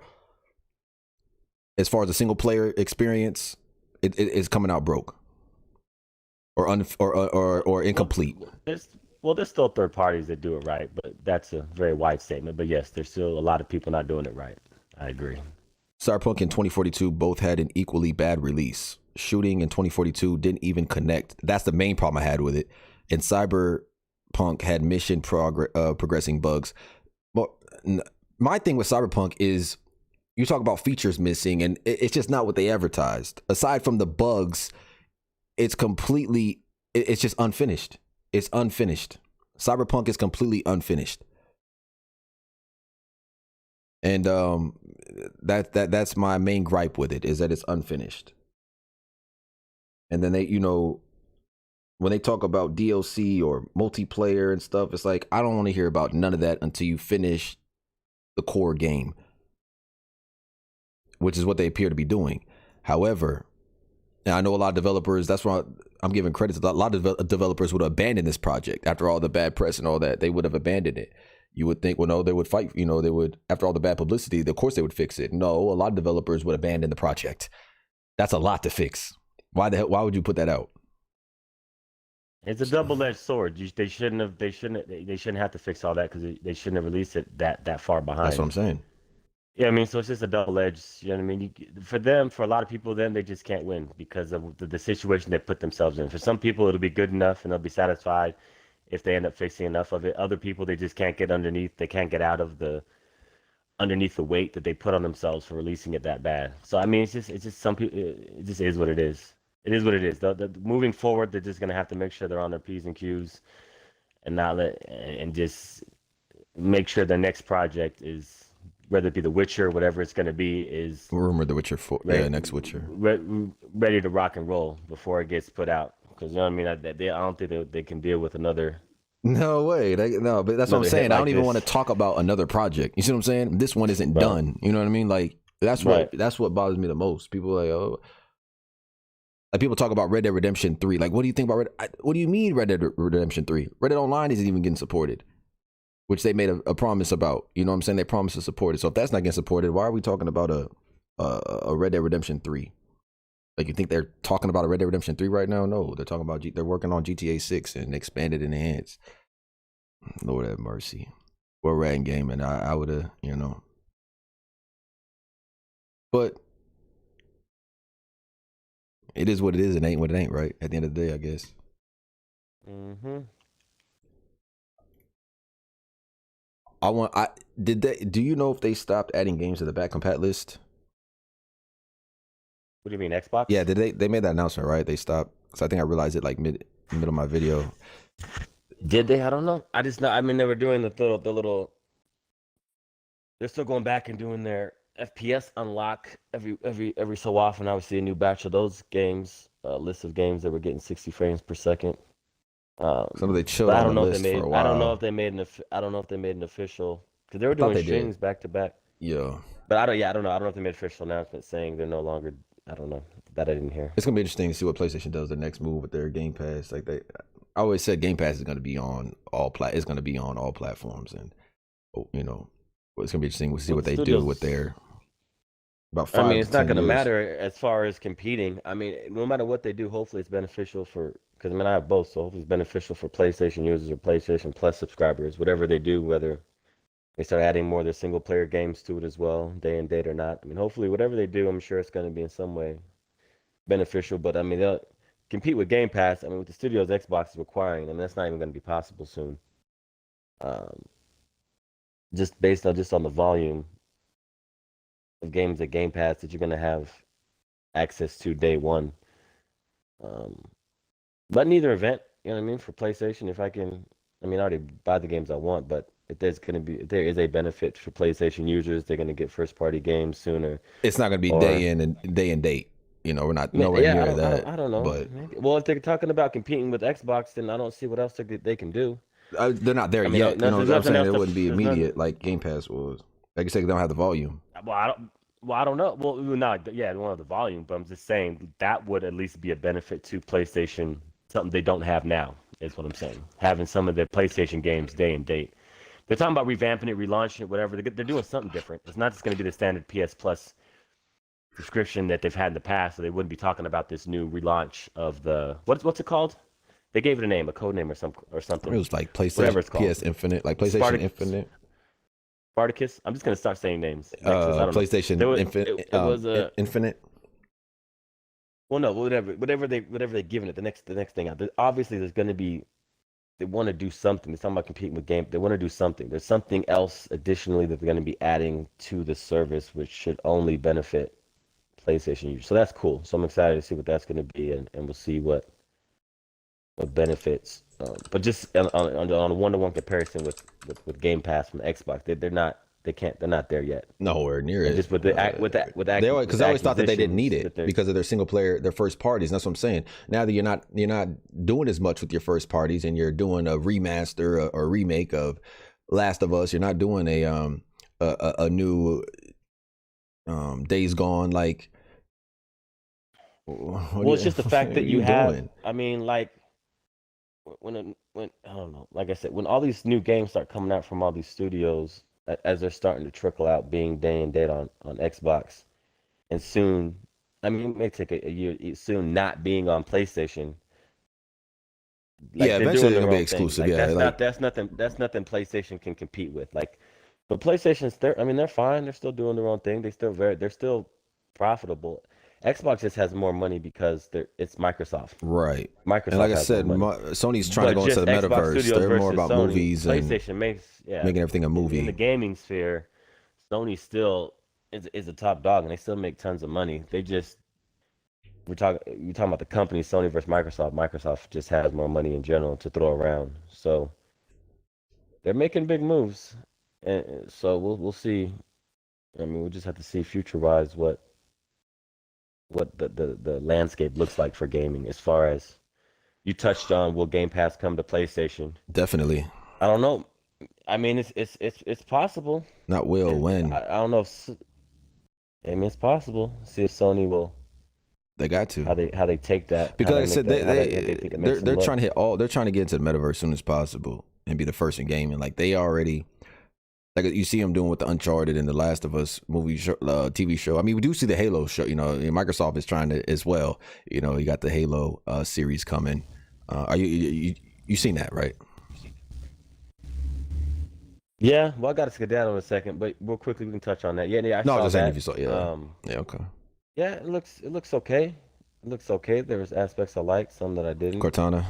as far as a single player experience, it's coming out broke. Or incomplete. There's still third parties that do it right, but that's a very wide statement. But yes, there's still a lot of people not doing it right. I agree. Cyberpunk and 2042 both had an equally bad release. Shooting in 2042 didn't even connect. That's the main problem I had with it. And Cyberpunk had mission progressing bugs. But my thing with Cyberpunk is you talk about features missing, and it's just not what they advertised. Aside from the bugs, it's just unfinished. It's unfinished. Cyberpunk is completely unfinished. And that's my main gripe with it, is that it's unfinished. And then they, when they talk about DLC or multiplayer and stuff, it's like, I don't want to hear about none of that until you finish the core game, which is what they appear to be doing. However, and I know a lot of developers, that's why I'm giving credit to a lot of developers would abandon this project after all the bad press and all that. They would have abandoned it. You would think, well, no, they would fight. They would, after all the bad publicity, of course they would fix it. No, a lot of developers would abandon the project. That's a lot to fix. Why the hell? Why would you put that out? It's a double-edged sword. They shouldn't have to fix all that because they shouldn't have released it that far behind. That's what I'm saying. Yeah, I mean, so it's just a double-edged. You know what I mean? For a lot of people, then they just can't win because of the situation they put themselves in. For some people, it'll be good enough and they'll be satisfied if they end up fixing enough of it. Other people, they just can't get underneath. They can't get out of underneath the weight that they put on themselves for releasing it that bad. So I mean, it's just some people. It just is what it is. It is what it is. Moving forward, they're just gonna have to make sure they're on their P's and Q's, and just make sure the next project is, whether it be The Witcher, whatever it's gonna be, is Rumored The Witcher 4. Yeah, next Witcher. Ready to rock and roll before it gets put out. Because you know what I mean. I don't think they can deal with another. No way. No, but that's what I'm saying. I don't even want to talk about another project. You see what I'm saying? This one isn't done. You know what I mean? Like that's what bothers me the most. People are like, oh, like people talk about Red Dead Redemption 3. Like, what do you think about what do you mean Red Dead Redemption 3? Red Dead Online isn't even getting supported, which they made a promise about. You know what I'm saying? They promised to support it. So if that's not getting supported, why are we talking about a Red Dead Redemption 3? Like, you think they're talking about a Red Dead Redemption 3 right now? No, they're talking about they're working on GTA 6 and expanded and enhanced. Lord have mercy. We're rat gaming. I would have, but it is what it is. It ain't what it ain't, right? At the end of the day, I guess. Mm-hmm. Do you know if they stopped adding games to the back compat list? What do you mean, Xbox? Yeah, they made that announcement, right? They stopped. Because I think I realized it like middle of my video. Did they? I don't know. I just know. I mean, they were doing the little. They're still going back and doing their FPS unlock every so often. I would see a new batch of those games, list of games that were getting 60 frames per second. Some of they chilled But I on don't the know if they list for made. a I don't know while. if they made an. I don't know if they made an official because they were I thought doing they did. strings back to back. Yeah. But I don't. Yeah, I don't know. I don't know if they made official announcement saying they're no longer. I don't know. That I didn't hear. It's gonna be interesting to see what PlayStation does their next move with their Game Pass. Like I always said, Game Pass is gonna be on it's gonna be on all platforms, and you know, it's gonna be interesting to see With what the they do studios, with their about I mean, five to it's not ten going to years. matter as far as competing. I mean, no matter what they do, hopefully it's beneficial for. Because I mean, I have both, so hopefully it's beneficial for PlayStation users or PlayStation Plus subscribers. Whatever they do, whether they start adding more of their single player games to it as well, day and date or not. I mean, hopefully whatever they do, I'm sure it's going to be in some way beneficial. But I mean, they'll compete with Game Pass. I mean, with the studios Xbox is requiring, I mean, that's not even going to be possible soon. Um, just based on the volume of games at Game Pass that you're going to have access to day one. Um, but neither event, you know what I mean, for PlayStation, if I can, I mean, I already buy the games I want, but if there is a benefit for PlayStation users, they're going to get first party games sooner. It's not gonna be Or, day in and day and date. You know, we're not nowhere yeah, near that. I don't know. But Maybe. Well, if they're talking about competing with Xbox, then I don't see what else they can do. they're not there I mean, yet. You know, there's I'm nothing saying else it to, wouldn't be there's nothing. immediate like Game Pass was. Like you said, they don't have the volume. Well, I don't know. Well, not yeah, I don't have the volume, but I'm just saying that would at least be a benefit to PlayStation, something they don't have now, is what I'm saying. Having some of their PlayStation games day and date. They're talking about revamping it, relaunching it, whatever. They're doing something different. It's not just going to be the standard PS Plus subscription that they've had in the past. So they wouldn't be talking about this new relaunch of the what's it called? They gave it a name, a code name or It something, was like whatever PlayStation, it's called. PS Infinite, like PlayStation Spartacus. Infinite, Spartacus. I'm just gonna start saying names. Nexus. I don't know. There PlayStation was Infinite, it was a Infinite. well no whatever they're giving it the next thing out. Obviously there's gonna be they want to do something. They're talking about competing with game. They want to do something. There's something else additionally that they're going to be adding to the service, which should only benefit PlayStation users. So that's cool. So I'm excited to see what that's going to be, and we'll see what benefits. But just on a one-to-one comparison with Game Pass from Xbox, they're not there yet. Nowhere near And it. just with They always because I always thought that they didn't need acquisitions it that they're because of their single player, their first parties. And that's what I'm saying. Now that you're not doing as much with your first parties, and you're doing a remaster or remake of Last of Us. You're not doing a new Days Gone. Like, well, it's just the fact what that are you you have. doing? I mean, like when I don't know, like I said, when all these new games start coming out from all these studios, as they're starting to trickle out, being day and date on Xbox, and soon, I mean, it may take a year, soon not being on PlayStation. Like Yeah, they're eventually doing they're their gonna be own thing. exclusive. Like Yeah, like that's nothing PlayStation can compete with. Like, but PlayStation's I mean, they're fine. They're still doing their own thing. They're still profitable. Xbox just has more money because it's Microsoft. right. And like Microsoft I has more said, money. Sony's trying to But go into just the Xbox metaverse. Studios They're more versus about Sony, movies and PlayStation makes yeah. making everything a In the movie. gaming sphere, Sony still is a top dog, and they still make tons of money. We're talking about the company Sony versus Microsoft. Microsoft just has more money in general to throw around, so they're making big moves, and so we'll see. I mean, we'll just have to see future wise what the landscape looks like for gaming as far as you touched on. Will Game Pass come to PlayStation? Definitely. I don't know. I mean, it's possible. Not will, when. I don't know if I mean it's possible. See if Sony will They got to. how they take that, how Because like they I make said, that, how they think it makes them they're look. trying to they're trying to get into the metaverse as soon as possible and be the first in gaming. Like they already like you see them doing with the Uncharted and the Last of Us movie show, TV show. I mean, we do see the Halo show. You know, and Microsoft is trying to as well. You know, you got the Halo series coming. Are you seen that, right? Yeah, well, I got to skedaddle in a second, but real quickly we can touch on that. Yeah, I No, I was saw just saying if that. you saw. Yeah, yeah, okay. Yeah, it looks okay. It looks okay. There was aspects I liked, some that I didn't. Cortana.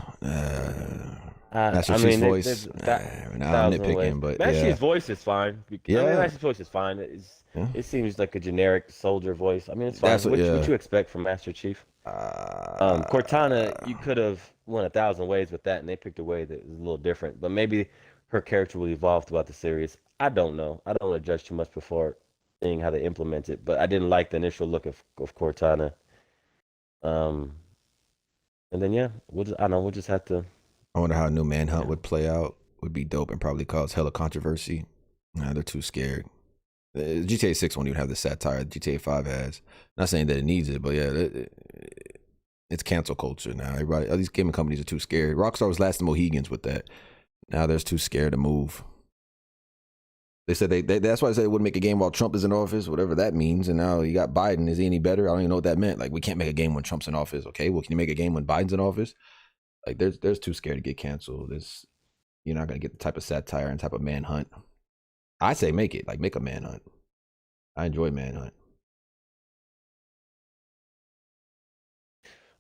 Master I Chief's mean, voice. there's Now I'm thousand ways. nitpicking, but Master yeah, Chief's voice is fine. I mean, yeah, Master Chief's voice is fine. yeah. It seems like a generic soldier voice. I mean, it's fine. That's what. What Yeah. you expect from Master Chief? Cortana, you Uh, could have went a thousand ways with that, and they picked a way that is a little different. But maybe her character will evolve throughout the series. I don't know. I don't want to judge too much before seeing how they implement it. But I didn't like the initial look of Cortana. Um, and then yeah, I don't know. We'll just have to. I wonder how a new Manhunt Yeah. would play out. Would be dope and probably cause hella controversy. Nah, they're too scared. GTA 6 won't even have the satire GTA 5 has. Not saying that it needs it, but yeah, it's cancel culture now. Everybody, all these gaming companies are too scared. Rockstar was last the Mohegans with that. Now they're too scared to move. They said that's why they said they wouldn't make a game while Trump is in office, whatever that means. And now you got Biden. Is he any better? I don't even know what that meant. Like, we can't make a game when Trump's in office. Okay, well, can you make a game when Biden's in office? Like, there's too scared to get canceled. You're not gonna get the type of satire and type of manhunt. I say make it. Like, make a manhunt. I enjoy manhunt.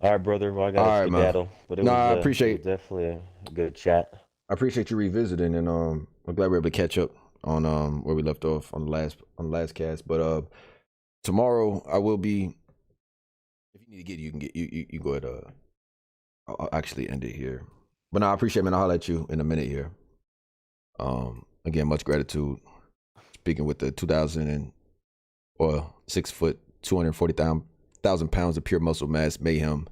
All right, brother. Well, I All got to right, man. skedaddle, but No, I it was appreciate definitely a good chat. I appreciate you revisiting, and I'm glad we're able to catch up on where we left off on the last cast. But tomorrow I will be. If you need to get, you can get you go ahead. I'll actually end it here. But no, I appreciate it, man. I'll holler at you in a minute here. Again, much gratitude. Speaking with the 6 foot, 240,000 pounds of pure muscle mass, Mayhem.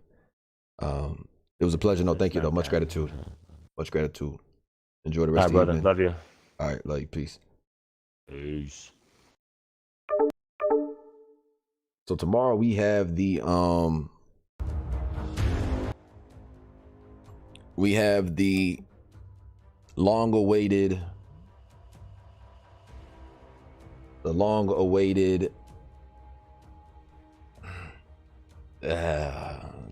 It was a pleasure. No, thank you though. Much gratitude. Much gratitude. Enjoy the All rest right, of the brother. evening. Love you. All right, love you. Peace. Peace. So tomorrow we have the long-awaited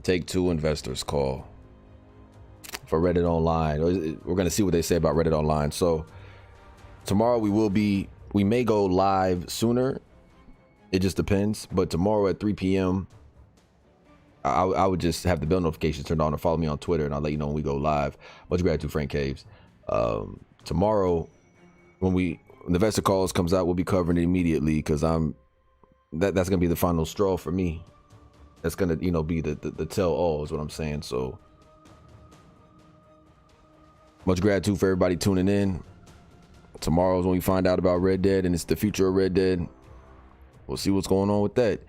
Take-Two investors call for Reddit Online. We're going to see what they say about Reddit Online. So tomorrow we may go live sooner. It just depends. But tomorrow at 3 p.m., I would just have the bell notifications turned on, or follow me on Twitter, and I'll let you know when we go live. Much gratitude, Frank Caves. Tomorrow, when the investor calls comes out, we'll be covering it immediately, because that's gonna be the final straw for me. That's gonna be the tell all, is what I'm saying. So much gratitude for everybody tuning in. Tomorrow's when we find out about Red Dead, and it's the future of Red Dead. We'll see what's going on with that.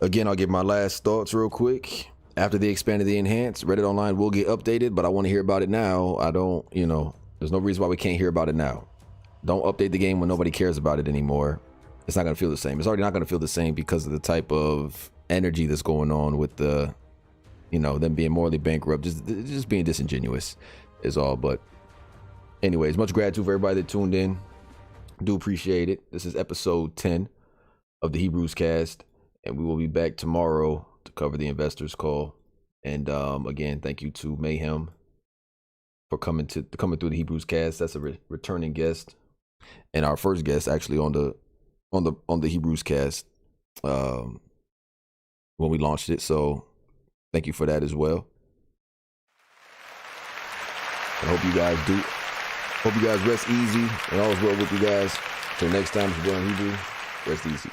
Again, I'll give my last thoughts real quick. After they expanded the enhanced, Reddit Online will get updated, but I want to hear about it now. There's no reason why we can't hear about it now. Don't update the game when nobody cares about it anymore. It's not going to feel the same. It's already not going to feel the same because of the type of energy that's going on with them being morally bankrupt, just being disingenuous is all. But anyways, much gratitude for everybody that tuned in. Do appreciate it. This is episode 10 of the Hebrews Cast, and we will be back tomorrow to cover the investors call. And again, thank you to Mayhem for coming through the Hebrews Cast. That's a returning guest, and our first guest actually on the Hebrews Cast when we launched it. So thank you for that as well. I hope you guys rest easy, and all is well with you guys. Till next time, it's Hebrew. Rest easy.